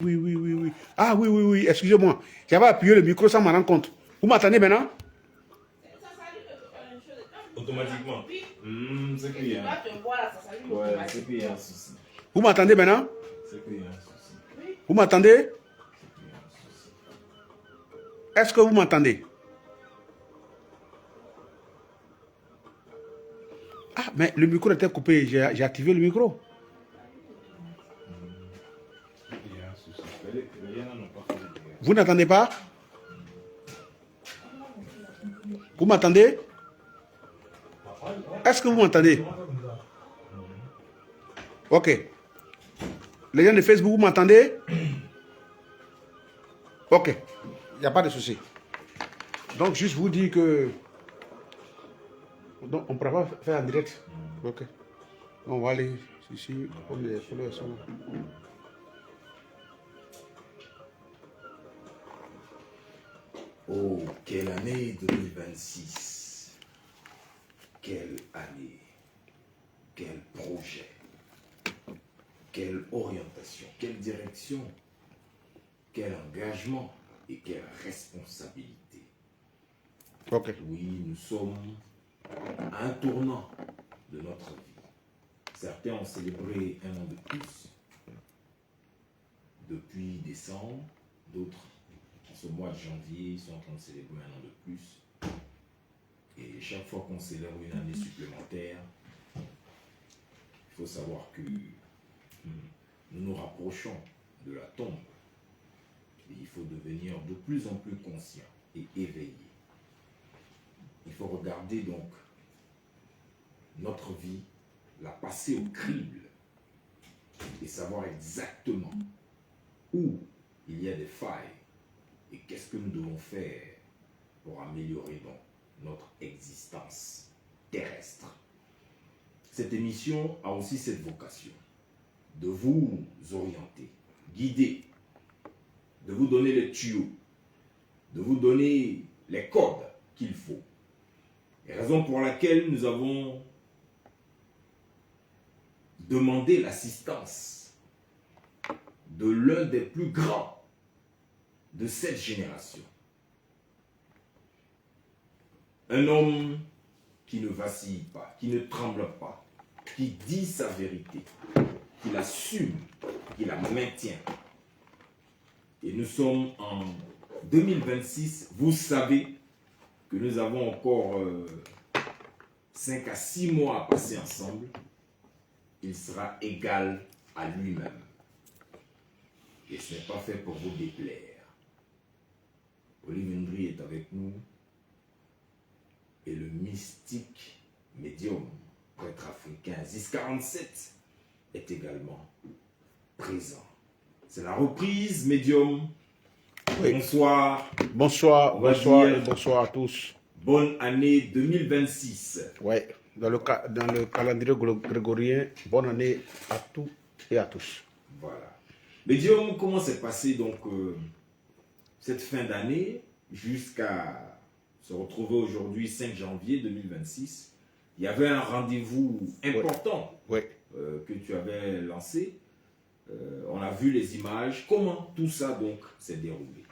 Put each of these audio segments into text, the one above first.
Oui, oui, oui, oui. Ah oui, oui, oui, excusez-moi. J'avais appuyé le micro sans m'en rendre compte. Vous m'entendez maintenant? Automatiquement. C'est qu'il y a. Ouais, c'est qu'il y a un souci. Vous m'entendez maintenant? C'est qu'il y a un souci. Vous m'entendez? Est-ce que vous m'entendez? Ah, mais le micro était coupé. J'ai activé le micro. Il y a un souci. Les gens n'ont pas fait de dégâts. Vous n'entendez pas? Vous m'entendez? Est-ce que vous m'entendez? Ok. Les gens de Facebook, vous m'entendez? Ok. Il n'y a pas de souci. Donc, juste vous dire que... Donc, on ne pourra pas faire en direct. Ok. On va aller ici, comme les fleurs sont... Oh, quelle année 2026. Quelle année. Quel projet. Quelle orientation. Quelle direction. Quel engagement et quelle responsabilité. Ok. Oui, nous sommes à un tournant de notre vie. Certains ont célébré un an de plus depuis décembre, d'autres en ce mois de janvier sont en train de célébrer un an de plus. Et chaque fois qu'on célèbre une année supplémentaire, il faut savoir que nous nous rapprochons de la tombe. Et il faut devenir de plus en plus conscient et éveillé. Il faut regarder donc notre vie, la passer au crible et savoir exactement où il y a des failles et qu'est-ce que nous devons faire pour améliorer donc notre existence terrestre. Cette émission a aussi cette vocation de vous orienter, guider, de vous donner les tuyaux, de vous donner les codes qu'il faut. Et raison pour laquelle nous avons demandé l'assistance de l'un des plus grands de cette génération. Un homme qui ne vacille pas, qui ne tremble pas, qui dit sa vérité, qui l'assume, qui la maintient. Et nous sommes en 2026, vous savez que nous avons encore 5 à 6 mois à passer ensemble. Il sera égal à lui-même. Et ce n'est pas fait pour vous déplaire. Olivier Ndri est avec nous. Et le mystique médium, prêtre africain, Ziz 47, est également présent. C'est la reprise médium. Oui. Bonsoir. Bonsoir, On va bonsoir dire et bonsoir à tous. Bonne année 2026. Oui, dans le calendrier grégorien, bonne année à tous et à tous. Voilà. Médium, comment s'est passé donc cette fin d'année jusqu'à se retrouver aujourd'hui 5 janvier 2026? Il y avait un rendez-vous important que tu avais lancé. On a vu les images. Comment tout ça donc s'est déroulé?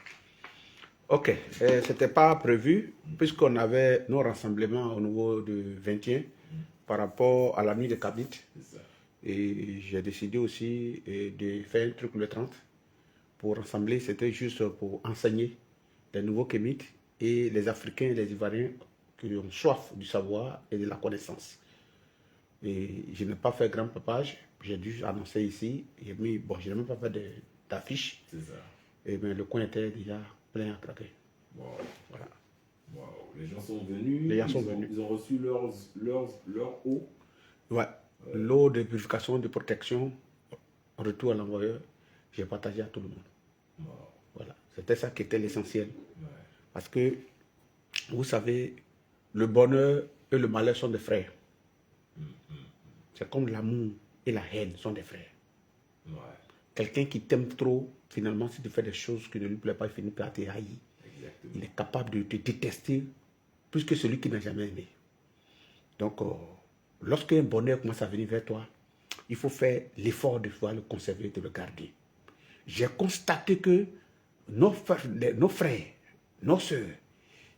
Ok, c'était pas prévu puisqu'on avait nos rassemblements au niveau du 21 par rapport à la nuit de Kabit. Et j'ai décidé aussi de faire un truc le 30 pour rassembler. C'était juste pour enseigner les nouveaux kémites et les Africains et les Ivoiriens qui ont soif du savoir et de la connaissance. Et je n'ai pas fait grand papage. J'ai dû annoncer ici. Bon, je n'ai même pas fait d'affiche. C'est ça. Et bien, le coin était déjà plein à craquer. Wow. Voilà. Wow. Les gens sont venus. Les gens sont venus. Ils ont reçu leur eau. Ouais. L'eau de purification, de protection, retour à l'envoyeur, j'ai partagé à tout le monde. Wow. Voilà. C'était ça qui était l'essentiel. Ouais. Parce que, vous savez, le bonheur et le malheur sont des frères. C'est comme l'amour et la haine sont des frères. Ouais. Quelqu'un qui t'aime trop, finalement, si tu fais des choses qui ne lui plaisent pas, il finit par te haïr. Exactement. Il est capable de te détester plus que celui qui n'a jamais aimé. Donc, lorsqu'un bonheur commence à venir vers toi, il faut faire l'effort de pouvoir le conserver, de le garder. j'ai constaté que nos frères, nos soeurs,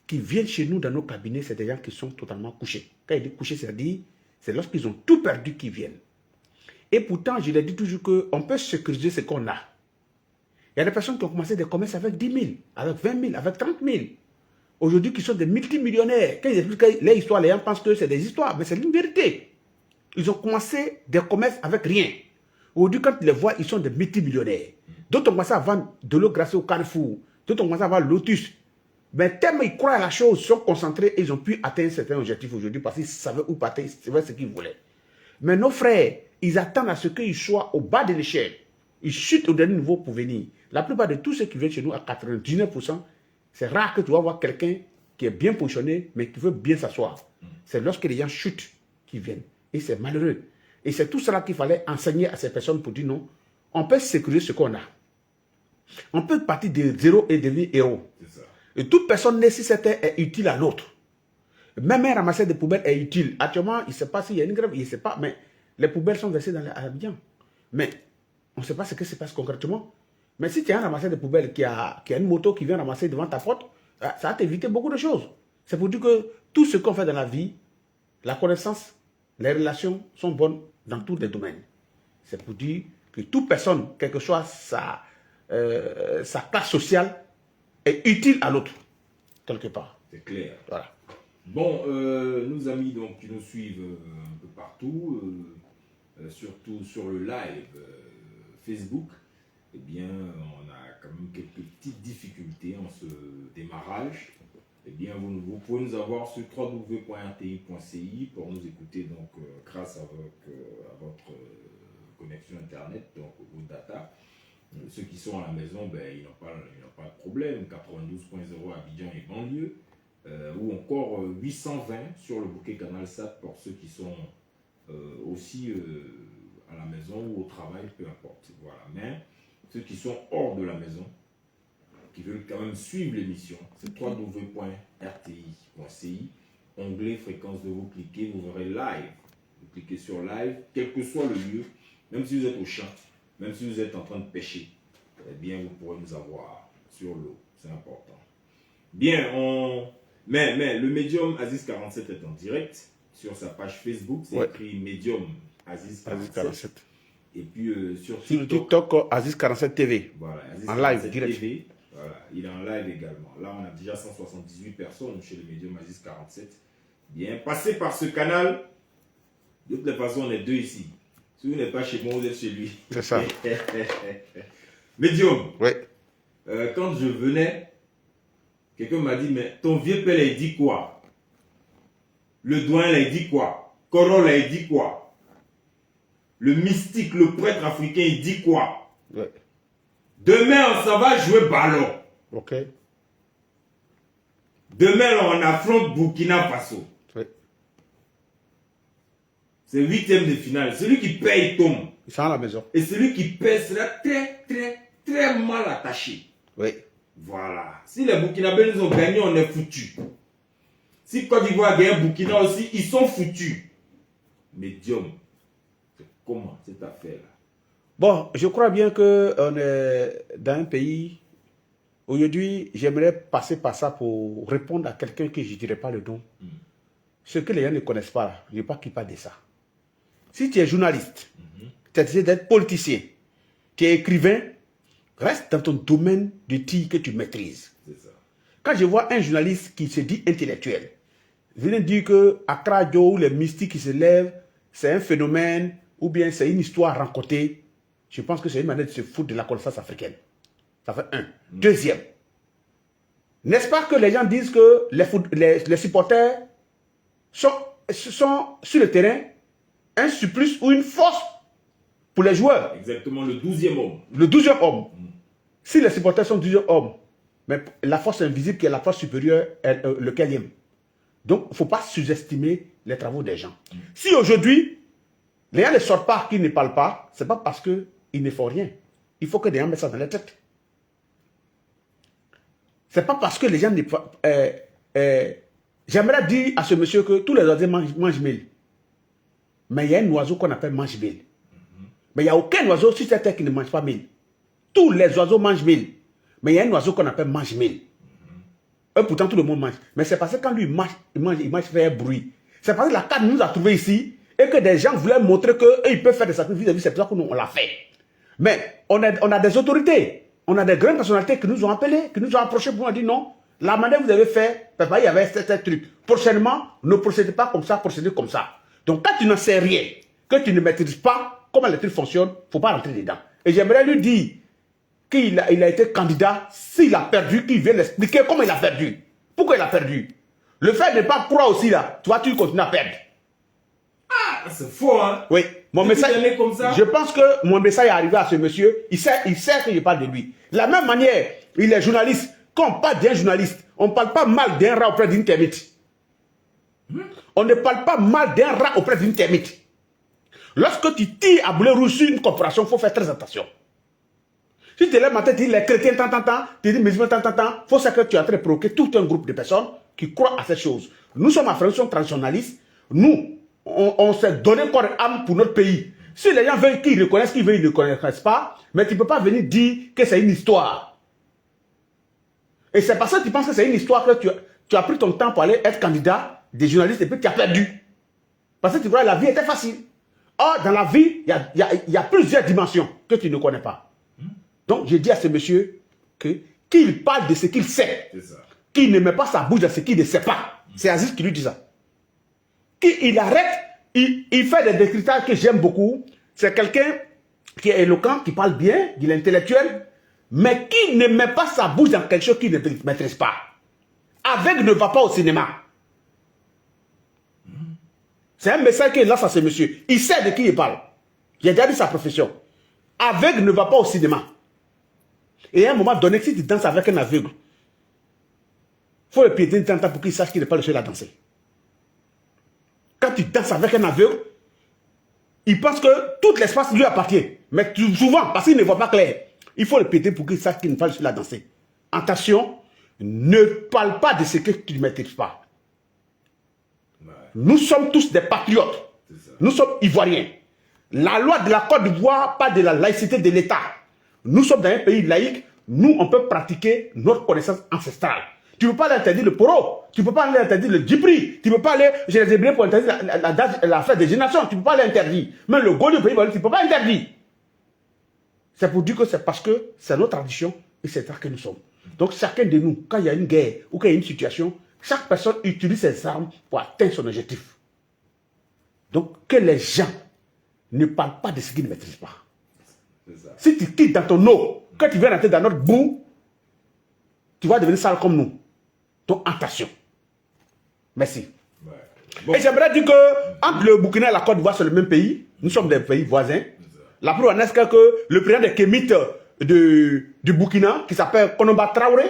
qui viennent chez nous dans nos cabinets, c'est des gens qui sont totalement couchés. Quand il dit couchés, c'est-à-dire, c'est lorsqu'ils ont tout perdu qu'ils viennent. Et pourtant, je l'ai dit toujours qu'on peut sécuriser ce qu'on a. Il y a des personnes qui ont commencé des commerces avec 10 000, avec 20 000, avec 30 000. Aujourd'hui, qui sont des multimillionnaires. Quand ils expliquent les histoires, les gens pensent que c'est des histoires, mais c'est une vérité. Ils ont commencé des commerces avec rien. Aujourd'hui, quand ils les voient, ils sont des multimillionnaires. D'autres ont commencé à vendre de l'eau glacée au Carrefour. D'autres ont commencé à vendre Lotus. Mais tellement ils croient à la chose, ils sont concentrés et ils ont pu atteindre certains objectifs aujourd'hui parce qu'ils savaient où partir, ils savaient ce qu'ils voulaient. Mais nos frères, ils attendent à ce qu'ils soient au bas de l'échelle. Ils chutent au dernier niveau pour venir. La plupart de tous ceux qui viennent chez nous, à 99%, c'est rare que tu vas voir quelqu'un qui est bien positionné, mais qui veut bien s'asseoir. C'est lorsque les gens chutent qu'ils viennent. Et c'est malheureux. Et c'est tout cela qu'il fallait enseigner à ces personnes pour dire non, on peut sécuriser ce qu'on a. On peut partir de zéro et devenir héros. Et toute personne née sur cette terre est utile à l'autre. Même un ramasseur de poubelles est utile. Actuellement, il ne sait pas s'il y a une grève, il ne sait pas, mais les poubelles sont versées dans l'Abidjan. Mais on ne sait pas ce qui se passe concrètement. Mais si tu as un ramasseur de poubelles qui a une moto qui vient ramasser devant ta porte, ça va t'éviter beaucoup de choses. C'est pour dire que tout ce qu'on fait dans la vie, la connaissance, les relations sont bonnes dans tous les domaines. C'est pour dire que toute personne, quelle que soit sa classe sociale, est utile à l'autre, quelque part. C'est clair. Voilà. Bon, nos amis donc, qui nous suivent un peu partout, surtout sur le live Facebook, eh bien, on a quand même quelques petites difficultés en ce démarrage. Eh bien, vous pouvez nous avoir sur www.rti.ci pour nous écouter donc grâce à votre connexion Internet, donc vos data. Ceux qui sont à la maison, ben, ils n'ont pas de problème. 92.0 Abidjan et banlieue. Ou encore 820 sur le bouquet Canal Sat pour ceux qui sont aussi à la maison ou au travail, peu importe. Voilà. Mais ceux qui sont hors de la maison, qui veulent quand même suivre l'émission, c'est www.rti.ci, onglet fréquence de vous cliquez, vous verrez live. Vous cliquez sur live, quel que soit le lieu, même si vous êtes au champ, même si vous êtes en train de pêcher, eh bien vous pourrez nous avoir sur l'eau, c'est important. Bien, mais le médium Aziz 47 est en direct sur sa page Facebook, c'est écrit médium Aziz 47. Et puis sur le TikTok, Aziz 47 TV. Voilà, Aziz en 47 live, direct. TV. Voilà, il est en live également. Là, on a déjà 178 personnes chez le médium Aziz 47. Bien, passez par ce canal. De toute façon, on est deux ici. Si vous n'êtes pas chez moi, vous êtes chez lui. C'est ça. Médium. Oui. Quand je venais, quelqu'un m'a dit, mais ton vieux père, il dit quoi? Le doyen, il dit quoi? Corol, il dit quoi? Le mystique, le prêtre africain, il dit quoi? Oui. Demain, on s'en va jouer ballon. Ok. Demain, on affronte Burkina Faso. Oui. C'est 8e de finale. Celui qui paye tombe. Ils sont à la maison. Et celui qui paye sera très, très, très mal attaché. Oui. Voilà. Si les Burkinabés nous ont gagné, on est foutus. Si Côte d'Ivoire a gagné Burkina aussi, ils sont foutus. Médium. C'est comment cette affaire-là? Bon, je crois bien qu'on est dans un pays. Aujourd'hui, j'aimerais passer par ça pour répondre à quelqu'un que je ne dirais pas le nom. Ce que les gens ne connaissent pas, là, je ne veux pas qu'ils parlent de ça. Si tu es journaliste, tu as décidé d'être politicien, tu es écrivain, reste dans ton domaine de tir que tu maîtrises. C'est ça. Quand je vois un journaliste qui se dit intellectuel, je viens de dire que Accra Joe ou les mystiques qui se lèvent, c'est un phénomène ou bien c'est une histoire racontée. Je pense que c'est une manière de se foutre de la connaissance africaine. Ça fait un. Deuxième, n'est-ce pas que les gens disent que les supporters sont sur le terrain un surplus ou une force pour les joueurs? Exactement, le 12e homme. Le 12e homme. Si les supporters sont 12e homme, mais la force invisible qui est la force supérieure est le 4e. Donc, il ne faut pas sous-estimer les travaux des gens. Si aujourd'hui, les gens ne sortent pas, qu'ils ne parlent pas, ce n'est pas parce qu'ils ne font rien. Il faut que les gens mettent ça dans la tête. Ce n'est pas parce que les gens ne... j'aimerais dire à ce monsieur que tous les oiseaux mangent mille. Mais il y a un oiseau qu'on appelle mange-mille. Mais il n'y a aucun oiseau sur cette terre qui ne mange pas mille. Tous les oiseaux mangent mille. Mais il y a un oiseau qu'on appelle mange-mille. Et pourtant, tout le monde mange. Mais c'est parce que quand lui il mange fait un bruit. C'est parce que la carte nous a trouvé ici et que des gens voulaient montrer qu'ils peuvent faire des sacrifices. C'est pour ça que nous, on l'a fait. Mais on a des autorités, on a des grandes personnalités qui nous ont appelés, qui nous ont approchés pour nous dire non, la manière que vous avez fait, papa, il y avait ce truc. Prochainement, ne procédez pas comme ça, procédez comme ça. Donc quand tu n'en sais rien, que tu ne maîtrises pas comment les trucs fonctionnent, il ne faut pas rentrer dedans. Et j'aimerais lui dire qu'il a été candidat, s'il a perdu, qu'il vienne expliquer comment il a perdu. Pourquoi il a perdu. Le fait de ne pas croire aussi là, toi tu continues à perdre. Ah, c'est faux, hein? Oui, mon message, comme ça. je pense que mon message est arrivé à ce monsieur. Il sait que je parle de lui. De la même manière, il est journaliste. Quand on parle d'un journaliste, on ne parle pas mal d'un rat auprès d'une termite. On ne parle pas mal d'un rat auprès d'une termite. Lorsque tu tires à boulet rouge sur une corporation, il faut faire très attention. Si tu es là matin, tu dis les chrétiens, tu dis les musulmans, il faut savoir que tu es en train de provoquer tout un groupe de personnes qui croient à cette chose. Nous sommes en France, nous sommes traditionnalistes. Nous, on s'est donné corps et âme pour notre pays. Si les gens veulent qu'ils reconnaissent, qu'ils veulent, ils ne reconnaissent pas, mais tu ne peux pas venir dire que c'est une histoire. Et c'est parce que tu penses que c'est une histoire que tu as pris ton temps pour aller être candidat des journalistes et puis tu as perdu. Parce que tu crois que la vie était facile. Or, dans la vie, il y a plusieurs dimensions que tu ne connais pas. Donc, j'ai dit à ce monsieur qu'il parle de ce qu'il sait. Qu'il ne met pas sa bouche dans ce qu'il ne sait pas. C'est Aziz qui lui dit ça. Qu'il arrête, il fait des décryptages que j'aime beaucoup. C'est quelqu'un qui est éloquent, qui parle bien, il est intellectuel, mais qui ne met pas sa bouche dans quelque chose qu'il ne maîtrise pas. Aveugle ne va pas au cinéma. C'est un message qu'il lance à ce monsieur. Il sait de qui il parle. Il a déjà dit sa profession. Aveugle ne va pas au cinéma. Et à un moment donné, si tu danses avec un aveugle, il faut le piétiner de temps en temps pour qu'il sache qu'il n'est pas le seul à danser. Quand tu danses avec un aveugle, il pense que tout l'espace lui appartient. Mais souvent, parce qu'il ne voit pas clair, il faut le piétiner pour qu'il sache qu'il n'est pas le seul à danser. Attention, ne parle pas de ce que tu ne maîtrises pas. Nous sommes tous des patriotes. Nous sommes ivoiriens. La loi de la Côte d'Ivoire parle de la laïcité de l'État. Nous sommes dans un pays laïque. Nous, on peut pratiquer notre connaissance ancestrale. Tu ne peux pas aller interdire le poro. Tu ne peux pas aller interdire le djibri. Tu ne peux pas aller, je les ai bien pour interdire la fête des générations. Tu ne peux pas aller interdire. Même le Gaulle du pays, tu ne peux pas interdire. C'est pour dire que c'est parce que c'est notre tradition et c'est ça que nous sommes. Donc chacun de nous, quand il y a une guerre ou quand il y a une situation, chaque personne utilise ses armes pour atteindre son objectif. Donc que les gens ne parlent pas de ce qu'ils ne maîtrisent pas. Si tu quittes dans ton eau, quand tu viens rentrer dans notre boue, tu vas devenir sale comme nous. Donc attention. Merci. Ouais. Bon. Et j'aimerais dire que entre le Burkina et la Côte d'Ivoire, c'est le même pays. Nous sommes des pays voisins. La preuve en est que le président des Kémites du Burkina, qui s'appelle Konomba Traoré,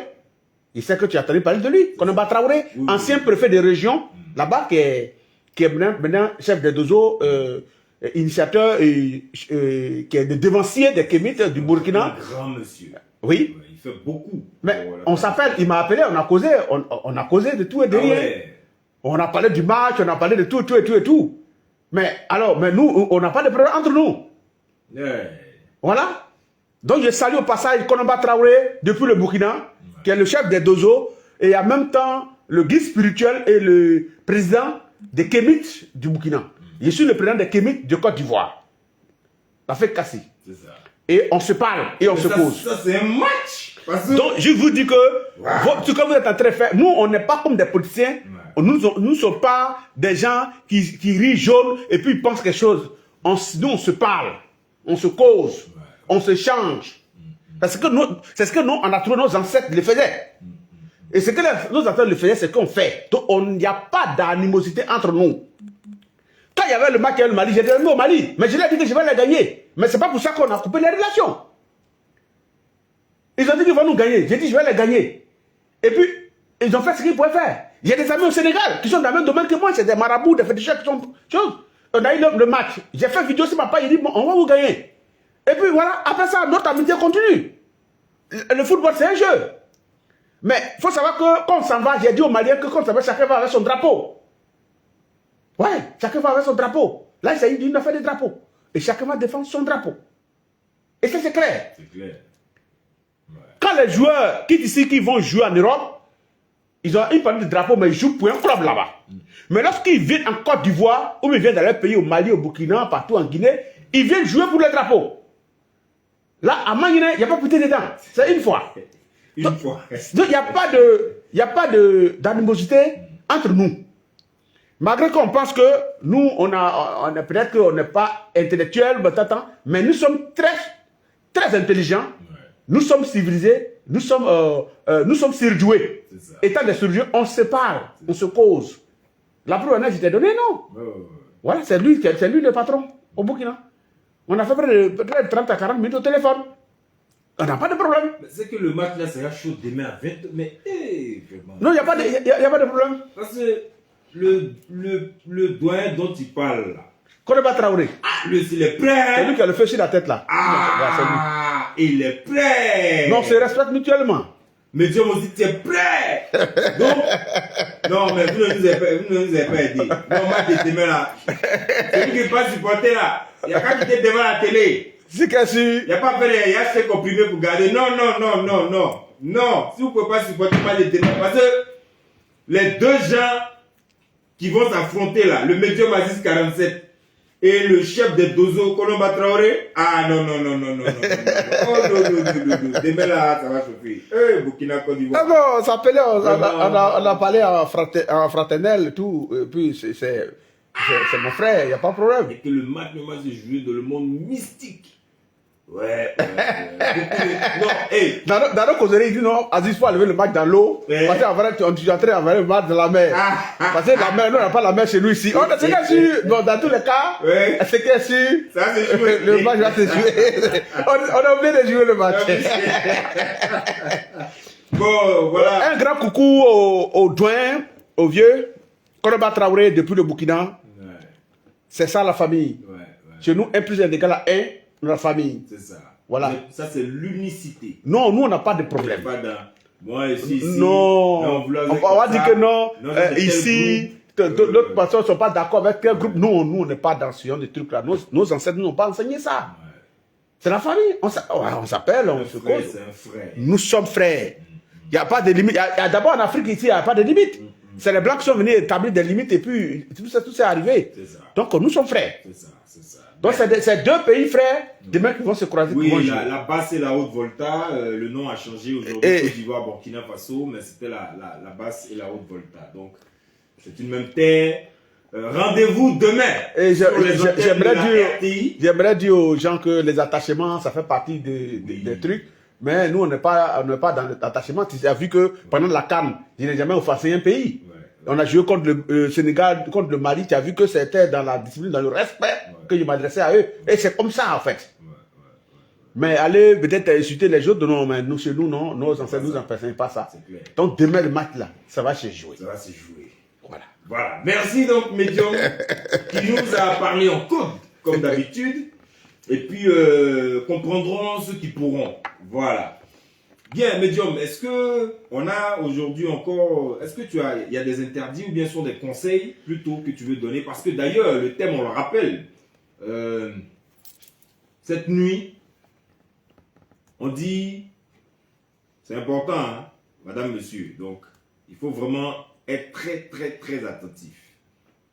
il sait que tu as entendu parler de lui. Konomba Traoré, oui, ancien préfet de région, là-bas, qui est maintenant chef des Dozo, initiateur qui est le devancier des Kémites du Burkina. Un grand monsieur. Oui. Il fait beaucoup. Mais on s'appelle, il m'a appelé, on a causé de tout et de rien. Ouais. On a parlé du match, on a parlé de tout et tout. Mais nous, on n'a pas de problème entre nous. Yeah. Voilà. Donc je salue au passage Konomba Traoré depuis le Burkina, qui est le chef des Dozo, et en même temps le guide spirituel et le président des Kémites du Burkina. Je suis le président des Kémites de Côte d'Ivoire. Ça fait Kassi. C'est ça. Et on se parle et on se cause. Ça c'est un match. Donc je vous dis que ce que vous êtes en train de faire, nous on n'est pas comme des politiciens. Nous ne sommes pas des gens qui rient jaune et puis ils pensent quelque chose. Nous on se parle, on se cause, on se change. Parce que c'est ce que nous, on a trouvé nos ancêtres le faisaient. Et ce que nos ancêtres le faisaient, c'est qu'on fait. Donc il n'y a pas d'animosité entre nous. Quand il y avait le match avec le Mali, j'étais venu au Mali, mais je lui ai dit que je vais les gagner. Mais c'est pas pour ça qu'on a coupé les relations. Ils ont dit qu'ils vont nous gagner. J'ai dit je vais les gagner. Et puis, ils ont fait ce qu'ils pouvaient faire. J'ai des amis au Sénégal qui sont dans le même domaine que moi, c'est des marabouts, des féticheurs qui sont choses. On a eu le match. J'ai fait vidéo sur ma page, j'ai dit bon, on va vous gagner. Et puis voilà, après ça, notre amitié continue. Le football, c'est un jeu. Mais il faut savoir que quand on s'en va, j'ai dit aux Maliens que quand on s'en va, chacun va avec son drapeau. Ouais, chacun va avec son drapeau. Là, il s'agit d'une affaire de drapeau. Et chacun va défendre son drapeau. Et ça, c'est clair. C'est clair. quand les joueurs quittent ici, qui vont jouer en Europe, ils ont une partie de drapeau, mais ils jouent pour un club là-bas. Mais lorsqu'ils viennent en Côte d'Ivoire, ou ils viennent dans leur pays, au Mali, au Burkina, partout en Guinée, ils viennent jouer pour le drapeau. Là, à Manguiné, il n'y a pas pété dedans. C'est une fois. Une fois. Donc, il n'y a pas d'animosité entre nous. Malgré qu'on pense que nous, peut-être qu'on n'est pas intellectuels, mais nous sommes très intelligents, nous sommes civilisés, nous sommes surdoués. Étant des surdoués, on se parle, on se cause. La preuve, je t'ai donné, non. Voilà, c'est lui le patron au Burkina. On a fait près de 30 à 40 minutes au téléphone. On n'a pas de problème. C'est que le match là sera chaud demain à 20. Mais vraiment. Non, il n'y a pas de problème. Parce que le doyen dont tu parles là. Koneba Traoré. Ah, lui, il est prêt. C'est lui qui a le feu sur la tête là. Ah, il est prêt. Non, on se respecte mutuellement. Mais Dieu aussi, tu es prêt. Donc, non, mais vous ne nous avez pas aidé. Non, moi, je demain là. C'est lui qui n'est pas supporté là. Il y a qu'à quitter devant la télé. C'est qu'est-ce Il n'y a pas fait il y a acheté comprimé pour garder. Non. Non, si vous ne pouvez pas supporter, moi, je demain. Parce que les deux gens qui vont s'affronter là, le médium Aziz 47 et le chef des Dozo, Koneba Traoré, ah non. Oh non. Demain là, ça va chauffer. Burkina Côte d'Ivoire. Ah non, on s'appelait, on a parlé en fraternel et tout. Et puis c'est mon frère, il n'y a pas de problème. Et que le match se joué dans le monde mystique. Ouais. Non, hey. Dans nos causeries, il dit non, Aziz, il faut enlever le match dans l'eau. Ouais. Parce qu'on est en train d'enlever le match dans la mer. Parce que la mer, nous, on n'a pas la mer chez nous ici. C'est qu'est sûr. Bon, dans tous les cas, Ouais. c'est qu'est sûr. Ça, c'est joué. Le match va se jouer. On a oublié de jouer le match. Bon, voilà. Un grand coucou au doyen, au vieux. Koneba Traoré depuis le Burkina. Ouais. C'est ça la famille. Ouais. Chez nous, 1 plus 1 égale à 1, la famille. C'est ça. Voilà. Mais ça, c'est l'unicité. Non, nous, on n'a pas de problème. Pas dans... Moi, ici. Non, on va dire que non. Ici, d'autres personnes ne sont pas d'accord avec quel groupe. Non, nous, on n'est pas dans ce genre de trucs-là. Nos ancêtres n'ont pas enseigné ça. Ouais. C'est la famille. On s'appelle, on se cause. C'est un frère. Nous sommes frères. Il n'y a pas de limite. D'abord, en Afrique, ici, il n'y a pas de limite. C'est les Blancs qui sont venus établir des limites et puis tout ça est arrivé. Donc, nous sommes frères. C'est ça. Donc, c'est deux pays frères, demain qui vont se croiser. Oui, la basse et la haute Volta, le nom a changé aujourd'hui, Côte d'Ivoire, Burkina Faso, mais c'était la basse et la haute Volta. Donc, c'est une même terre. Rendez-vous demain. Et j'aimerais dire aux gens que les attachements, ça fait partie des trucs. Mais nous, on n'est pas dans l'attachement. Tu as vu que pendant la CAN, je n'ai jamais offensé un pays. Ouais. On a joué contre le Sénégal, contre le Mali. Tu as vu que c'était dans la discipline, dans le respect que je m'adressais à eux. Et c'est comme ça, en fait. Mais aller peut-être insulter les autres, non, mais nous, chez nous, non, nos ancêtres nous n'enseignent pas ça. Donc demain, le match là, ça va se jouer. Ça va se jouer. Voilà. Merci donc, Médium, qui nous a parlé en code, comme d'habitude. Et puis, comprendront ceux qui pourront. Voilà. Bien, Médium, est-ce que on a aujourd'hui encore... Est-ce que il y a des interdits ou bien sûr des conseils plutôt que tu veux donner? Parce que d'ailleurs, le thème, on le rappelle, cette nuit, on dit... C'est important, hein, madame, monsieur. Donc, il faut vraiment être très attentif.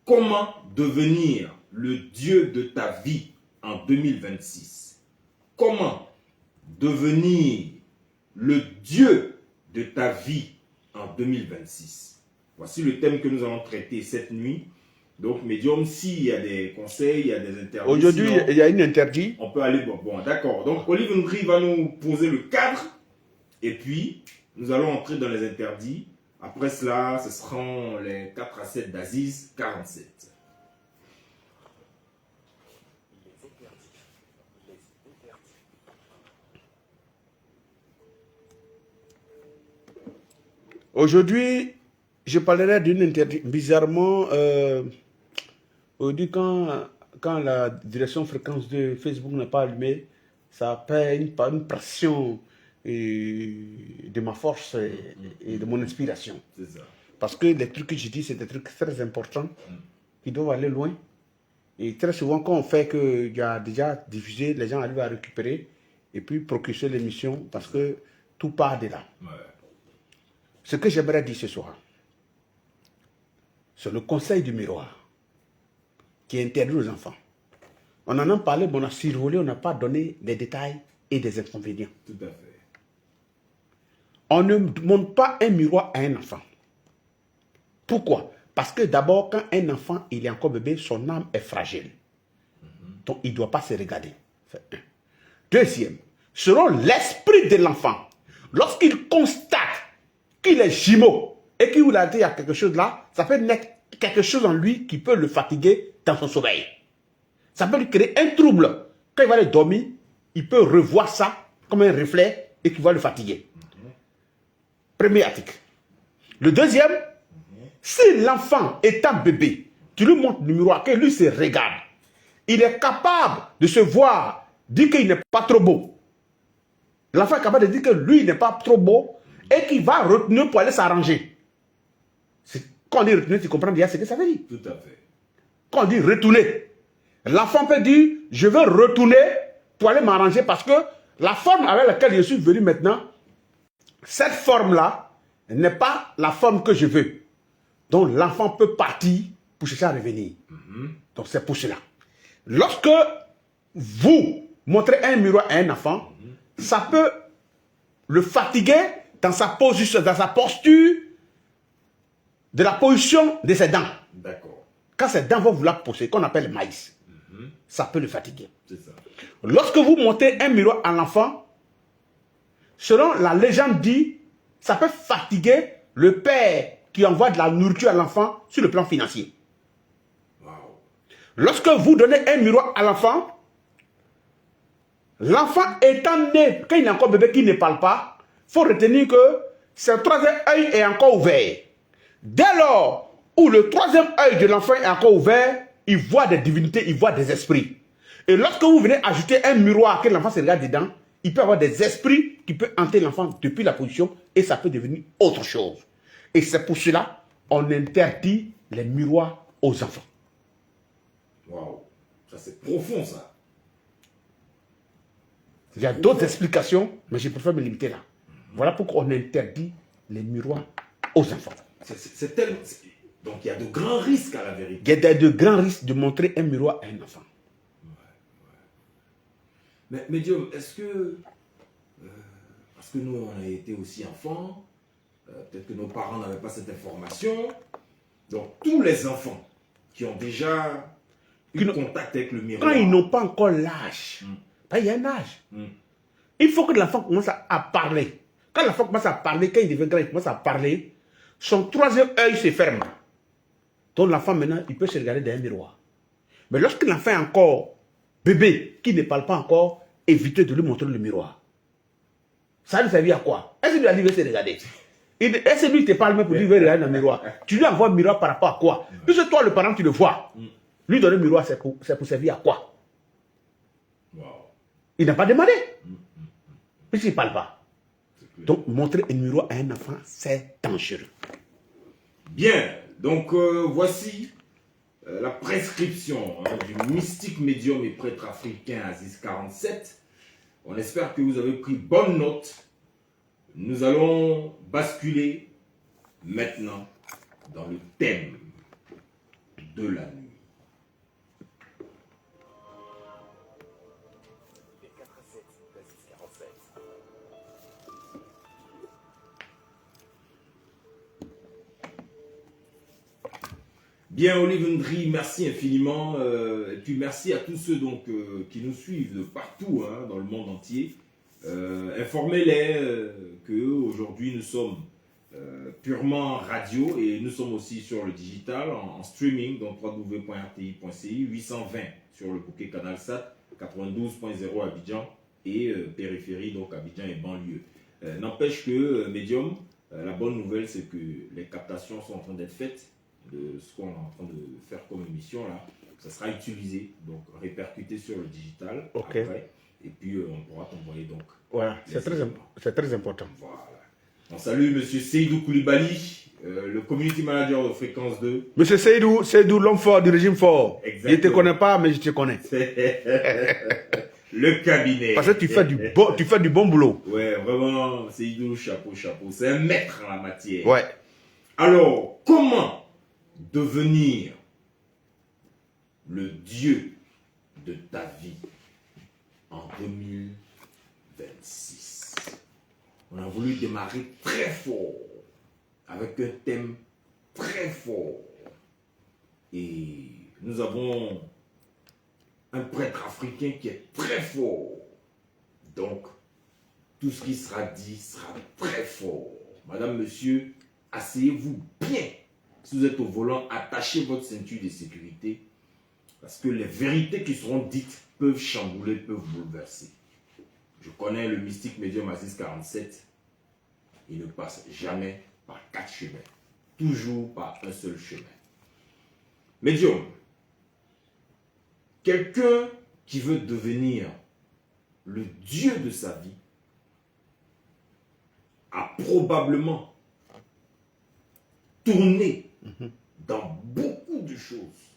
Comment devenir le Dieu de ta vie en 2026? Comment devenir le Dieu de ta vie en 2026? Voici le thème que nous allons traiter cette nuit. Donc, Médium, s'il y a des conseils, il y a des interdits. Aujourd'hui, il y a une interdit. On peut aller... Bon, d'accord. Donc, Olive Ndri va nous poser le cadre. Et puis, nous allons entrer dans les interdits. Après cela, ce seront les 4 à 7 d'Aziz 47. Aujourd'hui, je parlerai d'une interdit. Bizarrement, aujourd'hui, quand la direction fréquence de Facebook n'est pas allumée, ça paie une pression de ma force et de mon inspiration. Parce que les trucs que je dis, c'est des trucs très importants qui doivent aller loin. Et très souvent, quand on fait qu'il y a déjà diffusé, les gens arrivent à récupérer et puis procurer l'émission parce que tout part de là. Ouais. Ce que j'aimerais dire ce soir, c'est le conseil du miroir qui interdit aux enfants. On en a parlé, mais on a survolé, on n'a pas donné des détails et des inconvénients. Tout à fait. On ne montre pas un miroir à un enfant. Pourquoi? Parce que d'abord, quand un enfant il est encore bébé, son âme est fragile. Donc, il ne doit pas se regarder. C'est un. Deuxième, selon l'esprit de l'enfant, lorsqu'il constate qu'il est jumeau et qu'il a dit il y a quelque chose là, ça peut naître quelque chose en lui qui peut le fatiguer dans son sommeil. Ça peut lui créer un trouble. Quand il va aller dormir, il peut revoir ça comme un reflet et qui va le fatiguer. Premier article. Le deuxième, si l'enfant étant bébé, tu lui montres le miroir, que lui se regarde, il est capable de se voir, dire qu'il n'est pas trop beau. L'enfant est capable de dire que lui, il n'est pas trop beau et qu'il va retenir pour aller s'arranger. Quand on dit retenir, tu comprends bien ce que ça veut dire. Tout à fait. Quand on dit retourner, l'enfant peut dire, je veux retourner pour aller m'arranger parce que la forme avec laquelle je suis venu maintenant, cette forme-là n'est pas la forme que je veux. Donc l'enfant peut partir pour chercher à revenir. Donc c'est pour cela. Lorsque vous montrez un miroir à un enfant, ça peut le fatiguer dans sa position, dans sa posture, de la position de ses dents. D'accord. Quand ses dents vont vouloir pousser, qu'on appelle le maïs, ça peut le fatiguer. C'est ça. Lorsque vous montez un miroir à l'enfant, selon la légende dit, ça peut fatiguer le père qui envoie de la nourriture à l'enfant sur le plan financier. Wow. Lorsque vous donnez un miroir à l'enfant, l'enfant étant né, quand il est encore bébé, qui ne parle pas, il faut retenir que son troisième œil est encore ouvert. Dès lors où le troisième œil de l'enfant est encore ouvert, il voit des divinités, il voit des esprits. Et lorsque vous venez ajouter un miroir que l'enfant se regarde dedans, il peut avoir des esprits qui peuvent hanter l'enfant depuis la position et ça peut devenir autre chose. Et c'est pour cela qu'on interdit les miroirs aux enfants. Waouh. Ça, c'est profond, ça. Il y a d'autres explications, mais je préfère me limiter là. Voilà pourquoi on interdit les miroirs aux enfants. C'est tellement... Donc, il y a de grands risques à la vérité. Il y a de grands risques de montrer un miroir à un enfant. Mais médium, est-ce que... parce que nous, on a été aussi enfants, peut-être que nos parents n'avaient pas cette information. Donc, tous les enfants qui ont déjà eu contact avec le miroir... Quand ils n'ont pas encore l'âge, il y a un âge. Il faut que l'enfant commence à parler. Quand l'enfant commence à parler, quand il devient grand, il commence à parler, son troisième œil se ferme. Donc l'enfant maintenant, il peut se regarder dans un miroir. Mais lorsque l'enfant est encore bébé, qui ne parle pas encore, évitez de lui montrer le miroir. Ça lui servir à quoi? Est-ce que lui a dit, il veut se regarder? Est-ce que lui te parle même pour lui, il veut regarder dans le miroir? Tu lui envoies un miroir par rapport à quoi? Puisque toi, le parent, tu le vois. Lui donner le miroir, c'est pour servir à quoi? Wow. Il n'a pas demandé. Puisqu'il ne parle pas. Donc, montrer un miroir à un enfant, c'est dangereux. Bien, donc voici la prescription du mystique médium et prêtre africain Aziz 47. On espère que vous avez pris bonne note. Nous allons basculer maintenant dans le thème de la nuit. Bien, Olive Ndri, merci infiniment. Et puis merci à tous ceux donc, qui nous suivent de partout dans le monde entier. Informez-les qu'aujourd'hui nous sommes purement radio et nous sommes aussi sur le digital en streaming, donc www.rti.ci, 820 sur le bouquet Canal Sat, 92.0 Abidjan et périphérie, donc Abidjan et banlieue. N'empêche que, Medium, la bonne nouvelle c'est que les captations sont en train d'être faites de ce qu'on est en train de faire comme émission là. Ça sera utilisé, donc répercuté sur le digital après. Et puis on pourra t'envoyer donc. Voilà, c'est très important. Voilà. On salue M. Seydou Koulibaly, le community manager de Fréquence 2. Monsieur Seydou, l'homme fort du régime fort. Exactement. Je ne te connais pas, mais je te connais. Le cabinet. Parce que tu fais du bon boulot. Ouais, vraiment, c'est Idou, chapeau, chapeau. C'est un maître en la matière. Ouais. Alors, comment devenir le Dieu de ta vie en 2026? On a voulu démarrer très fort, avec un thème très fort. Et nous avons un prêtre africain qui est très fort. Donc, tout ce qui sera dit sera très fort. Madame, monsieur, asseyez-vous bien. Si vous êtes au volant, attachez votre ceinture de sécurité. Parce que les vérités qui seront dites peuvent chambouler, peuvent bouleverser. Je connais le mystique médium Aziz 47. Il ne passe jamais par 4 chemins. Toujours par un seul chemin. Médium, quelqu'un qui veut devenir le Dieu de sa vie a probablement tourné dans beaucoup de choses.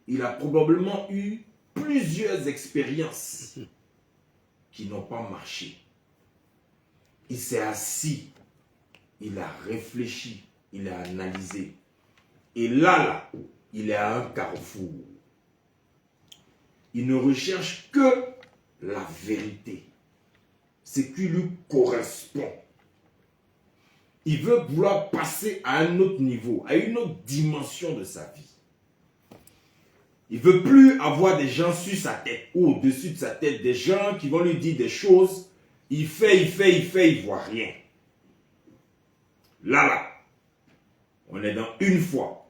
Il a probablement eu plusieurs expériences qui n'ont pas marché. Il s'est assis, il a réfléchi, il a analysé. Et là, il est à un carrefour. Il ne recherche que la vérité. Ce qui lui correspond. Il veut vouloir passer à un autre niveau, à une autre dimension de sa vie. Il ne veut plus avoir des gens sur sa tête ou au-dessus de sa tête, des gens qui vont lui dire des choses. Il fait, il voit rien. Là, on est dans une fois.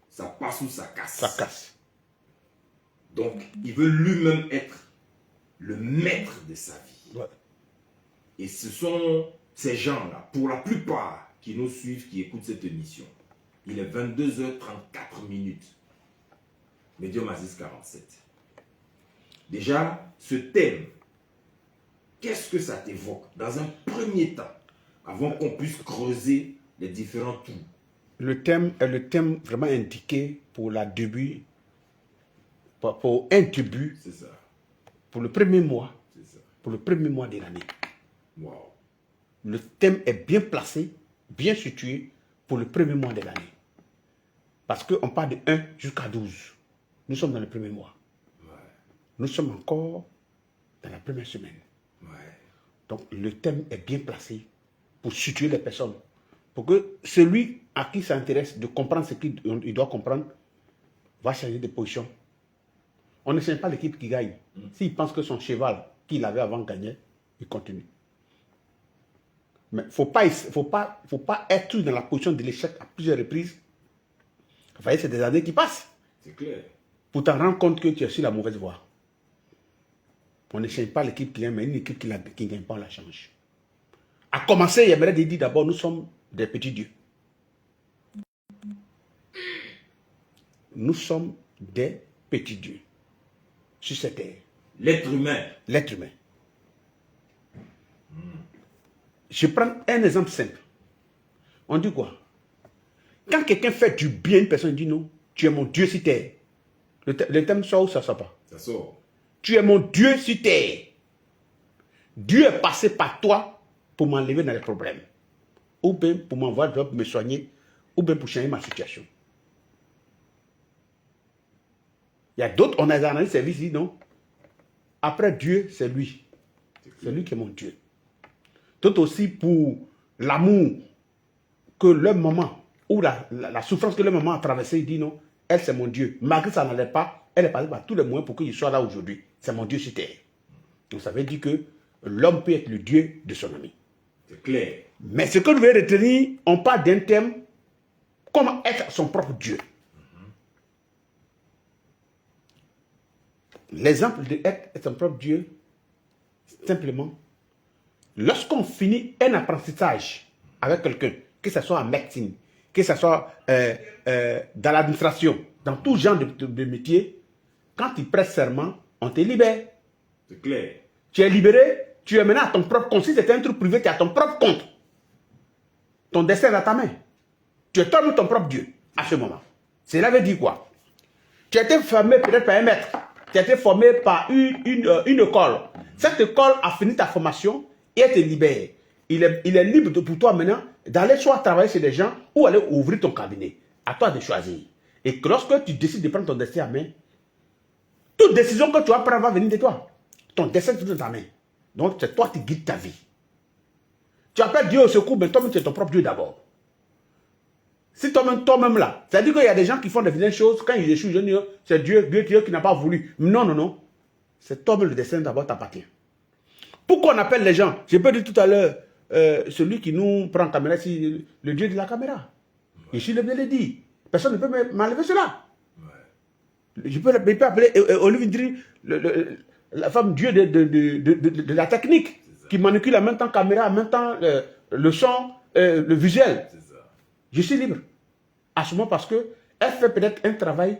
Ça passe ou ça casse. Ça casse. Donc, il veut lui-même être le maître de sa vie. Ouais. Et ce sont ces gens-là, pour la plupart, qui nous suivent, qui écoutent cette émission. Il est 22h34 minutes. Médium Aziz 47. Déjà, ce thème, qu'est-ce que ça t'évoque dans un premier temps, avant qu'on puisse creuser les différents tours? Le thème est le thème vraiment indiqué pour la début, pour un début, C'est ça. pour le premier mois, C'est ça. pour le premier mois de l'année. Wow. Le thème est bien placé, bien situé pour le premier mois de l'année. Parce qu'on part de 1 jusqu'à 12. Nous sommes dans le premier mois. Ouais. Nous sommes encore dans la première semaine. Ouais. Donc le thème est bien placé pour situer les personnes. Pour que celui à qui ça intéresse de comprendre ce qu'il doit comprendre va changer de position. On ne sait pas l'équipe qui gagne. S'il pense que son cheval qu'il avait avant gagnait, il continue. Mais il ne faut pas être dans la position de l'échec à plusieurs reprises. Vous voyez, c'est des années qui passent. C'est clair. Pour t'en rendre compte que tu es sur la mauvaise voie. On ne change pas l'équipe qui gagne, mais une équipe qui ne gagne pas, on la change. À commencer, il y aimerait dire d'abord, nous sommes des petits dieux. Nous sommes des petits dieux sur cette terre. L'être humain. L'être humain. Je prends un exemple simple. On dit quoi? Quand quelqu'un fait du bien, une personne dit non, tu es mon Dieu sur terre. Le thème sort ou ça ne sort pas? Ça sort. Tu es mon Dieu sur terre. Dieu est passé par toi pour m'enlever dans les problèmes. Ou bien pour m'envoyer pour me soigner, ou bien pour changer ma situation. Il y a d'autres, on a des analyses services, dit non. Après Dieu, c'est lui. C'est lui qui est mon Dieu. D'autres aussi pour l'amour que leur maman, ou la souffrance que leur maman a traversée, il dit non, elle c'est mon Dieu. Malgré ça n'allait pas, elle est passée par tous les moyens pour qu'il soit là aujourd'hui. C'est mon Dieu sur terre. Donc ça veut dire que l'homme peut être le Dieu de son ami. C'est clair. Mais ce que nous voulons retenir, on parle d'un thème, comment être son propre Dieu. L'exemple de être son propre Dieu, simplement, lorsqu'on finit un apprentissage avec quelqu'un, que ce soit en médecine, que ce soit dans l'administration, dans tout genre de métier, quand tu prêtes serment, on te libère. C'est clair. Tu es libéré, tu es maintenant à ton propre compte. Si c'est un truc privé, tu es à ton propre compte. Ton destin est dans ta main. Tu es toi-même ton propre Dieu à ce moment. Cela veut dire quoi? Tu as été fermé peut-être par un maître. tu as été formé par une école. Cette école a fini ta formation et elle te libère. Il est libre pour toi maintenant d'aller soit travailler chez des gens ou aller ouvrir ton cabinet. À toi de choisir. Et que lorsque tu décides de prendre ton destin à main, toute décision que tu vas prendre va venir de toi. Ton destin est tout dans ta main. Donc c'est toi qui guides ta vie. Tu appelles Dieu au secours, mais toi-même tu es ton propre Dieu d'abord. Si toi-même là, c'est-à-dire qu'il y a des gens qui font des vilaines choses, quand ils échouent, ils disent c'est Dieu qui n'a pas voulu. Non, non, non. C'est toi-même le destin d'abord t'appartient. Pourquoi on appelle les gens? J'ai pas dit tout à l'heure, celui qui nous prend en caméra, c'est le Dieu de la caméra. Ouais. Ici, le bien le dit. Personne ne peut m'enlever cela. Ouais. Je peux appeler Olivier la femme Dieu de la technique, qui manipule en même temps caméra, en même temps le son, le visuel. Je suis libre. À ce moment, parce qu'elle fait peut-être un travail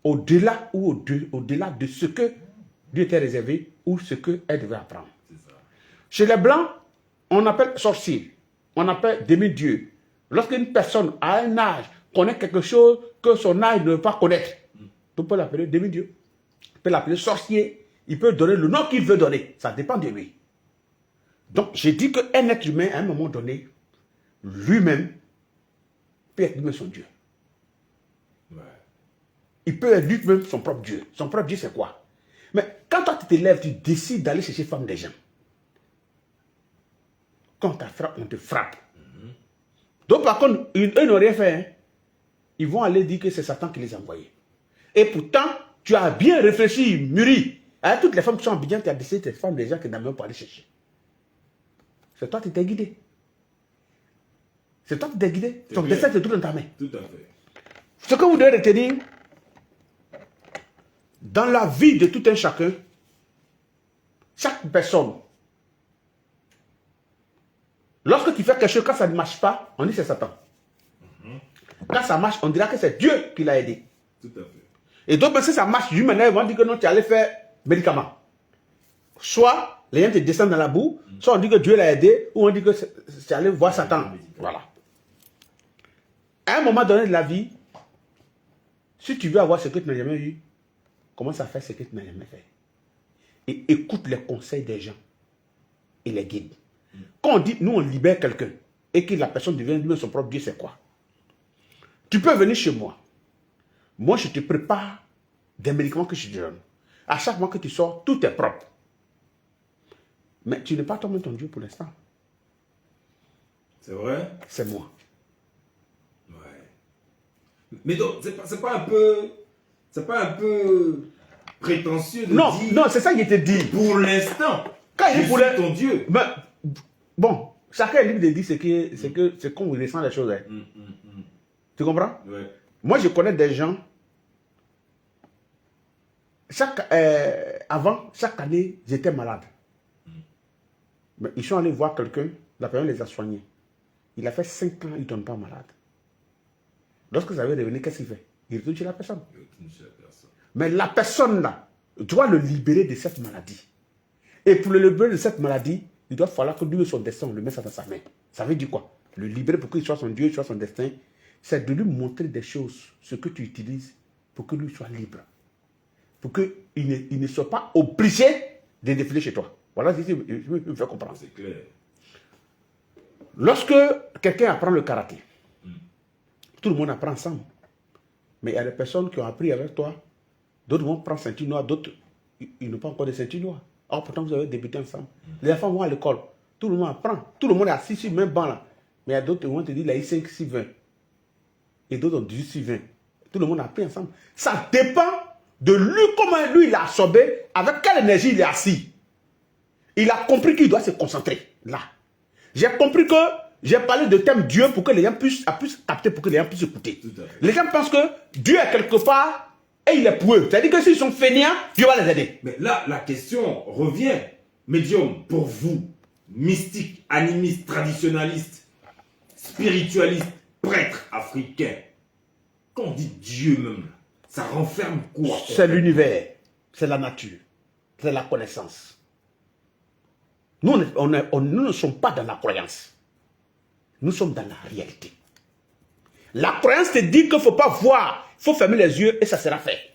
au-delà ou au-delà de ce que Dieu était réservé ou ce qu'elle devait apprendre. Chez les Blancs, on appelle sorcier, on appelle demi-dieu. Lorsqu'une personne à un âge connaît quelque chose que son âge ne veut pas connaître, on peut l'appeler demi-dieu. On peut l'appeler sorcier. Il peut donner le nom qu'il veut donner. Ça dépend de lui. Donc, j'ai dit qu'un être humain, à un moment donné, lui-même, peut être lui-même son Dieu. Ouais. Il peut être lui-même son propre Dieu. Son propre Dieu, c'est quoi? Mais quand toi, tu te lèves, tu décides d'aller chercher femme des gens. Quand on te frappe. Donc, par contre, eux n'ont rien fait. Hein. Ils vont aller dire que c'est Satan qui les a envoyés. Et pourtant, tu as bien réfléchi, mûri. À toutes les femmes qui sont obédientes, tu as décidé de femmes des gens qui n'ont même pas aller chercher. C'est toi qui t'es guidé. C'est toi qui t'es guidé. Ton destin, c'est tout dans ta main. Tout à fait. Ce que vous devez retenir, dans la vie de tout un chacun, chaque personne, lorsque tu fais quelque chose, quand ça ne marche pas, on dit c'est Satan. Quand ça marche, on dira que c'est Dieu qui l'a aidé. Tout à fait. Et donc, si ça marche d'une manière, ils vont dire que non, tu allais faire médicament. Soit les gens te descendent dans la boue, soit on dit que Dieu l'a aidé, ou on dit que tu allais voir Satan. Voilà. À un moment donné de la vie, si tu veux avoir ce que tu n'as jamais eu, commence à faire ce que tu n'as jamais fait. Et écoute les conseils des gens et les guide. Quand on dit, nous on libère quelqu'un et que la personne devient lui-même son propre Dieu, c'est quoi? Tu peux venir chez moi. Moi, je te prépare des médicaments que je te donne. À chaque mois que tu sors, tout est propre. Mais tu n'es pas toi-même ton Dieu pour l'instant. C'est vrai? C'est moi. Ouais. Mais donc, c'est pas un peu prétentieux de dire... Non, c'est ça qu'il te dit. Pour l'instant, je suis ton Dieu. Mais, bon, chacun est libre de dire c'est qu'on ressent les choses. Hein. Tu comprends? Ouais. Moi, je connais des gens, avant, chaque année, j'étais malade. Mais ils sont allés voir quelqu'un, la personne les a soignés. Il a fait 5 ans, il ne tombe pas malade. Lorsque ça va revenir, qu'est-ce qu'il fait? Il retourne chez la personne. Mais la personne là doit le libérer de cette maladie. Et pour le libérer de cette maladie, il doit falloir que lui, son destin, on le mette dans sa main. Ça veut dire quoi? Le libérer pour qu'il soit son Dieu, soit son destin. C'est de lui montrer des choses, ce que tu utilises, pour que lui soit libre. Pour qu'il ne soit pas obligé de défiler chez toi. Voilà, je me fais comprendre. C'est clair. Lorsque quelqu'un apprend le karaté, tout le monde apprend ensemble. Mais il y a des personnes qui ont appris avec toi, d'autres vont prendre ceinture noire, d'autres, ils n'ont pas encore de ceinture noire. Or, pourtant, vous avez débuté ensemble. Les enfants vont à l'école, tout le monde apprend. Tout le monde est assis sur le même banc là. Mais il y a d'autres qui vont te dire, il a eu 5, 6, 20. Et d'autres ont 18, 6, 20. Tout le monde a appris ensemble. Ça dépend de lui, comment lui il a absorbé, avec quelle énergie il est assis. Il a compris qu'il doit se concentrer. Là. J'ai compris que j'ai parlé de thème Dieu pour que les gens puissent capter, pour que les gens puissent écouter. Les gens pensent que Dieu est quelque part et il est pour eux. C'est-à-dire que s'ils sont fainéants, Dieu va les aider. Mais là, la question revient. Médium, pour vous, mystique, animiste, traditionnaliste, spiritualiste, prêtre africain, quand on dit Dieu même, ça renferme quoi? C'est l'univers, c'est la nature, c'est la connaissance. Nous ne sommes pas dans la croyance. Nous sommes dans la réalité. La croyance te dit qu'il ne faut pas voir. Il faut fermer les yeux et ça sera fait.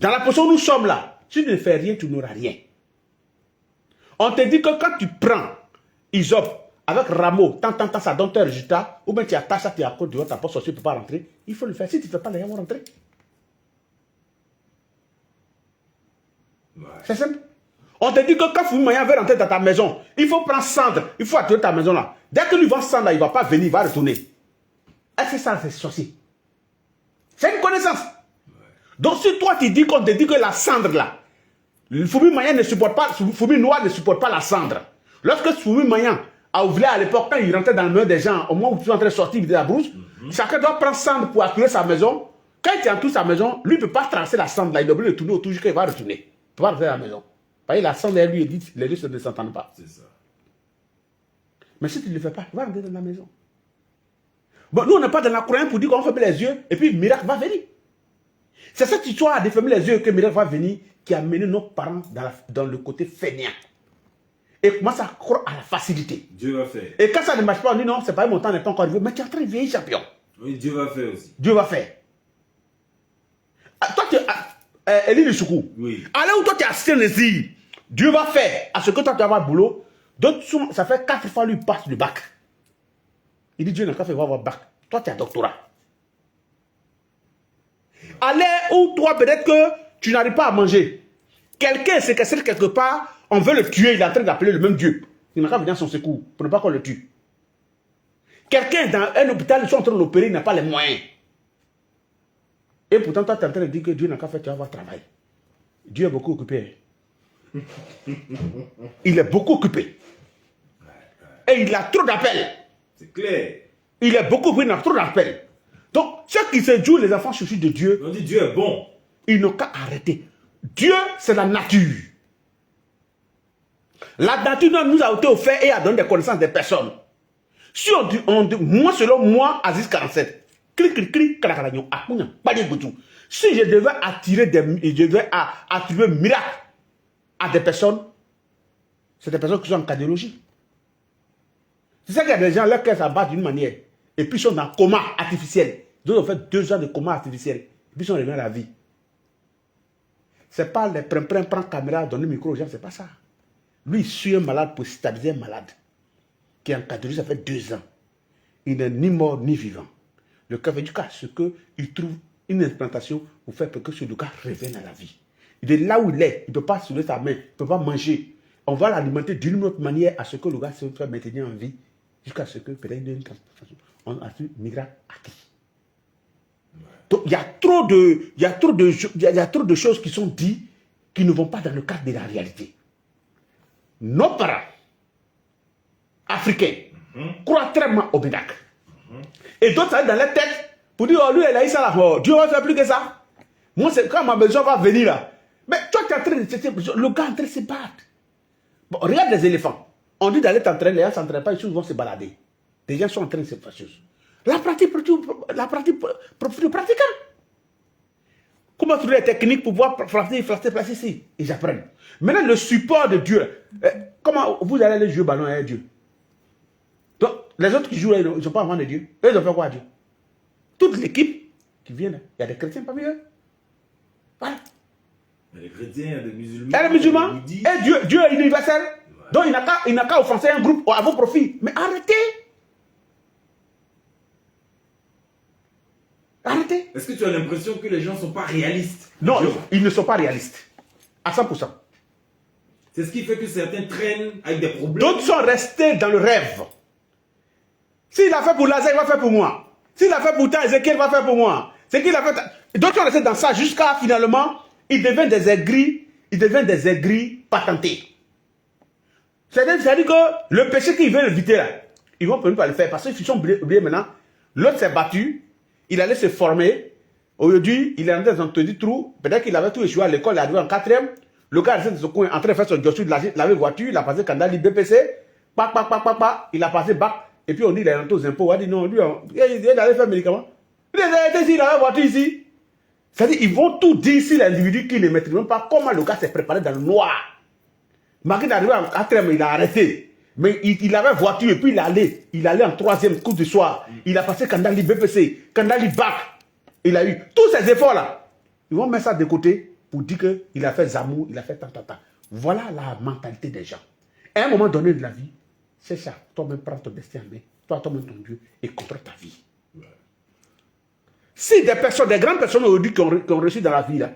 Dans la position où nous sommes là, si tu ne fais rien, tu n'auras rien. On te dit que quand tu prends Isop avec Rameau, tant, ça donne tes résultats, ou bien tu attaches ça, tu as tu n'as pas sorti, tu ne peux pas rentrer. Il faut le faire. Si tu ne fais pas, les gens vont rentrer. Ouais. C'est simple. On te dit que quand Fumi Maya veut rentrer dans ta maison, il faut prendre cendre, il faut attirer ta maison là. Dès que lui va cendre là, il ne va pas venir, il va retourner. Est-ce que ça, c'est sorcier? C'est une connaissance. Ouais. Donc si toi tu dis qu'on te dit que la cendre là, le Fumi Maya ne supporte pas, Fumi Noir ne supporte pas la cendre. Lorsque Fumi Maya a ouvert à l'époque, quand il rentrait dans le maison des gens, au moment où tu es en train de sortir de la brousse, chacun doit prendre cendre pour accueillir sa maison. Quand il entoure sa maison, lui ne peut pas traverser la cendre là, il est obligé de tourner autour jusqu'à il va retourner. Il ne peut pas rentrer dans la maison. La cendre, lui, dit, les deux ne s'entendent pas. C'est ça. Mais si tu ne le fais pas, il va rentrer dans la maison. Bon, nous, on n'est pas dans la croyance pour dire qu'on ferme les yeux et puis le miracle va venir. C'est cette histoire de fermer les yeux que le miracle va venir qui a mené nos parents dans le côté fainéant. Et commence à croire à la facilité. Dieu va faire. Et quand ça ne marche pas, on dit non, c'est pas mon temps n'est pas encore arrivé. Mais tu es en train de vieillir, champion. Oui, Dieu va faire aussi. Dieu va faire. Toi, tu es Élie le Soukou. Oui. Allez où toi, tu es assisté ici. Dieu va faire à ce que toi, tu vas avoir boulot. Donc, ça fait 4 fois lui passe le bac. Il dit Dieu n'a qu'à faire avoir bac. Toi, tu as doctorat. Allez où toi, peut-être que tu n'arrives pas à manger. Quelqu'un s'est cassé quelque part, on veut le tuer, il est en train d'appeler le même Dieu. Il n'a qu'à venir à son secours pour ne pas qu'on le tue. Quelqu'un dans un hôpital, ils sont en train de l'opérer, il n'a pas les moyens. Et pourtant, toi, tu es en train de dire que Dieu n'a qu'à faire, tu vas avoir travail. Dieu est beaucoup occupé. Il est beaucoup occupé. Et il a trop d'appels. C'est clair. Il est beaucoup occupé, il a trop d'appels. Donc, ceux qui se jouent, les enfants chouchous de Dieu, On dit Dieu est bon. ils n'ont qu'à arrêter. Dieu, c'est la nature. La nature nous a été offerte et a donné des connaissances des personnes. Si on dit, moi, selon moi, Aziz 47, si je devais attribuer miracle à des personnes, c'est des personnes qui sont en cardiologie. C'est ça qu'il y a des gens, leur cœur s'abat d'une manière, et puis ils sont dans un coma artificiel. D'autres ont fait 2 ans de coma artificiel, et puis ils sont revenus à la vie. C'est pas les prends caméra, donner le micro aux gens, c'est pas ça. Lui, il suit un malade pour stabiliser un malade qui est en cardiologie, ça fait 2 ans. Il n'est ni mort ni vivant. Le cas veut dire qu'il trouve une implantation pour faire que ce gars revienne à la vie. Il est là où il est, il ne peut pas soulever sa main, il ne peut pas manger. On va l'alimenter d'une autre manière à ce que le gars se soit maintenu en vie, jusqu'à ce que peut-être une transformation. On a su miracle acquis. Donc il y a trop de choses qui sont dites qui ne vont pas dans le cadre de la réalité. Nos parents africains croient très mal au miracle. Et d'autres arrivent dans leur tête pour dire oh, lui il a eu ça là, oh, Dieu va faire plus que ça. Moi c'est quand ma maison va venir là. Mais toi tu es en train de le gars est en train de se battre. Bon, regarde les éléphants. On dit d'aller t'entraîner, les gens ne s'entraînent pas, ils vont se balader. Les gens sont en train de se faire chose. La pratique pratiquant. Comment trouver les techniques pour pouvoir placer ici? Ils apprennent. Maintenant, le support de Dieu. Comment vous allez aller jouer au ballon avec Dieu? Donc, les autres qui jouent, ils ne sont pas enfants de Dieu. Eux, ils ont fait quoi à Dieu? Toute l'équipe qui vient, il y a des chrétiens parmi eux. Voilà. Il y a des chrétiens, il y a des musulmans. Il y a des musulmans. Et Dieu est universel. Ouais. Donc, il n'a qu'à offenser un groupe à vos profits. Mais arrêtez. Arrêtez. Est-ce que tu as l'impression que les gens ne sont pas réalistes? Non, ils ne sont pas réalistes. À 100%. C'est ce qui fait que certains traînent avec des problèmes. D'autres sont restés dans le rêve. S'il a fait pour Lazare, il va faire pour moi. S'il a fait pour toi, Ézéchiel va faire pour moi. C'est qu'il a fait. D'autres sont restés dans ça jusqu'à finalement, ils deviennent des aigris patentés. C'est-à-dire que le péché qu'ils veulent éviter là, ils vont pas le faire parce qu'ils sont oubliés maintenant. L'autre s'est battu, il allait se former. Aujourd'hui, il est rentré dans un petit trou. Peut-être qu'il avait tout échoué à l'école, il est arrivé en 4e. Le gars est dans son coin, en train de faire son job de la voiture, il a passé Kandali BPC, il a passé bac. Et puis on dit il est rentré aux impôts. On a dit non, lui, il allait faire médicament. Il a été ici, il a une voiture ici. C'est-à-dire, ils vont tout dire ici, l'individu qui ne maîtrise même pas comment le gars s'est préparé dans le noir. Malgré d'arriver en 4e, il a arrêté. Mais il avait voiture et puis il allait en 3e coup du soir. Il a passé Kandali BPC, Kandali bac. Il a eu tous ces efforts-là. Ils vont mettre ça de côté. pour dire qu'il a fait Zamou, il a fait tant. Voilà la mentalité des gens. À un moment donné de la vie, c'est ça. Toi-même, prends ton destin en main. Toi-même, ton Dieu, et contrôle ta vie. Ouais. Si des personnes, des grandes personnes aujourd'hui qui ont réussi dans la vie, là,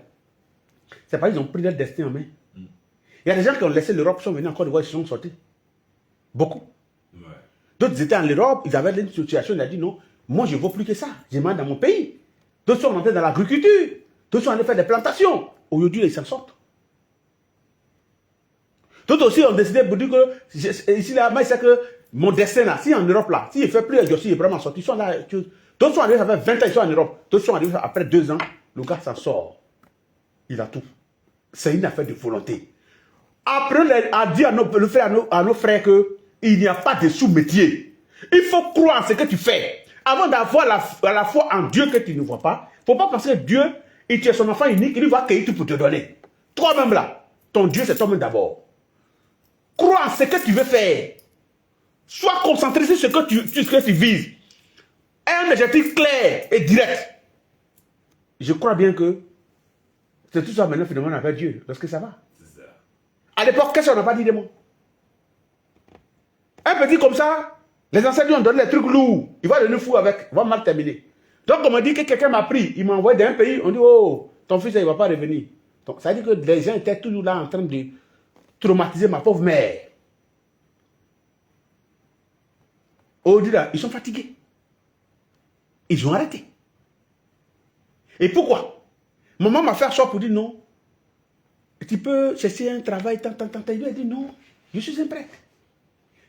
c'est parce qu'ils ont pris leur destin en main. Il y a des gens qui ont laissé l'Europe, sont venus encore de voir, ils sont sortis. Beaucoup. Ouais. D'autres étaient en Europe, ils avaient une situation, ils ont dit non, moi je ne veux plus que ça, je m'en dans mon pays. D'autres sont rentrés dans l'agriculture, d'autres sont allés faire des plantations. Aujourd'hui, ils s'en sortent. D'autres aussi ont décidé pour dire que ici là, moi, c'est que mon destin là, si en Europe là, si il ne fait plus exercice, il est vraiment sorti, ils sont là. D'autres sont arrivés, ça fait 20 ans, ils sont en Europe. D'autres sont arrivés après 2 ans, le gars s'en sort. Il a tout. C'est une affaire de volonté. Apprenez à dire à nos frères qu'il n'y a pas de sous-métier. Il faut croire en ce que tu fais. Avant d'avoir la foi en Dieu que tu ne vois pas, il ne faut pas penser que Dieu, il tient son enfant unique, il va accueillir tout pour te donner. Toi-même là, ton Dieu c'est toi-même d'abord. Crois en ce que tu veux faire. Sois concentré sur ce que tu vises. Un objectif clair et direct. Je crois bien que c'est tout ça maintenant finalement avec Dieu, lorsque ça va. C'est ça. À l'époque, qu'est-ce qu'on n'a pas dit de moi? Un petit comme ça, les anciens lui ont donné les trucs lourds. Il va devenir fou avec, il va mal terminer. Donc on m'a dit que quelqu'un m'a pris, il m'a envoyé d'un pays, on dit oh, ton fils il ne va pas revenir. Donc ça veut dire que les gens étaient toujours là en train de traumatiser ma pauvre mère. Aujourd'hui là, ils sont fatigués. Ils ont arrêté. Et pourquoi? Maman m'a fait asseoir pour dire non. Tu peux chercher un travail, tant. Il lui a dit non, je suis un prêtre.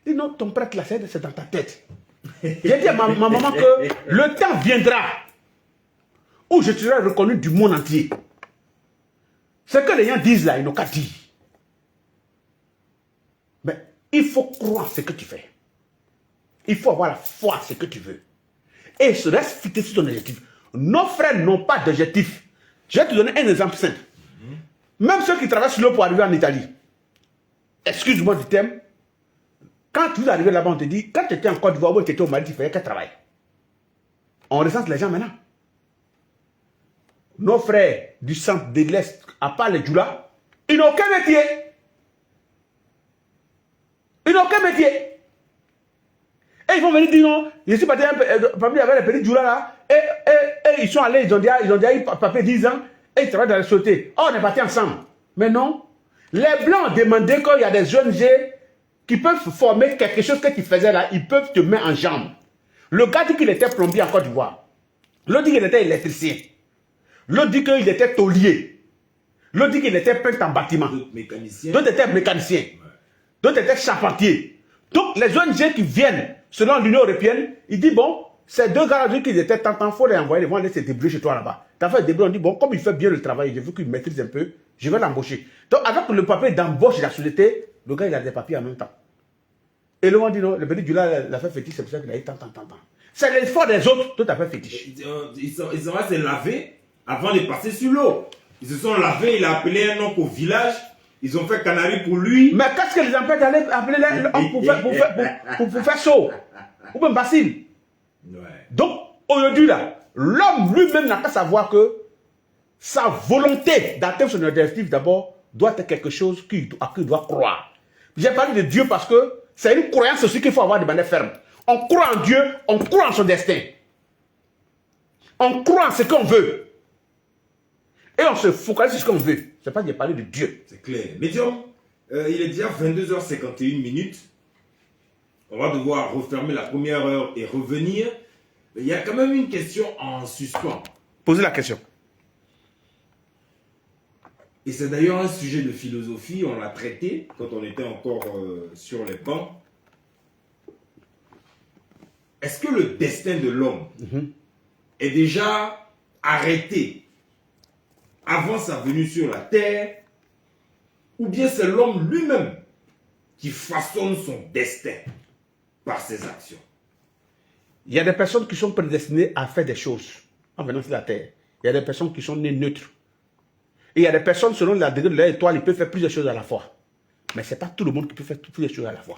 Il dit non, ton prêtre là, c'est dans ta tête. J'ai dit à ma maman que le temps viendra où je serai reconnu du monde entier. Ce que les gens disent là, ils n'ont qu'à dire. Mais il faut croire ce que tu fais. Il faut avoir la foi en ce que tu veux. Et se reste fixé sur ton objectif. Nos frères n'ont pas d'objectif. Je vais te donner un exemple simple. Même ceux qui traversent l'eau pour arriver en Italie. Excuse-moi du terme. Quand tu es arrivé là-bas, on te dit, quand tu étais en Côte d'Ivoire ou tu étais au Mali, tu faisais quel travail? On recense les gens maintenant. Nos frères du centre, de l'Est, à part les Djoula, ils n'ont aucun métier. Ils n'ont aucun métier. Et ils vont venir dire non, je suis parti parmi les petits Djoula là, et ils sont allés, ils ont déjà eu papier 10 ans, et ils travaillent dans la société. Oh, on est partis ensemble. Mais non, les Blancs ont demandé qu'il y a des jeunes qui peuvent former quelque chose que tu faisais là, ils peuvent te mettre en jambe. Le gars dit qu'il était plombier en Côte d'Ivoire. L'autre dit qu'il était électricien. L'autre dit qu'il était taulier. L'autre dit qu'il était peintre en bâtiment. D'autres étaient mécaniciens. D'autres étaient charpentiers. Donc les ONG qui viennent, selon l'Union européenne, ils disent bon, ces deux gars-là disent qu'ils étaient tant, il faut les envoyer, ils vont aller se débrouiller chez toi là-bas. T'as fait débrouiller, on dit bon, comme il fait bien le travail, je veux qu'il maîtrise un peu, je vais l'embaucher. Donc avec le papier d'embauche de la société, le gars il a des papiers en même temps. Et le monde dit non, le petit Djoula l'a fait fétiche, c'est pour ça qu'il a eu tant. C'est l'effort des autres, tout à fait fétiche. Ils ont se laver avant de passer sur l'eau. Ils se sont lavés, il a appelé un homme au village, ils ont fait canari pour lui. Mais qu'est-ce que les empêche d'aller appeler l'homme pour faire chaud? Ou même Basile. Ouais. Donc, aujourd'hui là, l'homme lui-même n'a qu'à savoir que sa volonté d'atteindre son objectif d'abord doit être quelque chose à qui il doit croire. J'ai parlé de Dieu parce que c'est une croyance aussi qu'il faut avoir de manière ferme. On croit en Dieu, on croit en son destin. On croit en ce qu'on veut. Et on se focalise sur ce qu'on veut. C'est pas de parler de Dieu. C'est clair. Médium, il est déjà 22h51. On va devoir refermer la première heure et revenir. Mais il y a quand même une question en suspens. Posez la question. Et c'est d'ailleurs un sujet de philosophie, on l'a traité quand on était encore sur les bancs. Est-ce que le destin de l'homme est déjà arrêté avant sa venue sur la terre, ou bien c'est l'homme lui-même qui façonne son destin par ses actions? Il y a des personnes qui sont prédestinées à faire des choses en venant sur la terre. Il y a des personnes qui sont nées neutres. Et il y a des personnes, selon la degré de leur étoile, ils peuvent faire plusieurs choses à la fois. Mais ce n'est pas tout le monde qui peut faire plusieurs choses à la fois.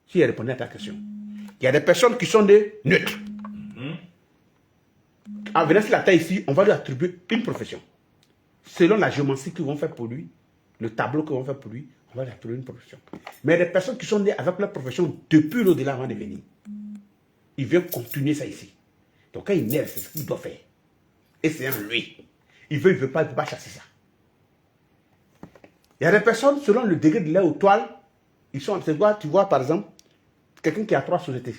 Si je répondais à ta question. Il y a des personnes qui sont nées neutres. En venant sur la terre ici, on va lui attribuer une profession. selon la géométrie qu'ils vont faire pour lui, le tableau qu'ils vont faire pour lui, on va lui attribuer une profession. Mais les personnes qui sont nées avec leur profession depuis l'au-delà avant de venir, ils viennent continuer ça ici. Donc quand il naît, c'est ce qu'il doit faire. Et c'est en lui. Il veut pas, il ne peut pas chasser ça. Il y a des personnes, selon le degré de leur étoile, ils sont, tu vois par exemple, quelqu'un qui a 3 sociétés,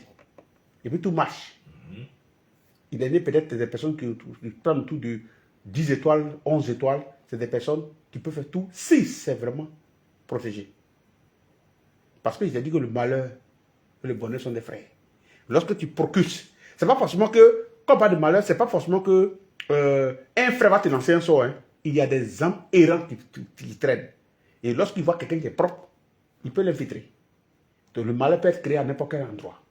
et puis tout marche. Il est né peut-être des personnes qui prennent tout de 10 étoiles, 11 étoiles, c'est des personnes qui peuvent faire tout si c'est vraiment protégé. Parce qu'il a dit que le malheur et le bonheur sont des frères. Lorsque tu procures, c'est pas forcément que, quand on parle de malheur, c'est pas forcément que un frère va te lancer un sort. Hein. Il y a des âmes errantes qui traînent. Et lorsqu'il voit quelqu'un qui est propre, il peut l'infiltrer. Donc le malheur peut être créé à n'importe quel endroit.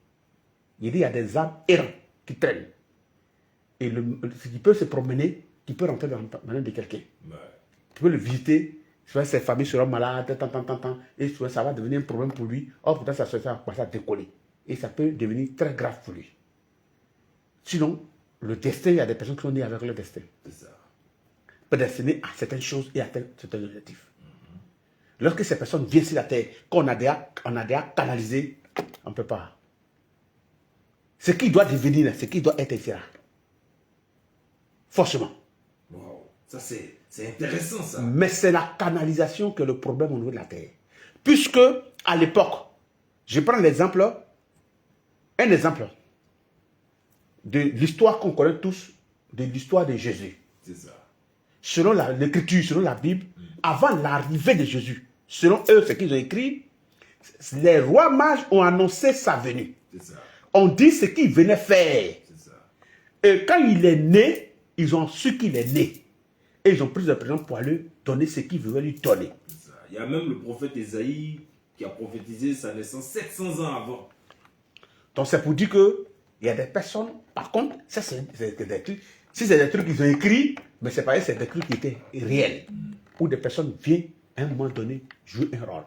Il dit il y a des âmes errantes qui traînent. Et qui peut se promener, qui peut rentrer dans la main de quelqu'un. Ouais. Tu peux le visiter, souvent ses familles seront malades, et souvent ça va devenir un problème pour lui. Or, pourtant, ça va commencer à décoller. Et ça peut devenir très grave pour lui. Sinon, le destin, il y a des personnes qui sont nées avec le destin. C'est ça. Prédestinées à certaines choses et à certains objectifs. Lorsque ces personnes viennent sur la terre, qu'on a déjà canalisé, on ne peut pas. Ce qui doit devenir, ce qui doit être, etc. Forcément. Wow. Ça, c'est intéressant, ça. Mais c'est la canalisation qui est le problème au niveau de la terre. Puisque, à l'époque, je prends l'exemple, un exemple de l'histoire qu'on connaît tous, de l'histoire de Jésus. C'est ça. Selon l'écriture, selon la Bible, avant l'arrivée de Jésus, selon eux, ce qu'ils ont écrit, les rois mages ont annoncé sa venue. C'est ça. On dit ce qu'il venait faire. C'est ça. Et quand il est né, ils ont su qu'il est né. Et ils ont pris le prénom pour lui donner ce qu'il voulait lui donner. C'est ça. Il y a même le prophète Ésaïe qui a prophétisé sa naissance 700 ans avant. Donc c'est pour dire que il y a des personnes, par contre, ça c'est des trucs. Si c'est des trucs qu'ils ont écrits, mais c'est pas c'est des trucs qui étaient réels. Où des personnes viennent à un moment donné jouer un rôle.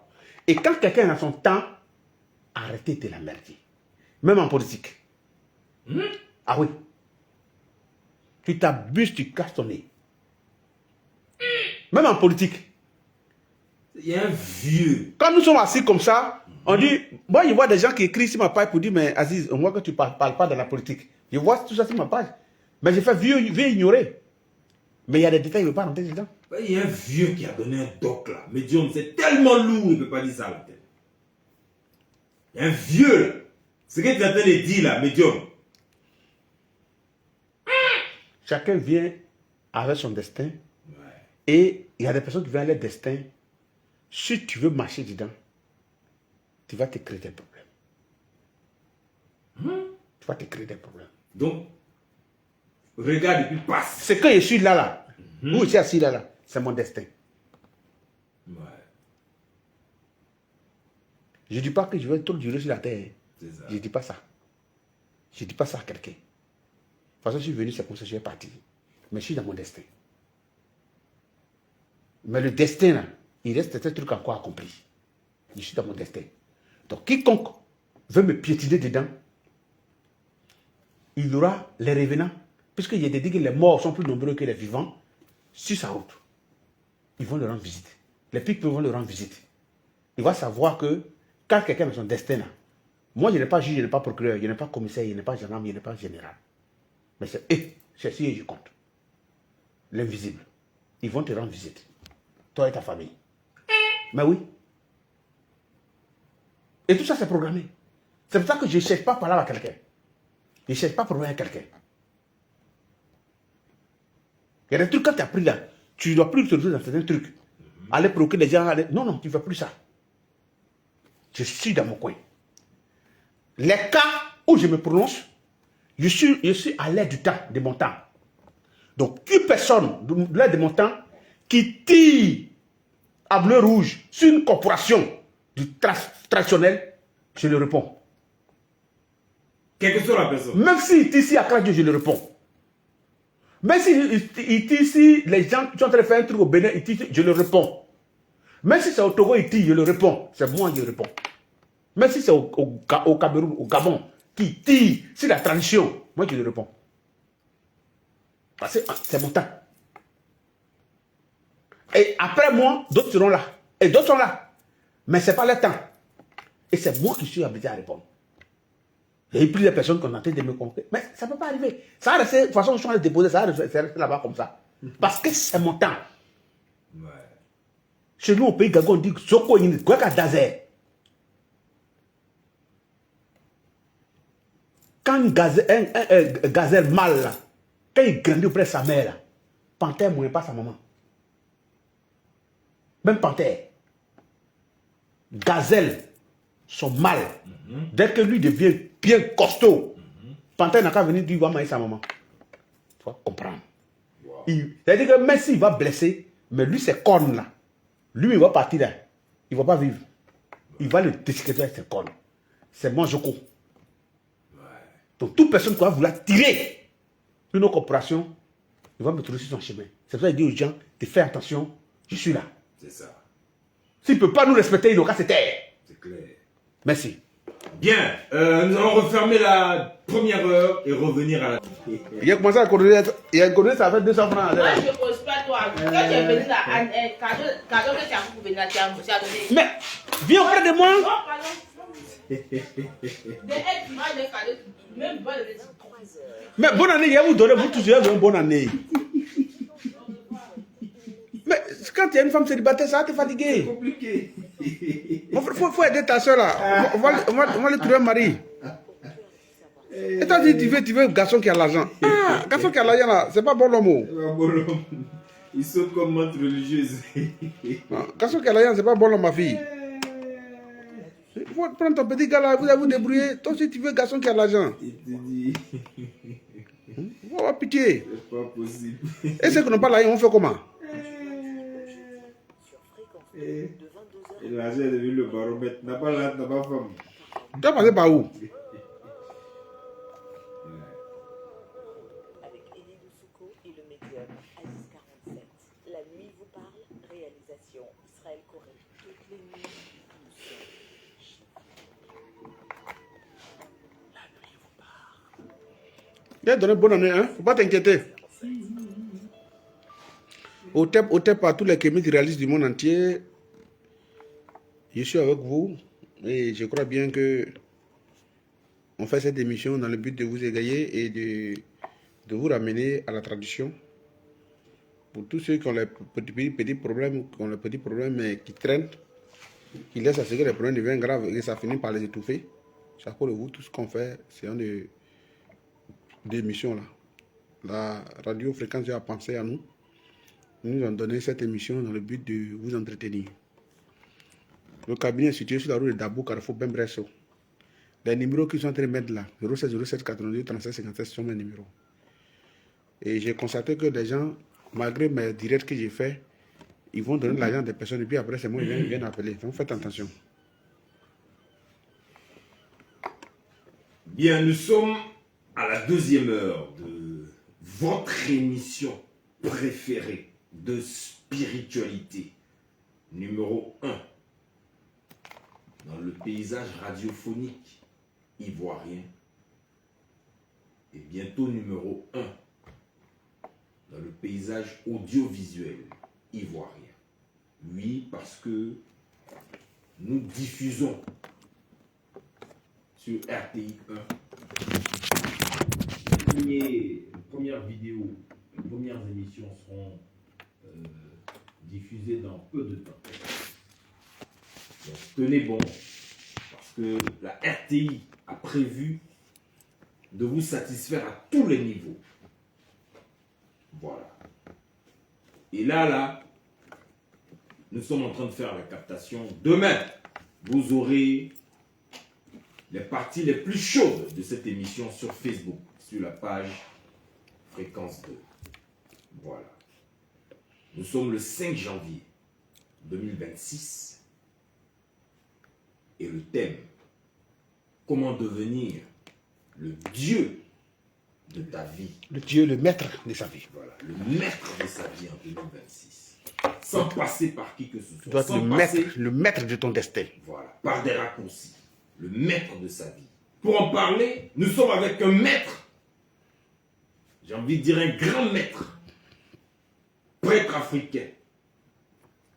Et quand quelqu'un a son temps, arrêtez de la merder. Même en politique. Ah oui. Tu t'abuses, tu casses ton nez. Même en politique. Il y a un vieux. Quand nous sommes assis comme ça, on dit, moi je vois des gens qui écrivent sur ma page pour dire, mais Aziz, on voit que tu ne parles pas de la politique. Je vois tout ça sur ma page. Mais j'ai fait vieux ignorer. Mais il y a des détails, il ne veut pas rentrer dedans. Il y a un vieux qui a donné un doc là. Médium, c'est tellement lourd, il ne peut pas dire ça à la tête. Il y a un vieux là. Ce que tu es en train de dire là, médium. Chacun vient avec son destin. Ouais. Et il y a des personnes qui viennent avec leur destin. Si tu veux marcher dedans, tu vas te créer des problèmes. Tu vas te créer des problèmes. Donc, regarde et puis passe. C'est quand je suis là. Où je suis assis là. C'est mon destin. Ouais. Je ne dis pas que je vais trop durer sur la terre. Je ne dis pas ça. Je ne dis pas ça à quelqu'un. De toute façon, je suis venu, c'est comme ça que je vais partir. Mais je suis dans mon destin. Mais le destin, là, il reste un truc encore accompli. Je suis dans mon destin. Donc, quiconque veut me piétiner dedans, il y aura les revenants, puisqu'il y a des dit que les morts sont plus nombreux que les vivants, sur sa route. Ils vont le rendre visite. Les pics vont le rendre visite. Il va savoir que quand quelqu'un a son destin, là, moi, je n'ai pas juge, je n'ai pas procureur, je n'ai pas commissaire, je n'ai pas gendarme, je n'ai pas général. Mais c'est si je compte. L'invisible. Ils vont te rendre visite. Toi et ta famille. Mais oui. Et tout ça, c'est programmé. C'est pour ça que je ne cherche pas à parler à quelqu'un. Je ne cherche pas à problème à quelqu'un. Il y a des trucs quand tu as pris là, tu ne dois plus te retrouver dans certains trucs. Aller provoquer les gens. Non, tu ne fais plus ça. Je suis dans mon coin. Les cas où je me prononce, je suis à l'aide du temps, de mon temps. Donc, une personne de l'aide de mon temps qui tire à bleu rouge sur une corporation du traditionnel, je le réponds. Quelle que soit la personne. Même s'il tire ici à Kradjo, je le réponds. Même s'il tire ici, les gens qui sont en train de faire un truc au Bénin, je le réponds. Même si c'est au Togo, il tire, je le réponds. C'est moi qui le réponds. Même si c'est au Cameroun, au Gabon, qui tire sur la tradition, moi je le réponds. Parce que c'est mon temps. Et après moi, d'autres seront là. Et d'autres sont là. Mais ce n'est pas leur temps. Et c'est moi qui suis habilité à répondre. Il y a eu plusieurs personnes qui ont tenté de me convaincre. Mais ça ne peut pas arriver. Ça va rester, de toute façon, je suis déposé, ça va rester là-bas comme ça. Parce que c'est mon temps. Ouais. Chez nous, au pays Gago, on dit Zoko Yini, Gweka Dazer. Quand un gazelle mâle, là, quand il grandit auprès de sa mère, là, panthère ne mouille pas sa maman. Même panthère. Gazelle, son mâle, dès que lui devient bien costaud, panthère n'a qu'à venir dire qu'il va manger sa maman. Tu vas comprendre. Wow. C'est-à-dire que même s'il va blesser, mais lui, ses cornes là, lui, il va partir là. Il ne va pas vivre. Il va le déchiqueter avec ses cornes. C'est mon Joko. Donc, toute personne qui va vouloir tirer une autre corporation, il va me trouver sur son chemin. C'est pour ça qu'il dit aux gens de faire attention, je suis là. C'est ça. S'il ne peut pas nous respecter, il n'aura qu'à se taire. C'est clair. Merci. Bien, nous allons refermer la première heure et revenir à la... Il a commencé à connaître, ça fait 200 francs. Moi, je ne pose pas toi. Quand tu es venu là, cadeau que tu as pour venir là, tu as donné. Mais, viens auprès de moi. Non, pardon. De être tu m'as des cadeaux, même pas de les 3 heures. Mais bonne année, il va vous donner, vous tous, une bonne année. Mais quand tu es une femme célibataire, ça va te fatiguer. C'est compliqué. Il faut aider ta soeur là. On va lui trouver un mari. Et toi, tu veux un garçon qui a l'argent. Ah, garçon qui a l'argent là, c'est pas bon l'homme. C'est pas bon l'homme. Ils sont comme montre religieuse. Garçon qui a l'argent, c'est pas bon l'homme, ma fille. Il faut prendre ton petit gars là, vous allez vous débrouiller. Toi aussi, tu veux un garçon qui a l'argent. Il te dit. Faut avoir pitié. C'est pas possible. Et ceux qui n'ont pas l'argent, on fait comment? Et l'argent est devenu le baromètre. N'a pas l'âge, n'a pas femme. Tu vas passer par où? Avec Elie Doussouko et le médium Aziz 47. La nuit vous parle, réalisation Israël Corée. Toutes les nuits, Il a donné bonne année, hein? Faut pas t'inquiéter. Au TEP, à tous les kémites réalistes du monde entier, je suis avec vous et je crois bien que on fait cette émission dans le but de vous égayer et de vous ramener à la tradition. Pour tous ceux qui ont les petits problèmes, mais qui traînent, qui laissent à ce que les problèmes deviennent graves et que ça finit par les étouffer. C'est à cause de vous, tout ce qu'on fait, c'est une émissions là. La radio Fréquence a pensé à nous. Nous nous avons donné cette émission dans le but de vous entretenir. Le cabinet est situé sur la rue de Dabou, Carrefour, Bembresso. Les numéros qui sont en train de mettre là, 07 07 82 37 57, sont mes numéros. Et j'ai constaté que des gens, malgré mes directs que j'ai fait, ils vont donner l'argent à des personnes et puis après c'est moi qui viens appeler. Donc faites attention. Bien, nous sommes à la deuxième heure de votre émission préférée de spiritualité, numéro 1, dans le paysage radiophonique ivoirien, et bientôt numéro 1, dans le paysage audiovisuel ivoirien. Oui, parce que nous diffusons sur RTI 1 les premières vidéos, les premières émissions seront diffusées dans peu de temps. Donc tenez bon, parce que la RTI a prévu de vous satisfaire à tous les niveaux. Voilà. Et là, nous sommes en train de faire la captation. Demain, vous aurez les parties les plus chaudes de cette émission sur Facebook, sur la page Fréquence 2. Voilà. Nous sommes le 5 janvier 2026 et le thème, comment devenir le Dieu de ta vie. Le Dieu, le maître de sa vie. Voilà, le maître de sa vie en 2026. Sans passer par qui que ce soit. Tu dois être le maître de ton destin. Voilà, par des raccourcis. Le maître de sa vie. Pour en parler, nous sommes avec un maître. J'ai envie de dire un grand maître. Prêtre africain.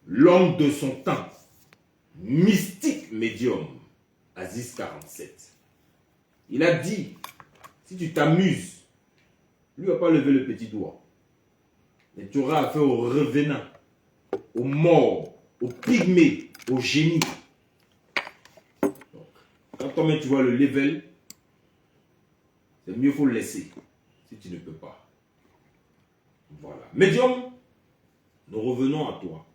l'homme de son temps, mystique médium, Aziz 47. Il a dit, si tu t'amuses, lui va pas lever le petit doigt. Mais tu auras affaire aux revenants, aux morts, aux pygmées, aux génies. Donc, quand toi-même tu vois le level, c'est mieux faut le laisser, si tu ne peux pas. Voilà. Médium, nous revenons à toi.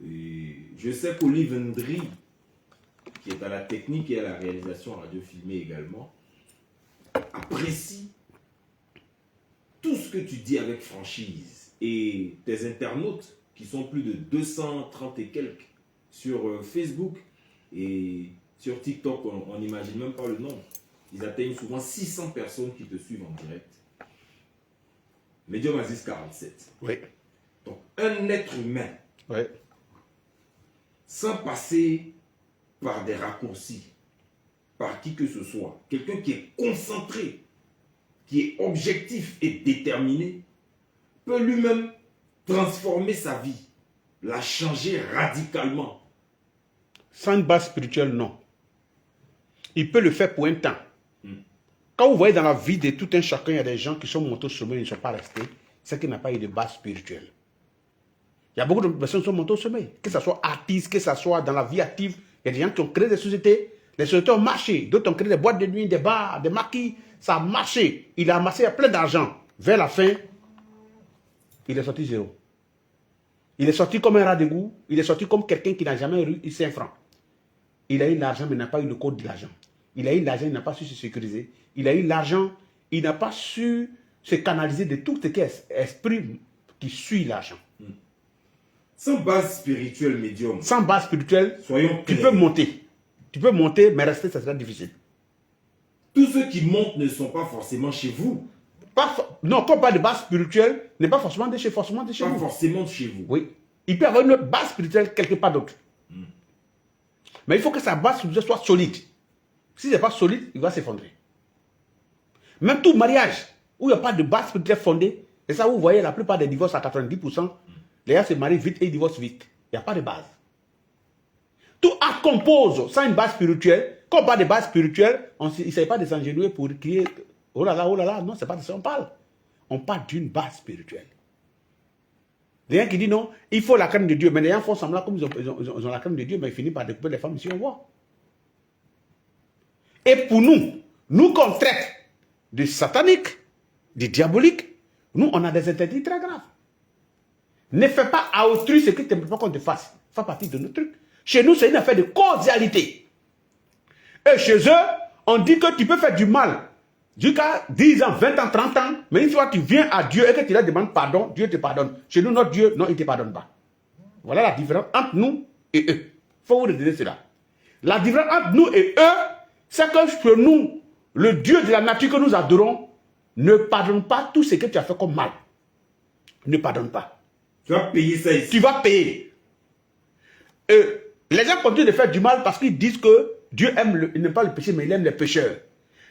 Et je sais qu'Olive Ndri, qui est à la technique et à la réalisation radio filmée également, apprécie tout ce que tu dis avec franchise. Et tes internautes, qui sont plus de 230 et quelques sur Facebook et sur TikTok, on n'imagine même pas le nombre. Ils atteignent souvent 600 personnes qui te suivent en direct. Médium Aziz 47. Oui. Donc, un être humain, Oui. sans passer par des raccourcis, par qui que ce soit, quelqu'un qui est concentré, qui est objectif et déterminé, peut lui-même transformer sa vie, la changer radicalement. Sans une base spirituelle, non. Il peut le faire pour un temps. Quand vous voyez dans la vie de tout un chacun, il y a des gens qui sont montés au sommet et ne sont pas restés, c'est qu'il n'a pas eu de base spirituelle. Il y a beaucoup de personnes qui sont montées au sommet, que ce soit artistes, que ce soit dans la vie active. Il y a des gens qui ont créé des sociétés, les sociétés ont marché, d'autres ont créé des boîtes de nuit, des bars, des maquis, ça a marché. Il a amassé plein d'argent. Vers la fin, il est sorti zéro. Il est sorti comme un rat d'égout, il est sorti comme quelqu'un qui n'a jamais eu 5 francs. Il a eu l'argent, mais n'a pas eu le code de l'argent. Il a eu l'argent, il n'a pas su se sécuriser. Il a eu l'argent, il n'a pas su se canaliser de tout ce qui est esprit qui suit l'argent. Sans base spirituelle médium, Sans base spirituelle, soyons tu clairs. peux monter. Tu peux monter, mais rester, ça sera difficile. Tous ceux qui montent ne sont pas forcément chez vous. Non, quand on parle de base spirituelle, n'est pas forcément de chez Pas vous. forcément chez vous. Oui. Il peut y avoir une autre base spirituelle quelque part d'autre. Mais il faut que sa base spirituelle soit solide. Si ce n'est pas solide, il va s'effondrer. Même tout mariage, où il n'y a pas de base spirituelle fondée, et ça vous voyez la plupart des divorces à 90%, les gens se marient vite et ils divorcent vite. Il n'y a pas de base. Tout acte qu'on pose sans une base spirituelle, quand on parle de base spirituelle, il ne s'agit pas de s'engenouiller pour crier oh là là, non, c'est pas de ça qu'on parle. On parle d'une base spirituelle. Les gens qui disent non, il faut la crainte de Dieu, mais les gens font semblant comme ils ont la crainte de Dieu, mais ils finissent par découper les femmes ici, on voit. Et pour nous qu'on traite de satanique, de diabolique, nous on a des interdits très graves. Ne fais pas à autrui ce que tu n'aimes pas qu'on te fasse. Ça fait partie de nos trucs. Chez nous, c'est une affaire de causalité. Et chez eux, on dit que tu peux faire du mal jusqu'à 10 ans, 20 ans, 30 ans, mais une fois que tu viens à Dieu et que tu leur demandes pardon, Dieu te pardonne. Chez nous, notre Dieu, non, il ne te pardonne pas. Voilà la différence entre nous et eux. Il faut vous redonner cela. La différence entre nous et eux, c'est que pour nous, le Dieu de la nature que nous adorons ne pardonne pas tout ce que tu as fait comme mal. Ne pardonne pas. Tu vas payer ça ici. Tu vas payer. Et les gens continuent de faire du mal parce qu'ils disent que Dieu il n'aime pas le péché, mais il aime les pécheurs.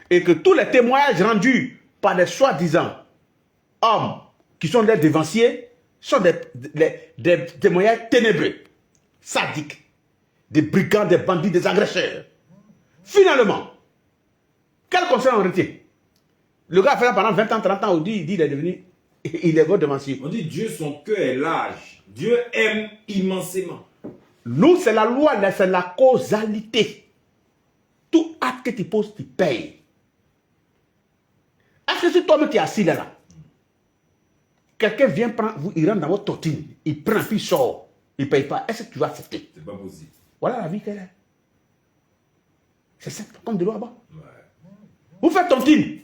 Et que tous les témoignages rendus par des soi-disant hommes qui sont des dévanciers sont des témoignages ténébreux, sadiques, des brigands, des bandits, des agresseurs. Finalement, quel conseil on retient? Le gars a fait ça pendant 20 ans, 30 ans, il dit il est devenu, il est votre dévancier. On dit Dieu, son cœur est large. Dieu aime immensément. Nous, c'est la loi, c'est la causalité. Tout acte que tu poses, tu payes. Est-ce que si toi-même tu es assis là, quelqu'un vient prendre, il rentre dans votre tontine, il prend, puis il sort, il ne paye pas, est-ce que tu vas accepter? C'est pas possible. Voilà la vie qu'elle est. C'est simple, comme de l'eau là-bas. Ouais. Vous faites tontine.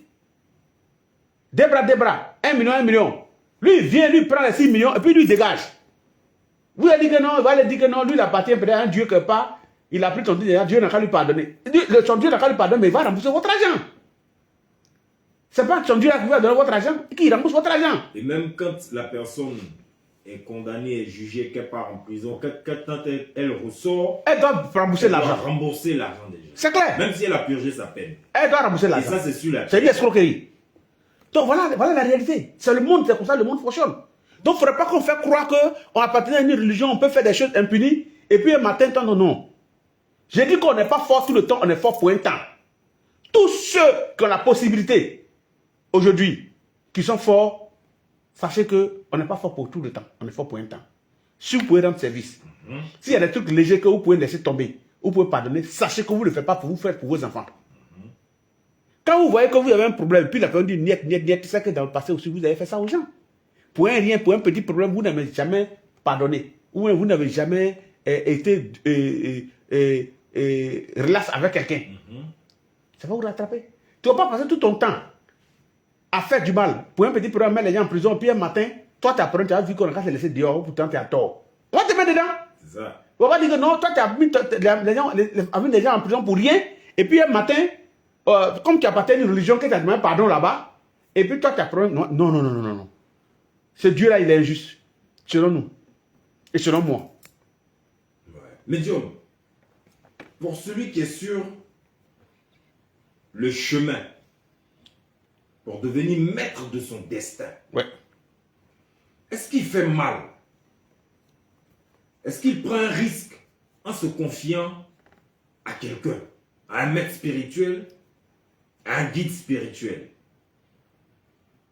Des bras, 1 million, 1 million. Lui, il vient, lui prend les 6 millions, et puis lui, il dégage. Vous avez dit que non, il va lui dire que non, lui, il appartient peut-être à un Dieu quelque part. Il a pris ton Dieu, Dieu n'a qu'à lui pardonner. Son Dieu n'a qu'à lui pardonner, mais il va rembourser votre argent. C'est pas son Dieu qui va donner votre argent, qui rembourse votre argent. Et même quand la personne est condamnée et jugée, qu'elle part en prison, quand elle ressort, Elle doit rembourser elle doit l'argent. rembourser l'argent déjà. C'est clair. Même si elle a purgé sa peine. Elle doit rembourser Et l'argent. ça, c'est sur la C'est une escroquerie. Donc voilà la réalité. C'est le monde, c'est comme ça le monde fonctionne. Donc, il ne faudrait pas qu'on fait croire qu'on appartient à une religion, on peut faire des choses impunies, et puis un matin, non, non. J'ai dit qu'on n'est pas fort tout le temps, on est fort pour un temps. Tous ceux qui ont la possibilité, aujourd'hui, qui sont forts, sachez qu'on n'est pas fort pour tout le temps, on est fort pour un temps. Si vous pouvez rendre service, s'il y a des trucs légers que vous pouvez laisser tomber, vous pouvez pardonner, sachez que vous ne le faites pas pour vous faire pour vos enfants. Quand vous voyez que vous avez un problème, puis la personne dit niet, niet, niet, c'est que dans le passé aussi, vous avez fait ça aux gens. Pour un rien, pour un petit problème, vous n'avez jamais pardonné. Ou vous n'avez jamais été relax avec quelqu'un. Ça va vous rattraper. Tu ne vas pas passer tout ton temps à faire du mal. Pour un petit problème, mettre les gens en prison, puis un matin, toi tu apprends, tu as vu qu'on a laissé dehors, pourtant tu as tort. On te met dedans. C'est ça. On va dire que non, toi tu as mis les gens en prison pour rien, et puis un matin, comme tu appartiens à une religion qui t'a demandé pardon là-bas, et puis toi tu apprends, non, non, non, non, non, non. Ce Dieu-là, il est injuste, selon nous, et selon moi. Ouais. Médium, pour celui qui est sur le chemin pour devenir maître de son destin, Ouais. est-ce qu'il fait mal? Est-ce qu'il prend un risque en se confiant à quelqu'un, à un maître spirituel, à un guide spirituel?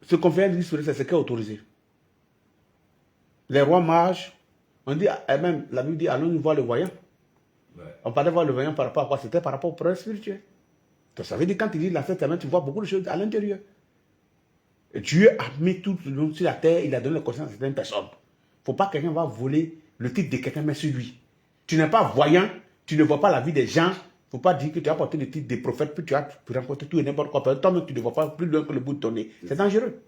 Ce qu'on fait à l'Église, c'est ce qui est autorisé. Les rois mages, on dit, même la Bible dit, allons voir le voyant. Ouais. On parlait voir le voyant par rapport à quoi? C'était par rapport au problème spirituel. Donc ça veut dire quand il dit la fête, tu vois beaucoup de choses à l'intérieur. Et Dieu a mis tout le monde sur la terre, il a donné la conscience à certaines personnes. Il ne faut pas que quelqu'un va voler le titre de quelqu'un, mais sur lui. Tu n'es pas voyant, tu ne vois pas la vie des gens. Il ne faut pas dire que tu as porté le titre des prophètes, puis tu as rencontré tout et n'importe quoi. Toi-même, tu ne vois pas plus loin que le bout de ton nez. C'est dangereux.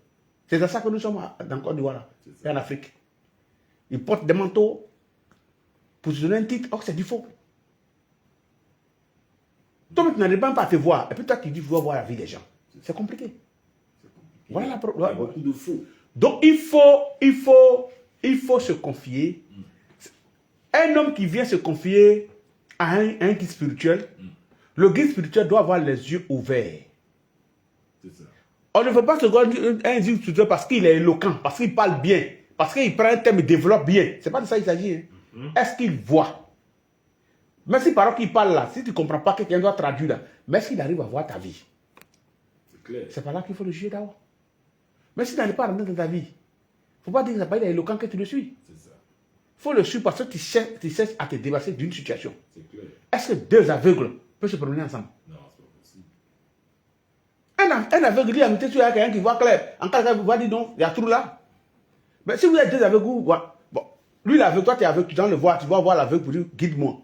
C'est dans ça que nous sommes dans Côte d'Ivoire et en Afrique. Ils portent des manteaux pour se donner un titre. Or, c'est du faux. Toi, tu n'arrives même pas à te voir. Et puis toi, tu dis, tu veux voir la vie des gens. C'est compliqué. Voilà la Il y a beaucoup de faux. Donc, il faut se confier. Un homme qui vient se confier à un guide spirituel, le guide spirituel doit avoir les yeux ouverts. C'est ça. On ne veut pas se confier à un guide spirituel parce qu'il est éloquent, parce qu'il parle bien, parce qu'il prend un thème et développe bien. Ce n'est pas de ça qu'il s'agit. Hein. Est-ce qu'il voit? Mais si par exemple qu'il parle là, si tu ne comprends pas, quelqu'un doit traduire là, mais est-ce qu'il arrive à voir ta vie? C'est clair. C'est pas là qu'il faut le juger d'abord. Mais si tu n'arrives pas à rentrer dans ta vie, il ne faut pas dire que c'est éloquent que tu le suis. C'est ça. Il faut le suivre parce que tu cherches à te débarrasser d'une situation. C'est clair. Est-ce que deux aveugles peuvent se promener ensemble? Non, c'est pas possible. Un aveugle dit amitié sur quelqu'un qui voit clair. En cas de va dire non, il y a trou là. Mais si vous êtes deux aveugles, bon, lui l'aveugle, toi tu es aveugle, tu dois le voir, tu vas voir l'aveugle pour dire guide-moi.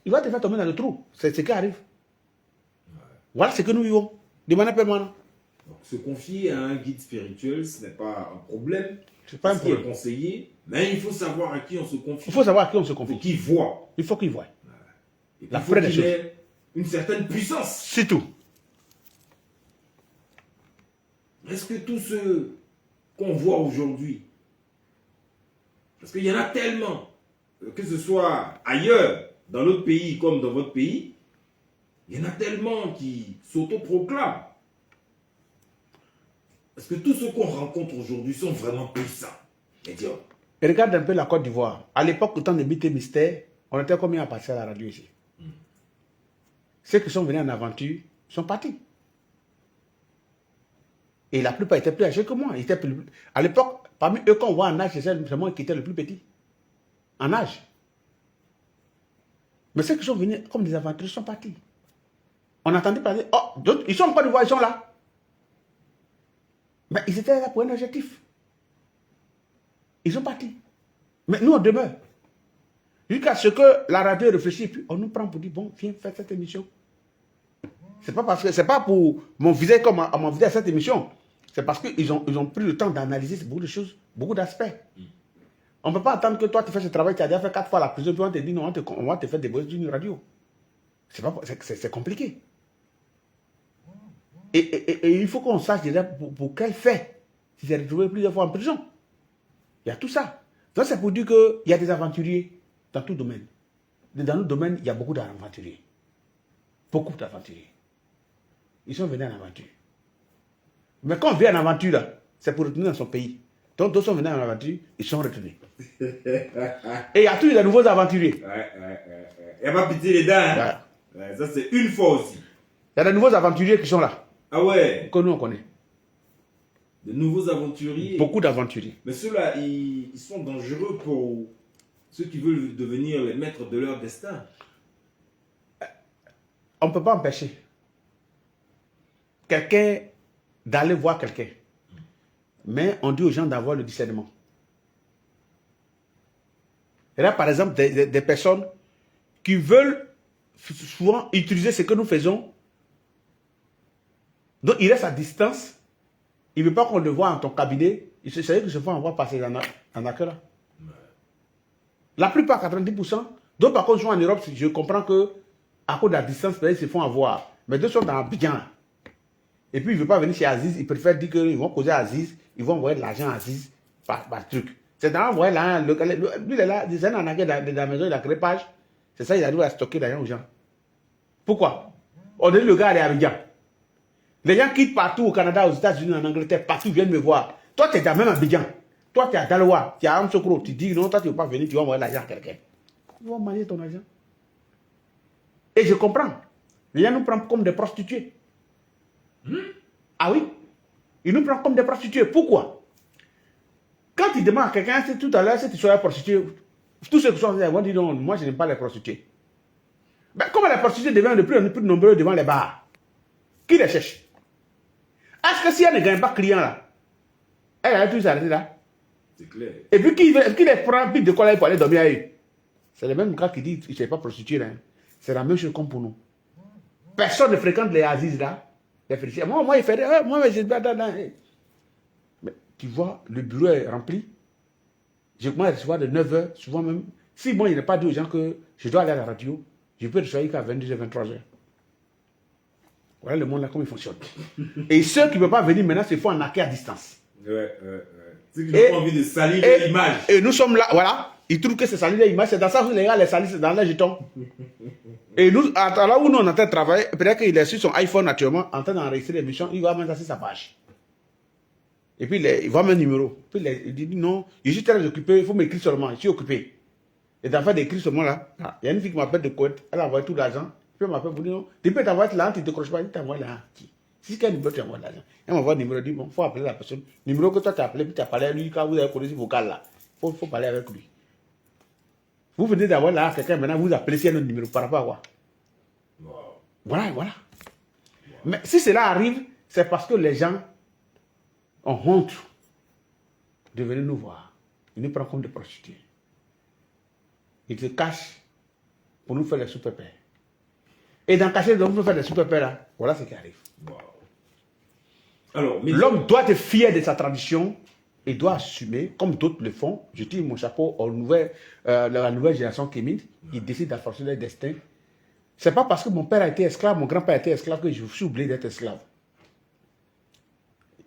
Il va te faire tomber dans le trou. C'est ce qui arrive. Ouais. Voilà ce que nous vivons. De manière permanente. Donc, se confier à un guide spirituel, ce n'est pas un problème. C'est pas un Ce qui est problème. conseillé, mais il faut savoir à qui on se confie. Il faut savoir à qui on se Il faut confie. qu'il voit. Il faut qu'il voie. Et puis, La il faut première qu'il des ait une certaine puissance. C'est tout. Est-ce que tous ceux qu'on voit aujourd'hui, parce qu'il y en a tellement, que ce soit ailleurs, dans notre pays comme dans votre pays, il y en a tellement qui s'autoproclament. Est-ce que tous ceux qu'on rencontre aujourd'hui sont vraiment puissants? Médium. Et regarde un peu la Côte d'Ivoire. À l'époque, au temps de Mité Mystère, on était combien à passer à la radio ici? Ceux qui sont venus en aventure sont partis. Et la plupart étaient plus âgés que moi. À l'époque, parmi eux, quand on voit en âge, c'est moi qui étais le plus petit. En âge. Mais ceux qui sont venus comme des aventuriers sont partis. On entendait parler, oh, d'autres, ils sont en Côte d'Ivoire, ils sont là. Mais ils étaient là pour un objectif. Ils sont partis. Mais nous, on demeure. Jusqu'à ce que la radio réfléchisse, puis on nous prend pour dire, bon, viens faire cette émission. C'est pas pour mon visage comme à mon visage cette émission. C'est parce qu'ils ont pris le temps d'analyser beaucoup de choses, beaucoup d'aspects. On ne peut pas attendre que toi, tu fasses ce travail, tu as déjà fait 4 fois la prison, puis on te dit, non, on va te faire des bosses d'une radio. C'est compliqué. Et il faut qu'on sache déjà pour quel fait il s'est retrouvé plusieurs fois en prison. Il y a tout ça. Donc c'est pour dire qu'il y a des aventuriers dans tout domaine. Dans notre domaine, il y a beaucoup d'aventuriers. Beaucoup d'aventuriers. Ils sont venus en aventure. Mais quand on vient en aventure, là, c'est pour retourner dans son pays. Donc, d'autres sont venus en aventure, ils sont retenus. Et il y a tous les nouveaux aventuriers. Il n'y a pas pitié les dents. Hein? Voilà. Ouais, ça, c'est une fois aussi. Il y a des nouveaux aventuriers qui sont là, Ah ouais, que nous on connaît. de nouveaux aventuriers. Beaucoup d'aventuriers. Mais ceux-là, ils sont dangereux pour ceux qui veulent devenir les maîtres de leur destin. On ne peut pas empêcher quelqu'un d'aller voir quelqu'un. Mais on dit aux gens d'avoir le discernement. Et là, par exemple, des personnes qui veulent souvent utiliser ce que nous faisons. Donc, il reste à distance. Il ne veut pas qu'on le voit en ton cabinet. Il se savait que se font envoyer passer dans que là. La plupart, 90%. D'autres, par contre, sont en Europe. Je comprends que à cause de la distance, ils se font avoir. Mais d'autres sont dans Abidjan. Et puis, il ne veut pas venir chez Aziz. Il préfère dire qu'ils vont causer à Aziz. Ils vont envoyer de l'argent à Aziz par truc. C'est dans l'envoyer là. Lui, il est là. Il est en anglais de la maison. Il a créé page. C'est ça, il arrive à stocker l'argent aux gens. Pourquoi? On dit le gars est à Abidjan. Les gens quittent partout au Canada, aux États-Unis, en Angleterre, partout viennent me voir. Toi, tu es dans même Abidjan. Toi, tu es à Daloa. Tu es à Amsokro. Tu dis non, toi, tu ne veux pas venir. Tu vas envoyer l'argent à quelqu'un. Ils vont manger ton argent. Et je comprends. Les gens nous prennent comme des prostituées. Ah oui? Ils nous prennent comme des prostituées. Pourquoi? Quand tu demandes à quelqu'un, tout à l'heure, si tu sois prostituée, tous ceux qui sont là vont dire non, moi je n'aime pas les prostituées. Ben, comment les prostituées deviennent de plus en plus nombreuses devant les bars? Qui les cherche? Est-ce que si elle ne gagne pas client là, elle a tout s'arrêter là? C'est clair. Et puis qui les prend, puis de quoi là pour aller dormir à eux? C'est le même gars qui dit qu'il ne s'est pas prostitué là. C'est la même chose comme pour nous. Personne ne fréquente les Aziz là. Les félicitations. Moi, il fait moi, je suis mais tu vois, le bureau est rempli. Je commence à recevoir de 9h, souvent même. Si moi, il n'est pas dit aux gens que je dois aller à la radio, je peux recevoir qu'à 22h, 23h. Voilà le monde là, comment il fonctionne. Et ceux qui ne peuvent pas venir maintenant se font arnaquer à distance. Ceux qui n'ont pas envie de salir l'image. Et nous sommes là, voilà. Ils trouvent que c'est salir l'image. C'est dans ça que les gars les salissent dans les jetons. Et nous, là où nous on est en train de travailler, peut-être qu'il est sur son iPhone actuellement, en train d'enregistrer l'émission, il va mettre sur sa page. Et puis il voit mon numéro. Puis il dit non, je suis très occupé, il faut m'écrire seulement, je suis occupé. Et dans le fait d'écrire seulement là, il y a une fille qui m'appelle de Côte, elle a envoyé tout l'argent. Puis elle m'appelle pour dire non, tu peux t'envoyer là, tu ne décroches pas, tu t'envoies là. Si quel numéro tu envoies l'argent? Elle m'envoie le numéro, dit bon, il faut appeler la personne. Le numéro que toi tu as appelé, puis tu as parlé à lui, quand vous avez connu ce vocal là, il faut parler avec lui. Vous venez d'avoir là quelqu'un, maintenant vous appelez si un autre numéro par rapport à quoi? Voilà. Mais si cela arrive, c'est parce que les gens ont honte de venir nous voir. Ils nous prennent comme des prostituées. Ils se cachent pour nous faire des sous-pépères. Et dans cacher, pour nous faire des sous-pépères là, voilà ce qui arrive. L'homme doit être fier de sa tradition et doit assumer, comme d'autres le font. Je tire mon chapeau à la nouvelle génération qui émite, qui décide d'enforcer leur destin. Ce n'est pas parce que mon père a été esclave, mon grand-père a été esclave que je suis oublié d'être esclave.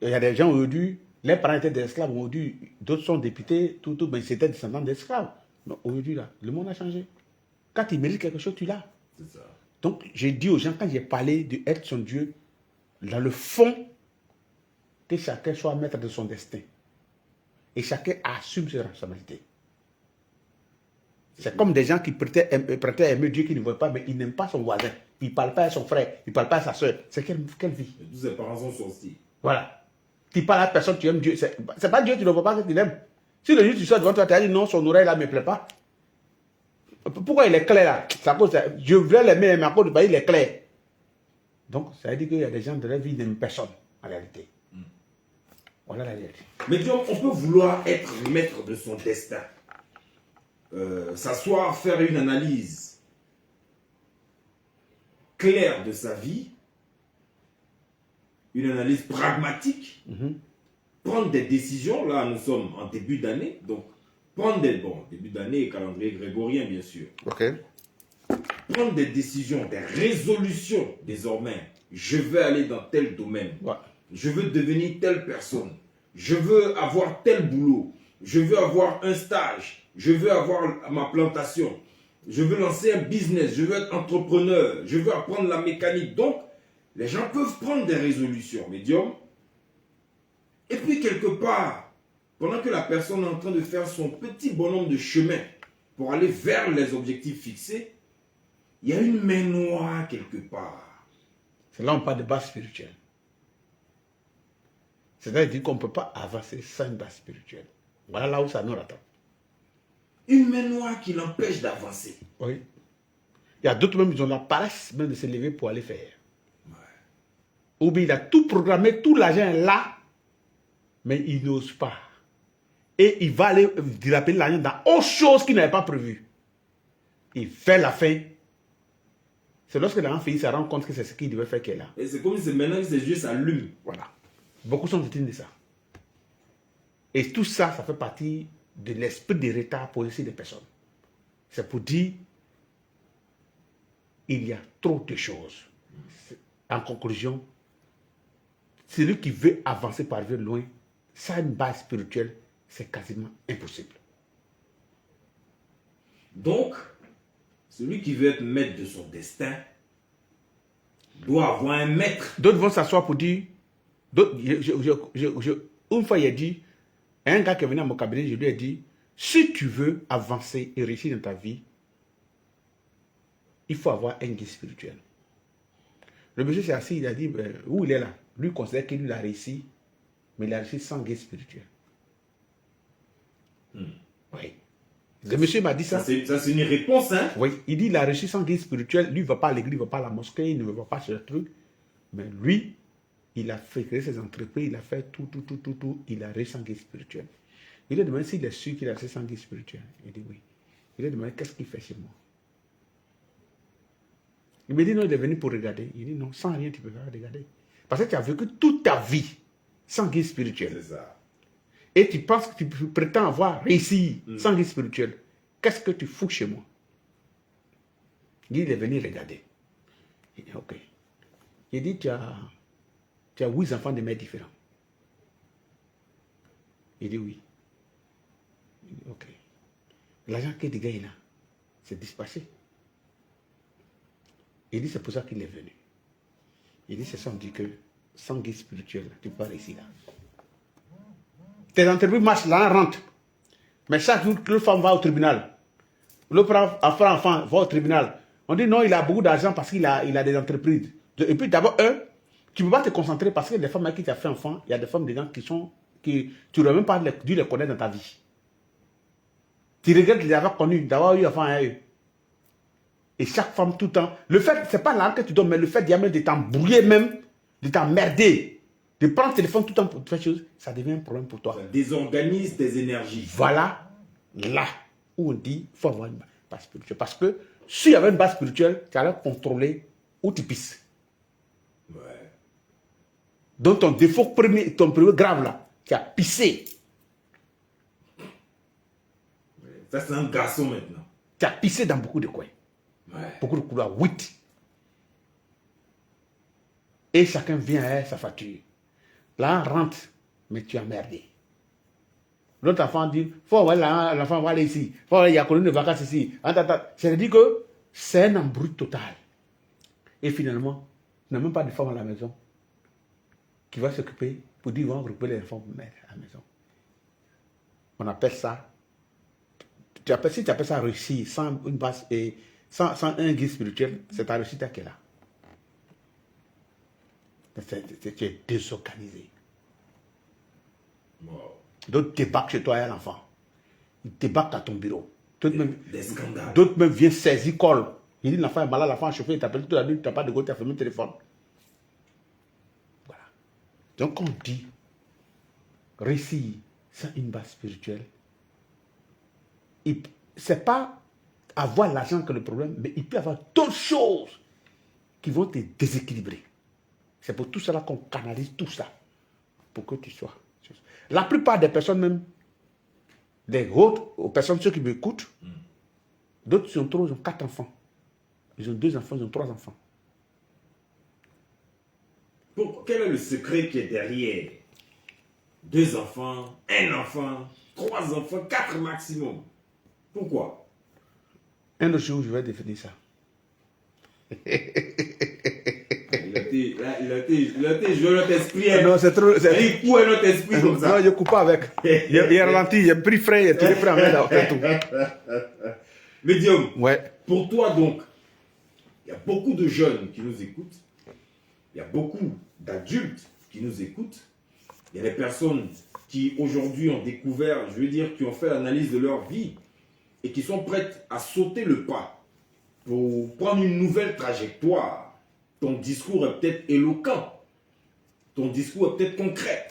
Il y a des gens aujourd'hui, les parents étaient des esclaves, aujourd'hui, d'autres sont députés, mais c'était descendants d'esclaves. Aujourd'hui, là, le monde a changé. Quand il mérite quelque chose, tu l'as. C'est ça. Donc, j'ai dit aux gens, quand j'ai parlé d'être son Dieu, dans le fond, que chacun soit maître de son destin. Et chacun assume ses responsabilités. C'est comme des gens qui prêtaient aimer Dieu qui ne voient pas, mais ils n'aiment pas son voisin. Il ne parle pas à son frère, il ne parle pas à sa soeur. C'est quelle vie? Et tous ses parents sont sortis. Voilà. Tu parles à personne, tu aimes Dieu. C'est pas Dieu, tu ne vois pas que tu l'aimes. Si le jour tu sors devant toi, tu as dit non, son oreille là ne me plaît pas. Pourquoi il est clair là? C'est à cause de, je voulais l'aimer, mais à cause de il est clair. Donc, ça veut dire qu'il y a des gens de la vie qui n'aiment personne, en réalité. Voilà la réalité. Mais Dieu, on peut vouloir être maître de son destin. S'asseoir, faire une analyse claire de sa vie, une analyse pragmatique, prendre des décisions. Là, nous sommes en début d'année, donc prendre début d'année, calendrier grégorien, bien sûr. Ok. Prendre des décisions, des résolutions désormais. Je vais aller dans tel domaine. Ouais. Je veux devenir telle personne. Je veux avoir tel boulot. Je veux avoir un stage. Je veux avoir ma plantation. Je veux lancer un business. Je veux être entrepreneur. Je veux apprendre la mécanique. Donc, les gens peuvent prendre des résolutions, médium. Et puis, quelque part, pendant que la personne est en train de faire son petit bonhomme de chemin pour aller vers les objectifs fixés, il y a une main noire quelque part. C'est là où on parle de base spirituelle. C'est-à-dire qu'on ne peut pas avancer sans une base spirituelle. Voilà là où ça nous rattrape. Une main noire qui l'empêche d'avancer. Oui. Il y a d'autres même, ils ont la paresse même de se lever pour aller faire. Ouais. Ou bien il a tout programmé, tout l'argent est là, mais il n'ose pas. Et il va aller dilapider l'argent dans autre chose qu'il n'avait pas prévu. Il fait la fin. C'est lorsque l'argent finit, il se rend compte que c'est ce qu'il devait faire qu'il est là. Et c'est comme si maintenant que ses yeux s'allument. Voilà. Beaucoup sont victimes de ça. Et tout ça, ça fait partie de l'esprit de retard posé sur des personnes. C'est pour dire, il y a trop de choses. En conclusion, celui qui veut avancer par vers loin, sans une base spirituelle, c'est quasiment impossible. Donc, celui qui veut être maître de son destin doit avoir un maître. D'autres vont s'asseoir pour dire, une fois il a dit, un gars qui est venu à mon cabinet, je lui ai dit, si tu veux avancer et réussir dans ta vie, il faut avoir un guide spirituel. Le monsieur s'est assis, il a dit, où il est là? Lui considère qu'il a réussi, mais il a réussi sans guide spirituel. Oui. Le monsieur m'a dit ça. Ça, c'est une réponse, hein? Oui, il dit il a réussi sans guide spirituel. Lui, il ne va pas à l'église, il ne va pas à la mosquée, il ne va pas sur le truc. Mais lui, il a fait créer ses entreprises, il a fait tout. Il a réussi sans guide spirituel. Il a demandé s'il est sûr qu'il a réussi sans guide spirituel. Il dit oui. Il a demandé qu'est-ce qu'il fait chez moi. Il me dit non, il est venu pour regarder. Il dit non, sans rien, tu ne peux pas regarder. Parce que tu as vécu toute ta vie sans guide spirituel. C'est ça. Et tu penses que tu prétends avoir réussi sans guide spirituel. Qu'est-ce que tu fous chez moi? Il est venu regarder. Il dit ok. Il dit tu as 8 enfants de mères différents. Il dit oui. Il dit ok. L'argent que tu gagnes là, c'est dispersé. Il dit c'est pour ça qu'il est venu. Il dit c'est ça, on dit que sans guide spirituel, tu ne peux pas réussir là. Tes entreprises marchent, là, rentre. Mais chaque jour, l'autre femme va au tribunal. L'autre enfant va au tribunal. On dit non, il a beaucoup d'argent parce qu'il a des entreprises. Et puis d'abord, tu ne peux pas te concentrer parce que les femmes avec qui tu as fait enfant, il y a des femmes dedans qui tu n'aurais même pas dû les connaître dans ta vie. Tu regrettes de les avoir connues, d'avoir eu enfant à eux. Et chaque femme tout le temps. Le fait, ce n'est pas l'argent que tu donnes, mais le fait de t'embrouiller même, de t'emmerder. De prendre le téléphone tout le temps pour faire chose, ça devient un problème pour toi. Ça désorganise tes énergies. Voilà, là où on dit qu'il faut avoir une base spirituelle. Parce que s'il y avait une base spirituelle, tu allais contrôler où tu pisses. Ouais. Donc ton défaut premier, ton premier grave là, tu as pissé. Ça, c'est un garçon maintenant. Tu as pissé dans beaucoup de coins. Ouais. Beaucoup de couloirs, 8. Et chacun vient avec sa facture. Là, on rentre, mais tu as merdé. L'autre enfant dit, faut voir l'enfant va aller ici. Il y a colonie de vacances ici. C'est-à-dire que c'est un embrouille total. Et finalement, tu n'as même pas de femme à la maison qui va s'occuper pour dire, on va regrouper les enfants pour mettre à la maison. On appelle ça, si tu appelles ça réussir sans une base et sans un guide spirituel, c'est ta réussite qui est là. Tu es désorganisé. Wow. D'autres débarquent chez toi et à l'enfant. Ils débarquent à ton bureau. Des scandales. D'autres même viennent saisir, colle. Il dit l'enfant est malade, l'enfant est chauffé, il t'appelle toute la nuit, tu n'as pas de go, tu as fermé le téléphone. Voilà. Donc on dit, réussir sans une base spirituelle, ce n'est pas avoir l'argent que le problème, mais il peut y avoir d'autres choses qui vont te déséquilibrer. C'est pour tout cela qu'on canalise tout ça, pour que tu sois. La plupart des personnes même, des autres, aux personnes, ceux qui m'écoutent, d'autres ils ont 4 enfants. Ils ont 2 enfants, ils ont 3 enfants. Quel est le secret qui est derrière 2 enfants, 1 enfant, 3 enfants, 4 maximum? Pourquoi? Un autre jour, je vais définir ça. Il a été il a été joué notre esprit. Hein. Non, c'est trop. Il coupe notre esprit comme ça. Non, je ne coupe pas avec. Il a ralenti, il a pris frais, il a tiré frais en main dans tout. Médium, Ouais. pour toi donc, il y a beaucoup de jeunes qui nous écoutent. Il y a beaucoup d'adultes qui nous écoutent. Il y a des personnes qui aujourd'hui ont découvert, je veux dire, qui ont fait l'analyse de leur vie et qui sont prêtes à sauter le pas pour prendre une nouvelle trajectoire. Ton discours est peut-être éloquent. Ton discours est peut-être concret.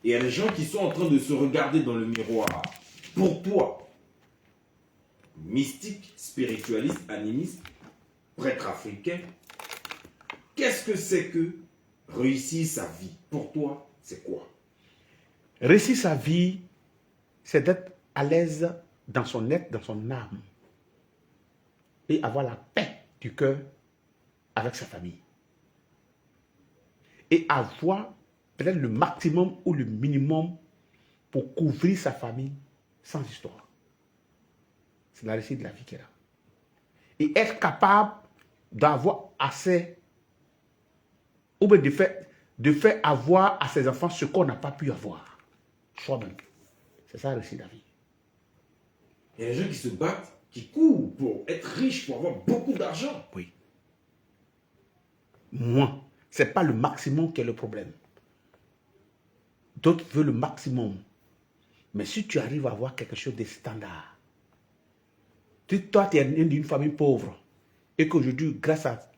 Et il y a des gens qui sont en train de se regarder dans le miroir. Pour toi, mystique, spiritualiste, animiste, prêtre africain, qu'est-ce que c'est que réussir sa vie? Pour toi, c'est quoi? Réussir sa vie, c'est d'être à l'aise dans son être, dans son âme. Et avoir la paix du cœur avec sa famille. Et avoir peut-être le maximum ou le minimum pour couvrir sa famille sans histoire. C'est la réussite de la vie qu'elle a. Et être capable d'avoir assez, ou bien de faire avoir à ses enfants ce qu'on n'a pas pu avoir. Soi-même. C'est ça la réussite de la vie. Il y a des gens qui se battent, qui courent pour être riches, pour avoir beaucoup d'argent. Oui. Moi, ce n'est pas le maximum qui est le problème. D'autres veulent le maximum. Mais si tu arrives à avoir quelque chose de standard, toi, tu es né d'une famille pauvre, et qu'aujourd'hui, grâce à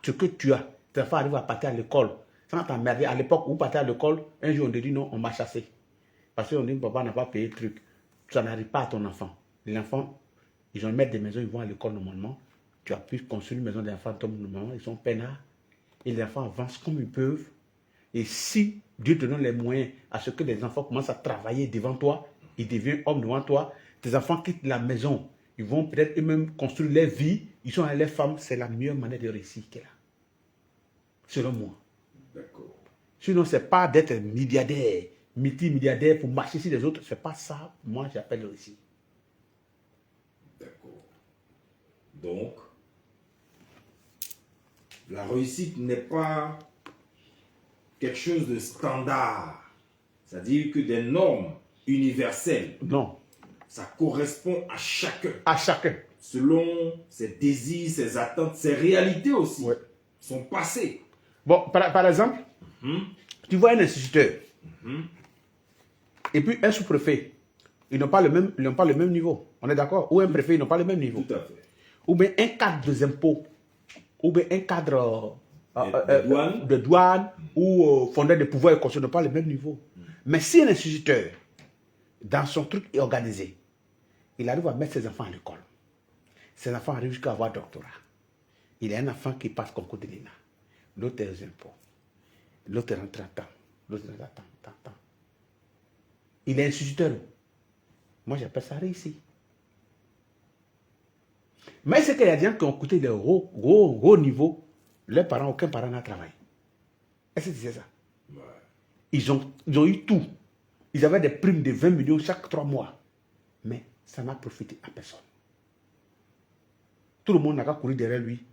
ce que tu as, tes enfants arrivent à partir à l'école, sans t'emmerder. À l'époque où partais à l'école, un jour on te dit non, on m'a chassé. Parce qu'on dit papa n'a pas payé le truc. Ça n'arrive pas à ton enfant. Les enfants, ils ont mettre des maisons, ils vont à l'école normalement. Tu as pu construire une maison des enfants normalement, ils sont peinards. Et les enfants avancent comme ils peuvent. Et si Dieu te donne les moyens à ce que les enfants commencent à travailler devant toi, ils deviennent hommes devant toi, tes enfants quittent la maison, ils vont peut-être eux-mêmes construire leur vie, ils sont avec les femmes, c'est la meilleure manière de réussir qu'elle a. Selon moi. D'accord. Sinon, ce n'est pas d'être milliardaire, multimilliardaire pour marcher sur les autres. Ce n'est pas ça, moi, j'appelle réussir. D'accord. Donc, la réussite n'est pas quelque chose de standard. C'est-à-dire que des normes universelles. Non. Ça correspond à chacun. À chacun. Selon ses désirs, ses attentes, ses réalités aussi. Ouais. Son passé. Bon, par exemple, tu vois un instituteur et puis un sous-préfet. Ils n'ont pas le même niveau. On est d'accord? Ou un préfet, ils n'ont pas le même niveau. Tout à fait. Ou bien un cadre des impôts. Ou bien un cadre de douane ou fondeur de pouvoir et conseil n'ont pas le même niveau. Mais si un instituteur, dans son truc est organisé, il arrive à mettre ses enfants à l'école. Ses enfants arrivent jusqu'à avoir doctorat. Il y a un enfant qui passe concours de l'ENA. L'autre est aux impôts. L'autre rentre à temps. L'autre rentre à temps. Il est instituteur. Moi, j'appelle ça réussir. Mais c'est qu'il y a des gens qui ont coûté de gros niveaux. Leurs parents, aucun parent n'a travaillé. Est-ce que c'est ça? Ouais. Ils ont eu tout. Ils avaient des primes de 20 millions chaque 3 mois. Mais ça n'a profité à personne. Tout le monde n'a qu'à courir derrière lui.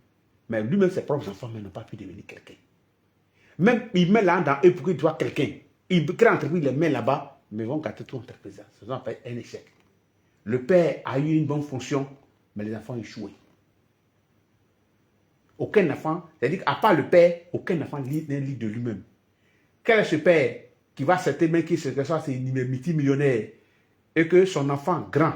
Mais lui-même, ses propres enfants n'ont pas pu devenir quelqu'un. Même, il met là dans eux pour qu'il soit quelqu'un. Il crée l'entreprise, il les met là-bas, mais ils vont gâter toute l'entreprise. Ça s'appelle un échec. Le père a eu une bonne fonction, mais les enfants ont échoué. Aucun enfant, c'est-à-dire qu'à part le père, aucun enfant n'est libre de lui-même. Quel est ce père qui va accepter même qu'il soit multimillionnaire et que son enfant grand,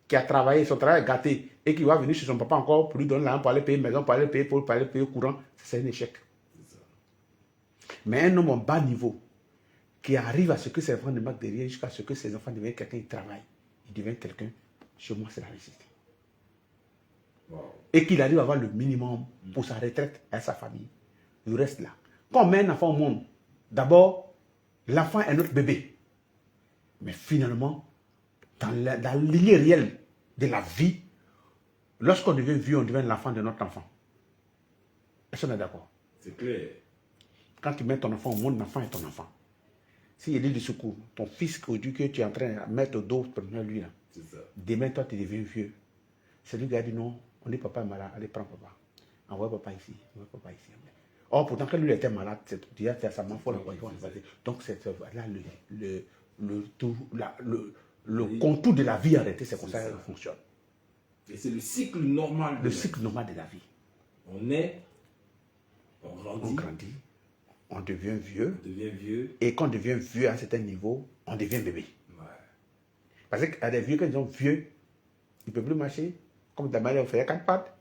qui a travaillé, son travail est gâté, et qui va venir chez son papa encore pour lui donner l'argent pour aller payer maison, pour aller payer courant, c'est un échec. Mais un homme en bas niveau, qui arrive à ce que ses enfants ne manquent de rien, jusqu'à ce que ses enfants deviennent quelqu'un, il travaille, il devient quelqu'un, chez moi c'est la réussite. Wow. Et qu'il arrive à avoir le minimum pour sa retraite et sa famille. Il reste là. Quand on met un enfant au monde, d'abord, l'enfant est notre bébé. Mais finalement, dans la lignée réelle de la vie, lorsqu'on devient vieux, on devient l'enfant de notre enfant. Est-ce qu'on est d'accord? C'est clair. Quand tu mets ton enfant au monde, l'enfant est ton enfant. S'il y a du secours, ton fils que tu es en train de mettre au dos, lui là, demain toi tu deviens vieux. C'est lui qui a dit non, on dit papa est malade, allez prends papa. Envoie papa ici, Or, pourtant, quand lui était malade, c'est sa main folle. Donc, c'est là le contour de la vie arrêté, c'est comme ça que ça fonctionne. Et c'est le cycle normal. Le cycle normal de la vie. On naît, on grandit, on devient vieux. Et quand on devient vieux à un certain niveau, on devient bébé. Ouais. Parce qu'il y a des vieux, quand ils sont vieux, ils ne peuvent plus marcher. Comme d'habitude, on fait 4 pattes.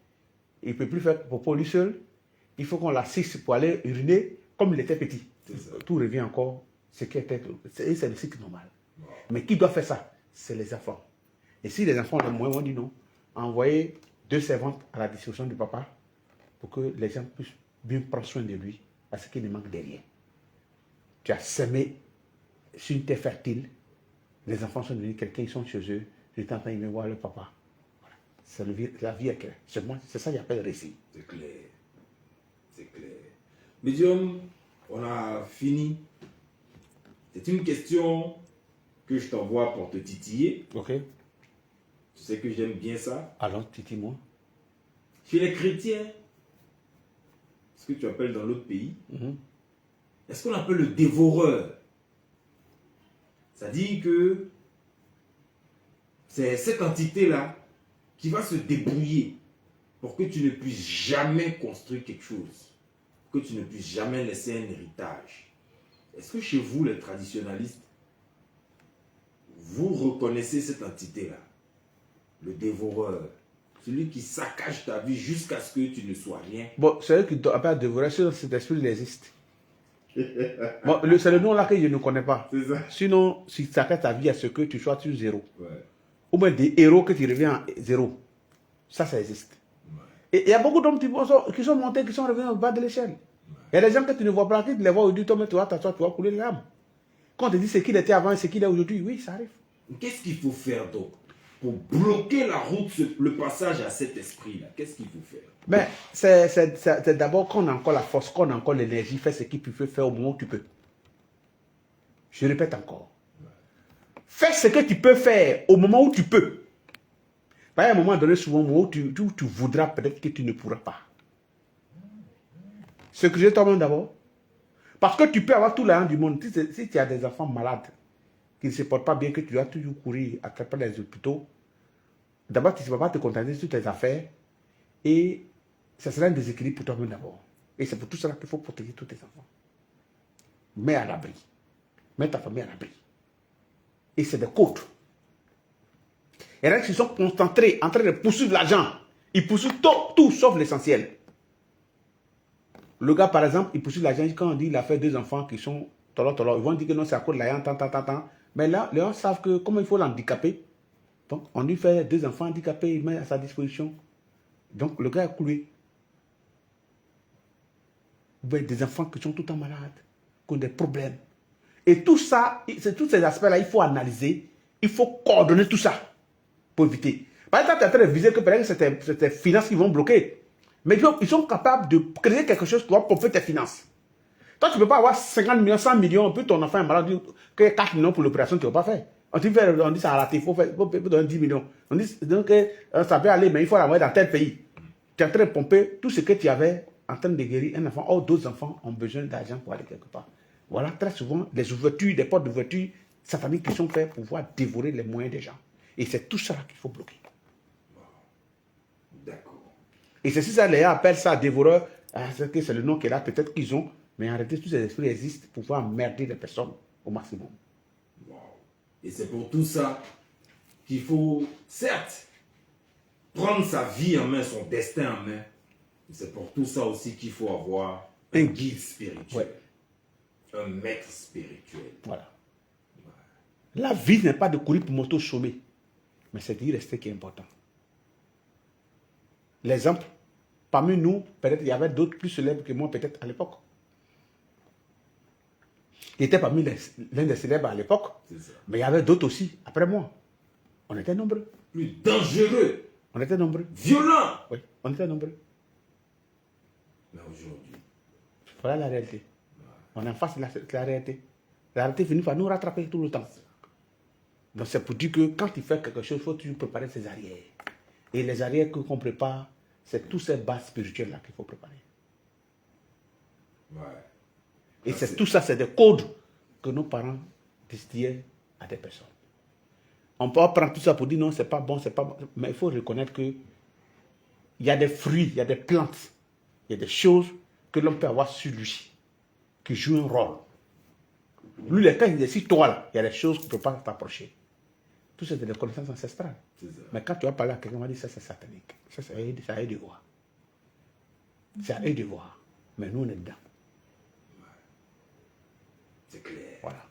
Il ne peut plus faire popo lui seul. Il faut qu'on l'assiste pour aller uriner comme il était petit. Tout revient encore. Ce qui était, c'est le cycle normal. Wow. Mais qui doit faire ça? C'est les enfants. Et si les enfants ont moins, on dit non. Envoyer 2 servantes à la disposition du papa pour que les gens puissent bien prendre soin de lui parce qu'il ne manque de rien. Tu as semé sur une terre fertile. Les enfants sont devenus quelqu'un, ils sont chez eux. Je t'entends, ils me voir le papa. Voilà. C'est la vie est claire. C'est ça qu'il appelle récit. C'est clair. C'est clair. Médium, on a fini. C'est une question que je t'envoie pour te titiller. Ok. Tu sais que j'aime bien ça. Alors, titille-moi. Chez les chrétiens, ce que tu appelles dans l'autre pays, est-ce qu'on appelle le dévoreur? Ça dit que c'est cette entité-là qui va se débrouiller pour que tu ne puisses jamais construire quelque chose, que tu ne puisses jamais laisser un héritage. Est-ce que chez vous, les traditionnalistes, vous reconnaissez cette entité-là? Le dévoreur, celui qui saccage ta vie jusqu'à ce que tu ne sois rien. Bon, celui qui doit pas dévorer, cet esprit, il existe. Bon, c'est le nom là que je ne connais pas. C'est ça. Sinon, si tu saccage ta vie à ce que tu sois sur 0. Ouais. Ou bien des héros que tu reviens à 0. Ça existe. Ouais. Et il y a beaucoup d'hommes qui sont montés, qui sont revenus au bas de l'échelle. Il y a des gens que tu ne vois pas, qui te les voient aujourd'hui, toi, tu vas t'asseoir, tu vas couler les larmes. Quand on te dit ce qu'il était avant et ce qu'il est aujourd'hui, oui, ça arrive. Qu'est-ce qu'il faut faire donc pour bloquer la route, le passage à cet esprit-là? Qu'est-ce qu'il faut faire? Mais c'est d'abord qu'on a encore la force, qu'on a encore l'énergie, fais ce qu'il peut faire au moment où tu peux. Je répète encore. Fais ce que tu peux faire au moment où tu peux. Pas à un moment donné, souvent, où tu voudras, peut-être que tu ne pourras pas. Ce que je t'emmène d'abord. Parce que tu peux avoir tout l'argent du monde. Si tu as des enfants malades, qui ne se portent pas bien, que tu dois toujours courir à travers les hôpitaux, d'abord, tu ne vas pas te contenter sur tes affaires et ça sera un déséquilibre pour toi-même d'abord. Et c'est pour tout cela qu'il faut protéger tous tes enfants. Mets à l'abri. Mets ta famille à l'abri. Et c'est des côtes. Et là, ils sont concentrés en train de poursuivre l'argent. Ils poursuivent tout sauf l'essentiel. Le gars, par exemple, il poursuit l'argent quand on dit qu'il a fait 2 enfants qui sont tolo. Ils vont dire que non, c'est à cause de l'argent, tant. Mais là, les gens savent que comment il faut l'handicaper. Donc, on lui fait 2 enfants handicapés, il met à sa disposition. Donc, le gars est coulé. Vous voyez des enfants qui sont tout le temps malades, qui ont des problèmes. Et tout ça, tous ces aspects-là, il faut analyser, il faut coordonner tout ça pour éviter. Par exemple, tu es en train de viser que peut-être c'est tes finances qui vont bloquer. Mais ils sont capables de créer quelque chose qui va pomper tes finances. Toi, tu ne peux pas avoir 50 millions, 100 millions, puis ton enfant est malade, que 4 millions pour l'opération, tu ne vas pas faire. On dit ça a raté, il faut donner 10 millions. On dit donc, ça peut aller, mais il faut l'envoyer dans tel pays. Tu es en train de pomper tout ce que tu avais en train de guérir un enfant. Or, d'autres enfants ont besoin d'argent pour aller quelque part. Voilà, très souvent, les ouvertures, des portes d'ouverture sataniques qui sont faites pour pouvoir dévorer les moyens des gens. Et c'est tout ça qu'il faut bloquer. D'accord. Et c'est si ça, les gens appellent ça dévoreur, c'est le nom qu'il a, peut-être qu'ils ont, mais en réalité, tous ces esprits existent pour pouvoir merder les personnes au maximum. Wow. Et c'est pour tout ça qu'il faut, certes, prendre sa vie en main, son destin en main. C'est pour tout ça aussi qu'il faut avoir un guide spirituel. Ouais. Un maître spirituel. Voilà. La vie n'est pas de courir pour m'auto-chômer, mais c'est d'y rester qui est important. L'exemple, parmi nous, peut-être il y avait d'autres plus célèbres que moi, peut-être à l'époque. Il était parmi l'un des célèbres à l'époque, mais il y avait d'autres aussi, après moi. On était nombreux. Plus dangereux. On était nombreux. Violents. Oui, on était nombreux. Mais aujourd'hui. Voilà la réalité. On est en face de la réalité. La réalité finit par nous rattraper tout le temps. Donc c'est pour dire que quand tu fais quelque chose, il faut toujours préparer ses arrières. Et les arrières qu'on prépare, c'est tous ces bases spirituelles-là qu'il faut préparer. Ouais. Et tout ça, c'est des codes que nos parents distillaient à des personnes. On peut prendre tout ça pour dire non, c'est pas bon, c'est pas bon. Mais il faut reconnaître que il y a des fruits, il y a des plantes, il y a des choses que l'homme peut avoir sur lui, qui jouent un rôle. Lui, quand il décide, toi là, il y a des choses que tu ne peux pas t'approcher. Tout ça, c'est des connaissances ancestrales. Mais quand tu vas parler à quelqu'un, on va dire ça, c'est satanique. Ça, c'est à eux de voir. C'est à eux de voir. Mais nous, on est dedans. C'est clair. Voilà.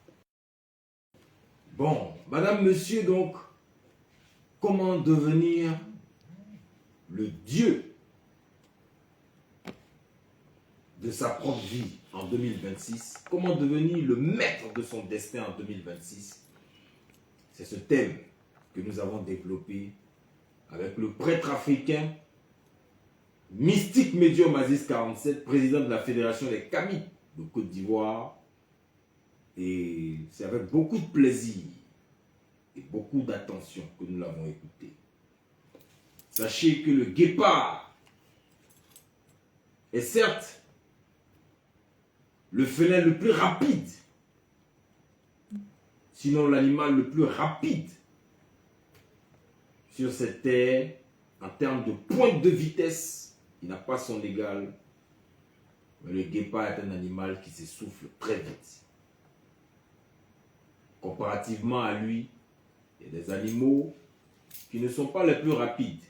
Bon, madame, monsieur, donc, comment devenir le Dieu de sa propre vie en 2026? Comment devenir le maître de son destin en 2026? C'est ce thème que nous avons développé avec le prêtre africain, mystique médium Aziz 47, président de la Fédération des Kamites de Côte d'Ivoire. Et c'est avec beaucoup de plaisir et beaucoup d'attention que nous l'avons écouté. Sachez que le guépard est certes le félin le plus rapide, sinon l'animal le plus rapide sur cette terre en termes de pointe de vitesse. Il n'a pas son égal. Mais le guépard est un animal qui s'essouffle très vite. Comparativement à lui, il y a des animaux qui ne sont pas les plus rapides,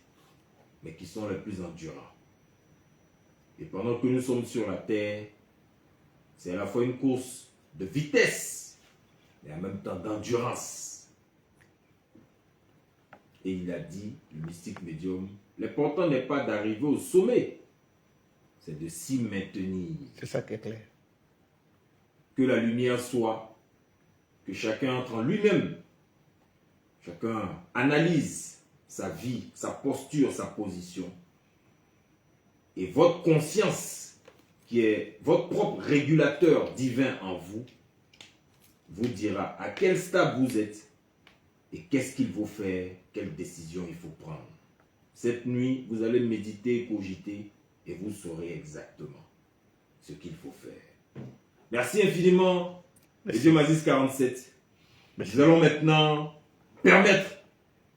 mais qui sont les plus endurants. Et pendant que nous sommes sur la terre, c'est à la fois une course de vitesse, mais en même temps d'endurance. Et il a dit, le mystique médium, l'important n'est pas d'arriver au sommet, c'est de s'y maintenir. C'est ça qui est clair. Que la lumière soit, que chacun entre en lui-même, chacun analyse sa vie, sa posture, sa position. Et votre conscience, qui est votre propre régulateur divin en vous, vous dira à quel stade vous êtes et qu'est-ce qu'il faut faire, quelle décision il faut prendre. Cette nuit, vous allez méditer, cogiter et vous saurez exactement ce qu'il faut faire. Merci infiniment, Monsieur Mazis 47. Nous allons maintenant permettre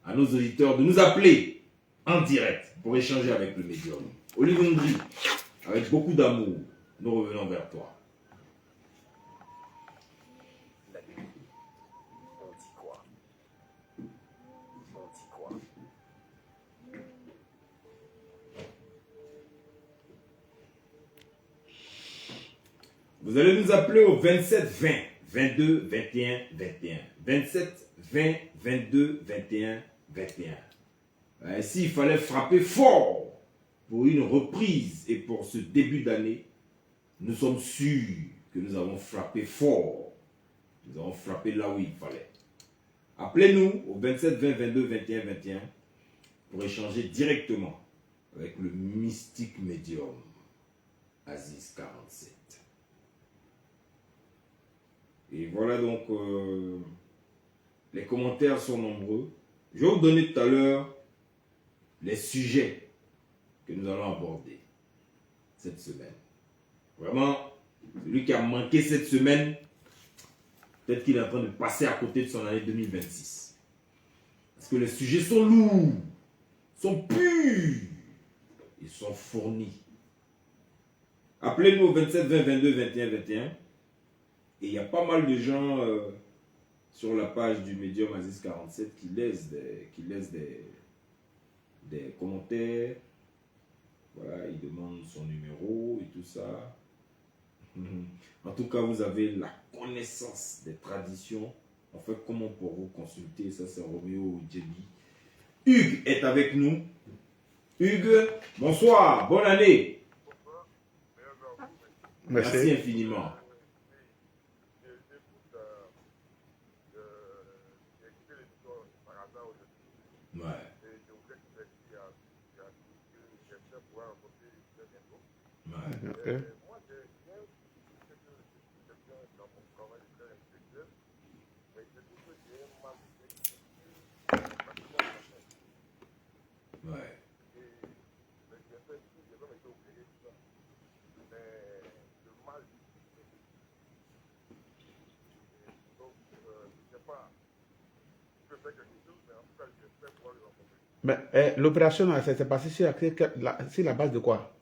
à nos auditeurs de nous appeler en direct pour échanger avec le médium. Olivier Ndri, avec beaucoup d'amour, nous revenons vers toi. La nuit, on dit quoi? On dit quoi? Vous allez nous appeler au 27 20 22 21 21. 27 20 22 21 21. S'il fallait frapper fort pour une reprise et pour ce début d'année, nous sommes sûrs que nous avons frappé fort. Nous avons frappé là où il fallait. Appelez-nous au 27 20 22 21 21 pour échanger directement avec le mystique médium Aziz 47. Et voilà donc, les commentaires sont nombreux. Je vais vous donner tout à l'heure les sujets que nous allons aborder cette semaine. Vraiment, celui qui a manqué cette semaine, peut-être qu'il est en train de passer à côté de son année 2026. Parce que les sujets sont lourds, sont purs, ils sont fournis. Appelez-nous au 27 20 22 21 21. Et il y a pas mal de gens sur la page du médium Aziz 47 qui laissent des commentaires. Voilà, ils demandent son numéro et tout ça. En tout cas, vous avez la connaissance des traditions. En fait, comment pour vous consulter? Ça, c'est Roméo Djebi. Hugues est avec nous. Hugues, bonsoir, bonne année. Merci infiniment. Ouais. Okay. Ouais. Mais l'opération, là, ça s'est passé sur la base de quoi?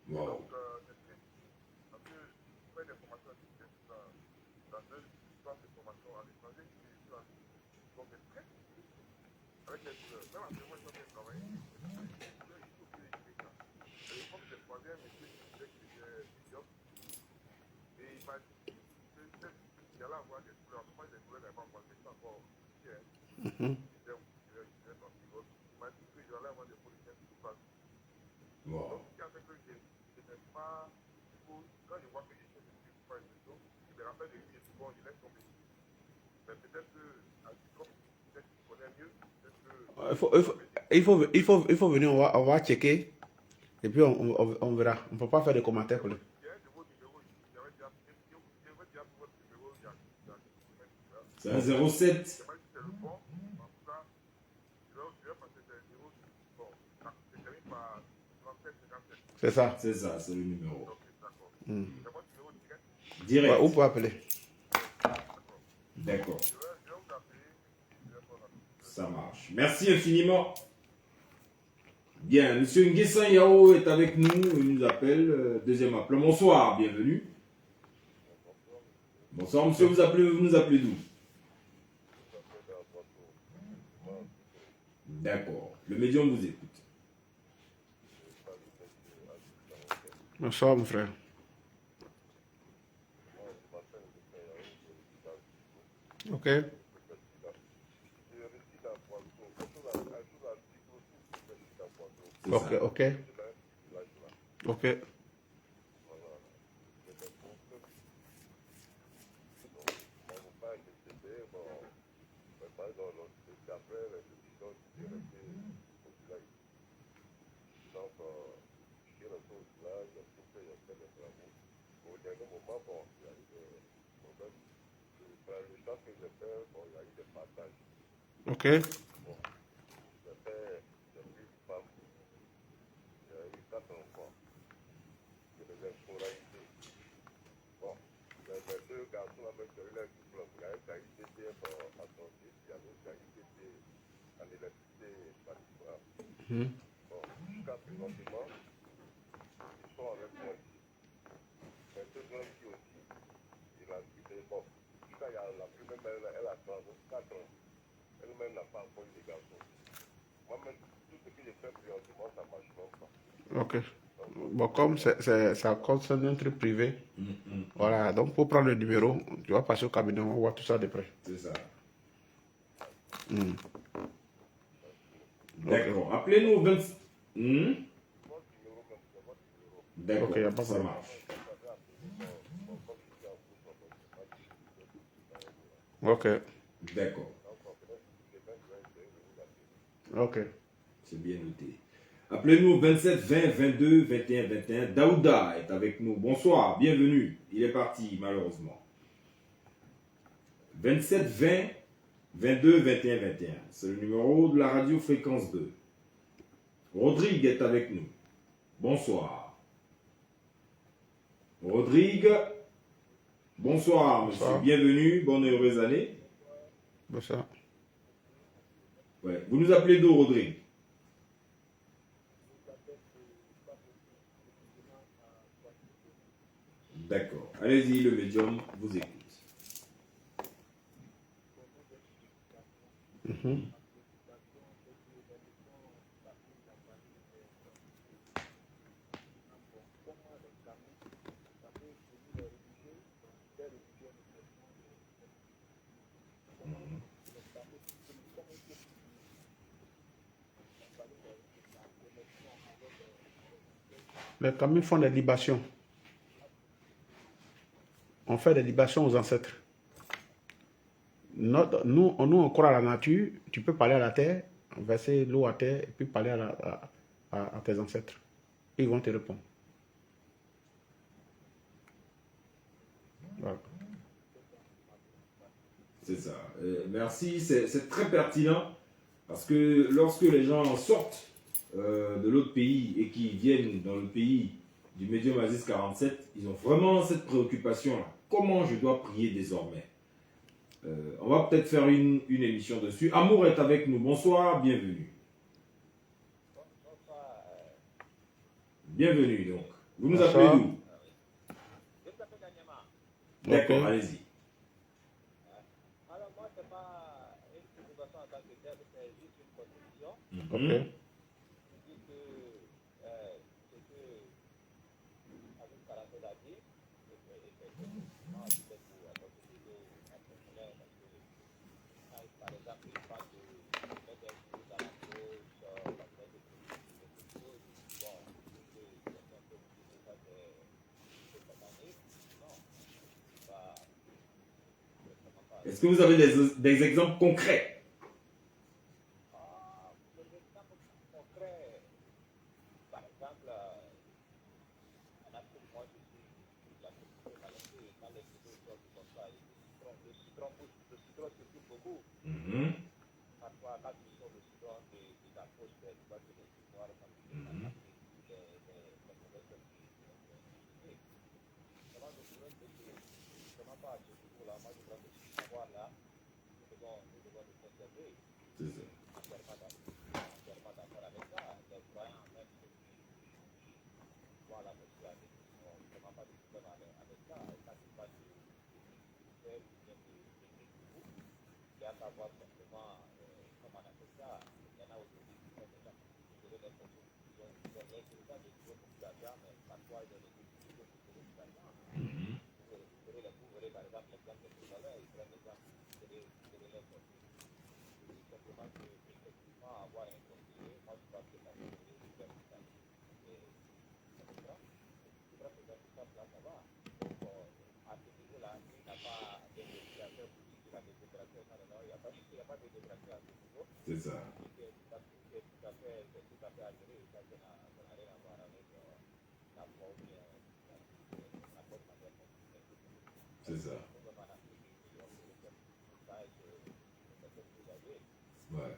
Wow. Wow. Il faut venir, on va checker. Et puis on verra. On ne peut pas faire de commentaires pour lui. C'est un 07. C'est ça. C'est ça, c'est le numéro. Direct. Ouais, on peut appeler. D'accord. Ça marche. Merci infiniment. Bien, Monsieur Nguessan Yao est avec nous. Il nous appelle. Deuxième appel. Bonsoir, bienvenue. Bonsoir, monsieur. Vous nous appelez d'où? D'accord. Le médium vous écoute. Bonsoir, mon frère. Ok. Ok, ok. Ok. Ok. Ok. Bon, comme ça concerne un truc privé, voilà, donc pour prendre le numéro, tu vas passer au cabinet, on va voir tout ça de près. C'est ça. D'accord. Appelez-nous au 20. D'accord, Ok, y a pas de ça problème. marche. Ok. D'accord. Ok. C'est bien noté. Appelez-nous au 27 20 22 21 21. Daouda est avec nous. Bonsoir, bienvenue. Il est parti, malheureusement. 27 20 22 21 21. C'est le numéro de la radio fréquence 2. Rodrigue est avec nous. Bonsoir. Rodrigue. Bonsoir, monsieur. Bonsoir. Bienvenue. Bonne et heureuse année. Bonsoir. Ouais. Vous nous appelez d'où, Rodrigue? D'accord. Allez-y, le médium vous écoute. Les Tamils font des libations. On fait des libations aux ancêtres. Nous, on croit à la nature. Tu peux parler à la terre, verser l'eau à terre, et puis parler à tes ancêtres. Ils vont te répondre. Voilà. C'est ça. Merci, c'est très pertinent parce que lorsque les gens sortent de l'autre pays et qui viennent dans le pays du médium Aziz 47, ils ont vraiment cette préoccupation-là. Comment je dois prier désormais? On va peut-être faire une émission dessus. Amour est avec nous. Bonsoir, bienvenue. Bienvenue donc. Vous nous appelez d'où? D'accord, allez-y. Alors moi, c'est pas une préoccupation en tant que telle, c'est juste une contribution. Ok. Je dis que ce que avec Karaté a dit, effectivement, c'est pour apporter à personnel, parce que quand, par exemple, il parle de mettre un coup dans la gauche, parce que c'est quelque chose, bon, que quelqu'un peut me dire que ça c'est satanique, non, c'est pas. Est-ce que vous avez des exemples concrets? Des exemples concrets, par exemple, en Afrique, moi je suis la culture maladie, quand les photos sortent comme ça, le citron circule beaucoup. Parfois, quand tu sors le citron de ta poche, tu vas te laisser voir quand tu es en Afrique, les mauvaises activités. Comment je pourrais te dire, justement pas à ce niveau-là, moi je crois que ce savoir-là, nous devons le conserver. C'est ça. Entièrement d'accord avec ça. Les croyants, même ceux qui voient la sexualité, n'ont vraiment pas de problème avec ça. Et quand ils parlent de faire ou bien de vous, il y a qu'à voir simplement comment on appelle ça. Il y en a aujourd'hui qui font déjà, vous verrez les personnes qui ont rien que ça, des gros beaucoup d'argent, mais parfois ils ont des petits gros beaucoup d'argent. Vous verrez par exemple l'exemple de tout à l'heure, ils prennent l'exemple, vous verrez les personnes. Simplement que, effectivement, avoir un conseiller, moi je pense que ça peut être une bonne chose. Et tu dois se faire tout ça, ça va. Donc, à ce niveau-là, il n'a pas de déclaration pour dire qu'il a des déclarations. Non, il n'y a pas de déclaration à ce niveau. C'est ça. C'est tout à fait agréé. Ça n'a rien à voir avec la foi ou bien la bonne manière dont C'est ça. Ouais.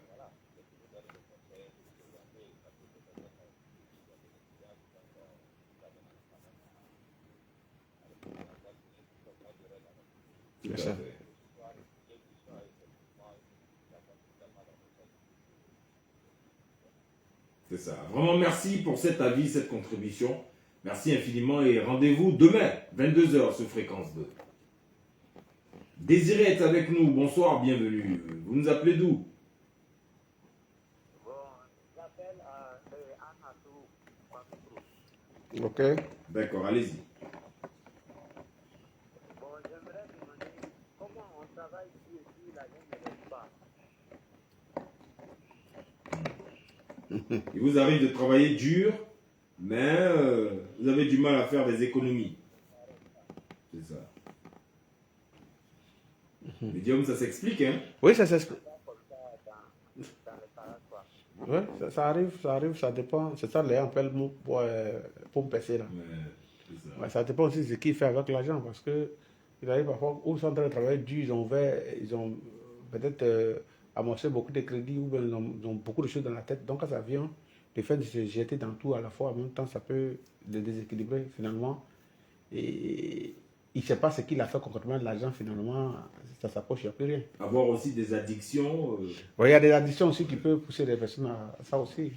Tout à ça. fait. C'est ça. Vraiment, merci pour cet avis, cette contribution. Merci infiniment et rendez-vous demain, 22h sur Fréquence 2. Désiré est avec nous. Bonsoir, bienvenue. Vous nous appelez d'où? Bon, j'appelle Anatou. Ok. D'accord, allez-y. Bon, j'aimerais demander comment on travaille ici et si la gente ne laisse pas. Il vous arrive de travailler dur, mais vous avez du mal à faire des économies. C'est ça. Médium, ça s'explique, hein? Oui, ça s'explique. Oui, ça arrive, ça dépend. C'est ça, les gens appellent pour me passer là. C'est ça. Ouais, ça dépend aussi de ce qu'il fait avec l'argent, parce que il arrive parfois, où ils sont en train de travailler dur, ils ont peut-être amorcé beaucoup de crédits, ou bien ils ont beaucoup de choses dans la tête. Donc quand ça vient, le fait de se jeter dans tout à la fois, en même temps, ça peut le déséquilibrer finalement. Et il ne sait pas ce qu'il a fait concrètement de l'argent, finalement, ça s'approche, il n'y a plus rien. Avoir aussi des addictions. Ouais, il y a des addictions aussi qui peuvent pousser les personnes à ça aussi.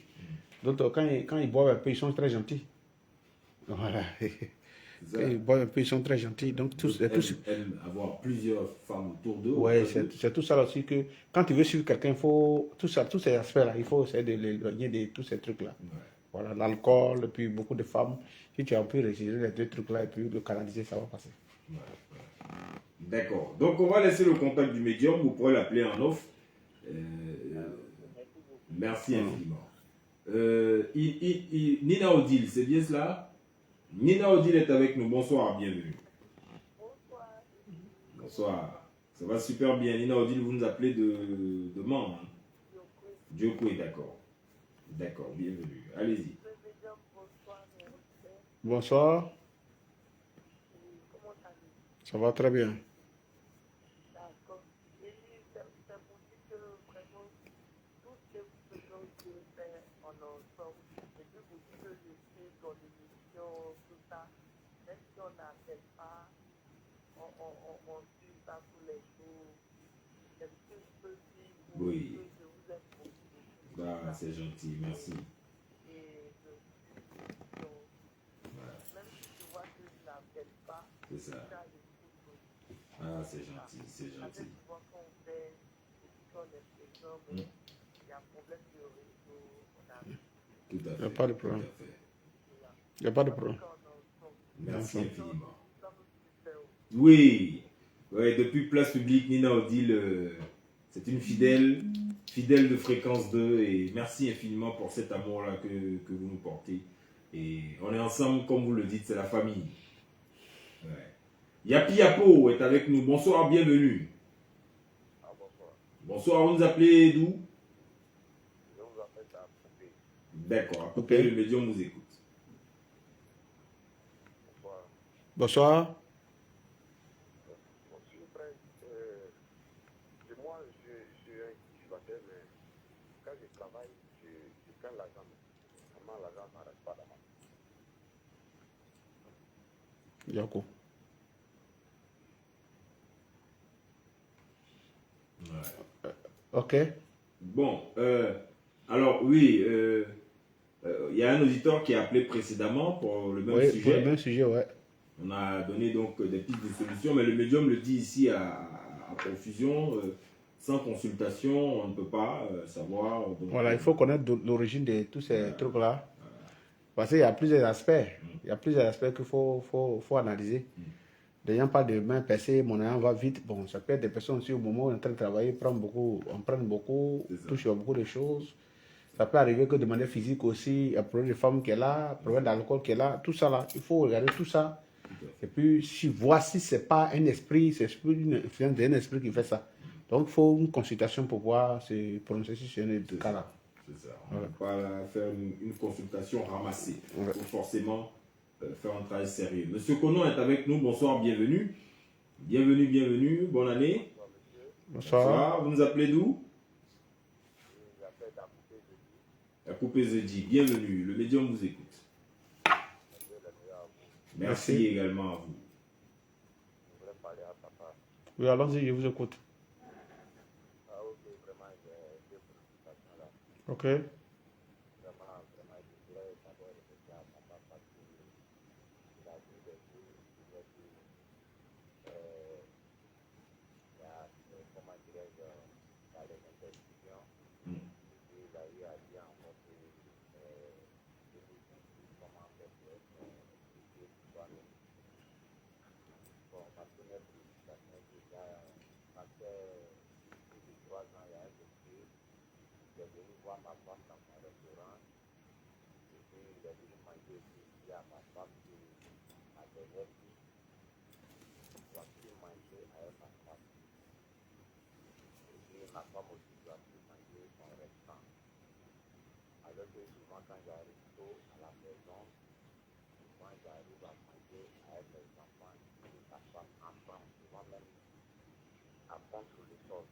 Donc quand ils boivent un peu, ils sont très gentils. Voilà. Quand ils boivent un peu, ils sont très gentils. Donc Aiment avoir plusieurs femmes autour d'eux. ouais, c'est tout ça aussi que quand tu veux suivre quelqu'un, il faut tous ces aspects-là, il faut essayer de l'éloigner de tous ces trucs-là. Ouais. Voilà, l'alcool, et puis beaucoup de femmes. Si tu as pu retirer les deux trucs-là et puis le canaliser, ça va passer. Ouais. D'accord. Donc on va laisser le contact du médium. Vous pourrez l'appeler en off. Merci infiniment. Nina Odile, c'est bien cela? Nina Odile est avec nous. Bonsoir, bienvenue. Bonsoir. Bonsoir. Ça va super bien. Nina Odile, vous nous appelez de Mans. Hein? Djoko, d'accord. D'accord, bienvenue. Allez-y. Bonsoir, mon frère. Bonsoir. Comment allez-vous? Ça va très bien. D'accord. Et c'est pour dire que vraiment, tout ce que vous faisons, Dieu fait en ensemble. Et puis vous dites que je suis dans l'émission, tout ça. Même si on n'appelle pas, on suit ça tous les jours. C'est ce que je peux dire pour Oui. que je vous aime beaucoup. Ah, c'est gentil, merci. Et je suis donc, Voilà, même si je vois que je n'appelle pas, c'est ça. ça l'écoute aussi. Ah, c'est gentil, c'est Avec gentil. souvent qu'on fait, et puis qu'on est présent, mais il y a un problème de réseau, on a Tout à Il fait. n'y a pas de tout problème. à fait. Il n'y a pas de problème. Merci infiniment. Nous sommes super. Oui, ouais, depuis Place Publique, Nina Odile, c'est une fidèle de Fréquence 2 et merci infiniment pour cet amour-là que vous nous portez. Et on est ensemble, comme vous le dites, c'est la famille. Ouais. Yapi Yapo est avec nous. Bonsoir, bienvenue. Ah, bonsoir. Bonsoir, vous nous appelez d'où? Je vous appelle à Poupée. D'accord, à peu près, le médium vous écoute. Bonsoir. Bonsoir. Monsieur le Prince, moi, je suis un cultivateur, mais quand je travaille, je prends l'argent. Vraiment, l'argent n'arrête pas là-bas. Yako. Ouais. Ok. Bon, alors oui, il y a un auditeur qui a appelé précédemment pour le même Oui, sujet. pour le même sujet, ouais. On a donné donc des pistes de solutions, mais le médium le dit ici à profusion, sans consultation, on ne peut pas savoir. Donc, Voilà, il faut connaître l'origine de tous ces trucs-là. Parce qu'il y a plusieurs aspects. Il y a plusieurs aspects qu'il faut analyser. Les gens parlent de main percée, mon argent va vite. Bon, ça peut être des personnes aussi au moment où on est en train de travailler, on prend beaucoup, touche à beaucoup de choses. Ça peut arriver que de manière physique aussi, il y a un problème de femme qui est là, un problème d'alcool qui est là, tout ça là. Il faut regarder tout ça. Et puis, si voici, ce n'est pas un esprit, c'est une influence d'un esprit qui fait ça. Donc, il faut une consultation pour voir se prononcer sur ce cas-là. C'est ça. On ne peut pas faire une consultation ramassée. Il faut forcément faire un travail sérieux. Monsieur Konon est avec nous. Bonsoir, bienvenue. Bienvenue, bienvenue. Bonne année. Bonsoir. Vous nous appelez d'où? Je vous appelle à Poupée de Dieu. La Coupé Zedji. Bienvenue. Le médium vous écoute. Merci également à vous. Je voudrais parler à papa. Oui, allons-y, je vous écoute. Ah, ok, vraiment, j'ai deux préoccupations là. Ok. Vraiment, je voudrais d'abord répéter à papa parce qu'il a dit des choses, il a dit, il y a, comment dirais-je, il y a les interditions, et puis il a eu à dire encore que comment faire, mais toi-même. Bon, ma première préoccupation, déjà, après plus de 3 ans, il y a un monsieur qui est venu voir ma femme dans mon restaurant. Et puis, il est venu manger ici à ma femme qui a des refus. Il doit plus manger avec ma femme. Et puis, ma femme aussi doit plus manger son restant. Alors que souvent, quand j'arrive tôt à la maison, souvent j'arrive à manger avec mes enfants et ma femme ensemble, souvent même à fond sur le sol.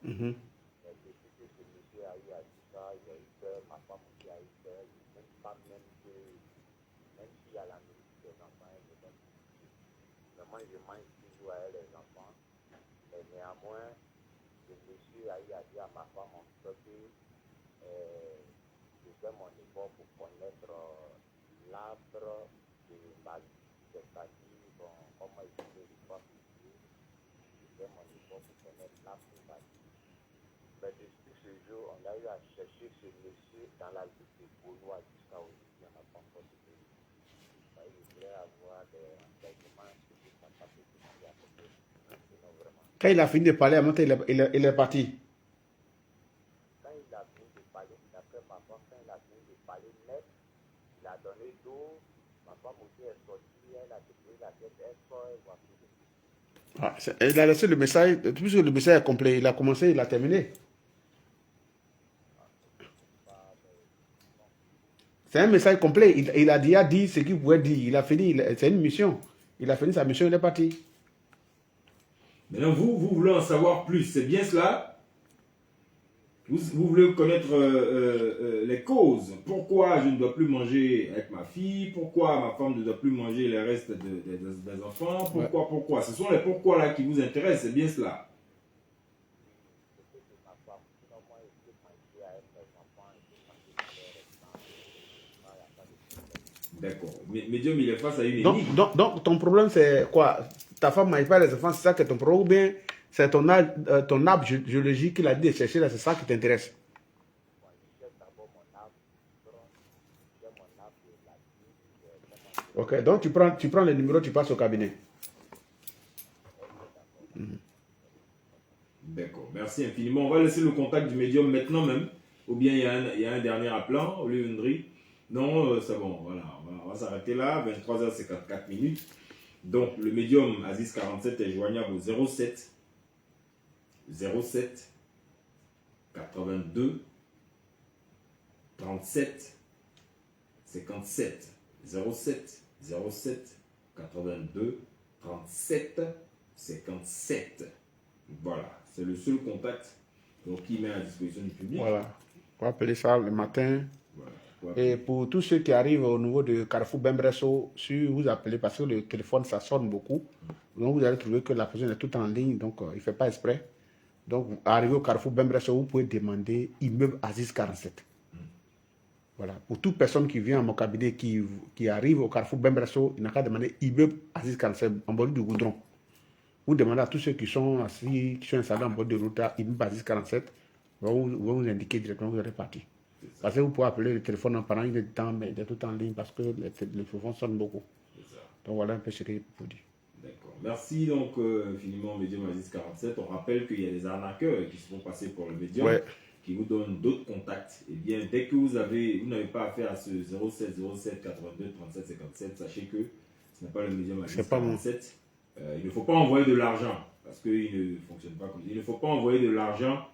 Mhm. Mais depuis que ce monsieur a eu à dire ça, il a eu peur, ma femme aussi a eu peur, il n'aime pas même que, même s'il y a la nourriture des enfants, elle ne donne plus. Vraiment, je mange toujours avec les enfants, mais néanmoins, le monsieur a eu à dire à ma femme en tout cas que je fais mon effort pour connaître l'arbre de ma vie, c'est-à-dire, bon, comment étudier l'histoire de Dieu, je fais mon effort pour connaître l'arbre de ma vie. Mais depuis ce jour, on a eu à chercher ce monsieur dans la ville de Gaulois jusqu'à aujourd'hui, on n'a pas encore trouvé. Je voulais avoir des renseignements sur ce papa qui est à côté. Sinon, vraiment. Quand il a fini de parler, à un moment, il est parti. Quand il a fini de parler, d'après ma femme, quand il a fini de parler net, il a donné d'eau, ma femme aussi est Ah, il a laissé le message, puisque le message est complet, il a commencé, il a terminé. C'est un message complet, il a déjà dit ce qu'il pouvait dire, il a fini, c'est une mission. Il a fini sa mission, il est parti. Maintenant, vous voulez en savoir plus, c'est bien cela? Vous voulez connaître les causes. Pourquoi je ne dois plus manger avec ma fille? Pourquoi ma femme ne doit plus manger les restes des enfants? Pourquoi? Ce sont les pourquoi là qui vous intéressent, c'est bien cela. D'accord. Médium, il est face à une énigme. Donc, ton problème, c'est quoi? Ta femme mange pas les enfants, c'est ça que ton problème, ou bien c'est ton arbre géologique qu'il a dit de chercher là, c'est ça qui t'intéresse? Ok, donc tu prends le numéro, tu passes au cabinet. D'accord, merci infiniment. On va laisser le contact du médium maintenant même. Ou bien il y a un dernier appelant, Olivier Ndri. Non, c'est bon, voilà, on va s'arrêter là, 23h54 minutes. Donc, le médium Aziz 47 est joignable au 07 82 37 57 07 82 37 57. Voilà, c'est le seul contact qui met à disposition du public. Voilà, on va appeler ça le matin. Voilà. Et pour tous ceux qui arrivent au niveau de Carrefour Bembresso, si vous appelez, parce que le téléphone ça sonne beaucoup, donc vous allez trouver que la personne est tout en ligne, donc il ne fait pas exprès. Donc, vous arrivez au Carrefour Bembresso, vous pouvez demander immeuble Aziz 47. Voilà. Pour toute personne qui vient à mon cabinet, qui arrive au Carrefour Bembresso, il n'a qu'à demander immeuble Aziz 47 en bord du goudron. Vous demandez à tous ceux qui sont assis, qui sont installés en bord de route à immeuble Aziz 47, vont vous indiquer directement où vous êtes parti. Parce que vous pouvez appeler le téléphone en parlant de temps, mais il est tout en ligne parce que le téléphone sonne beaucoup. Donc voilà un peu ce que je peux vous dire. D'accord. Merci donc infiniment Médium Aziz 47. On rappelle qu'il y a des arnaqueurs qui se font passer pour le médium, qui vous donnent d'autres contacts. Et bien, dès que vous n'avez pas affaire à ce 07 07 82 37 57, sachez que ce n'est pas le médium Aziz 47. Il ne faut pas envoyer de l'argent parce qu'il ne fonctionne pas comme ça. Il ne faut pas envoyer de l'argent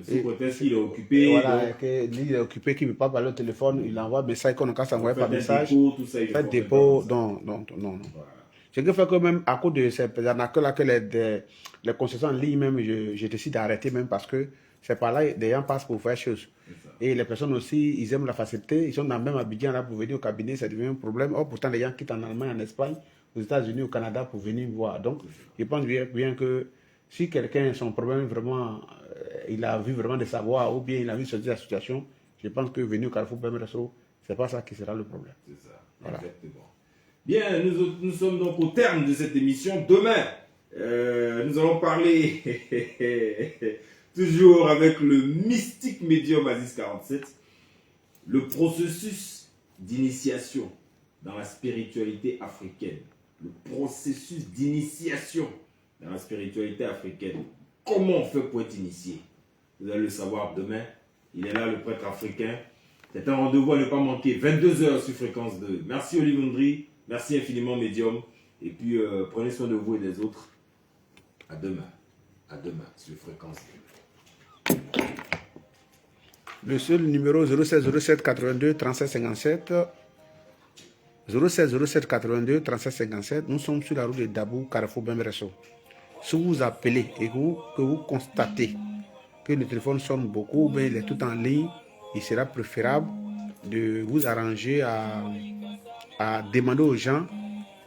sous prétexte qu'il est occupé. Voilà, il est occupé, qu'il ne veut pas parler au téléphone, il envoie un message qu'on ne peut s'envoyer par message. Faites dépôt, non. Voilà. Ce qui fait que même à cause de ces arnaques-là, que les concessions en ligne, même, je décide d'arrêter même parce que c'est par là, des gens passent pour faire chose. Et les personnes aussi, ils aiment la facilité, ils sont dans le même Abidjan là pour venir au cabinet, ça devient un problème. Or, pourtant, les gens quittent en Allemagne, en Espagne, aux États-Unis, au Canada pour venir voir. Donc, je pense bien que si quelqu'un, son problème vraiment, il a vu vraiment de savoir ou bien il a vu sortir de la situation, je pense que venir au Carrefour Bembresso, c'est pas ça qui sera le problème. C'est ça, voilà. Exactement. Bien, nous sommes donc au terme de cette émission. Demain, nous allons parler toujours avec le mystique médium Aziz 47, le processus d'initiation dans la spiritualité africaine. Le processus d'initiation dans la spiritualité africaine. Comment on fait pour être initié? Vous allez le savoir demain. Il est là, le prêtre africain. C'est un rendez-vous à ne pas manquer. 22h sur Fréquence 2. Merci Olivier Ndri. Merci infiniment Médium. Et puis prenez soin de vous et des autres. À demain. À demain sur Fréquence 2. Le seul numéro 07 07 82 37 57. 07 07 82 37 57. Nous sommes sur la route de Dabou, Carrefour Bembresso. Si vous appelez et que vous constatez que le téléphone sonne beaucoup, mais il est tout en ligne, il sera préférable de vous arranger à demander aux gens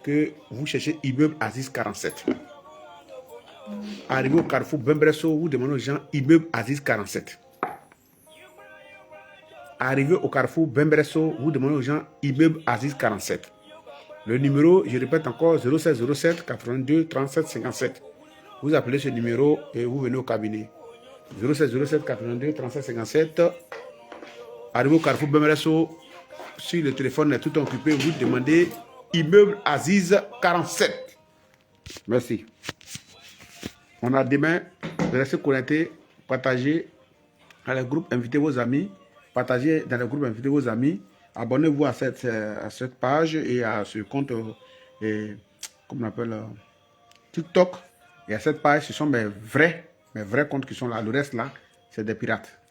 que vous cherchez immeuble Aziz 47. Arrivé au Carrefour Bembresso, vous demandez aux gens immeuble Aziz 47. Arrivé au Carrefour Bembresso, vous demandez aux gens immeuble Aziz 47. Le numéro, je répète encore, 07 07 82 37 57. Vous appelez ce numéro et vous venez au cabinet. 07 07 82 37 57. Arrivé au Carrefour Bembresso, si le téléphone est tout occupé, vous demandez immeuble Aziz 47. Merci. On a demain, restez connectés, partagez dans le groupe, invitez vos amis, partagez dans le groupe, invitez vos amis, abonnez-vous à cette page et à ce compte et comment on appelle TikTok. Il y a cette page, ce sont mes vrais comptes qui sont là. Le reste là, c'est des pirates.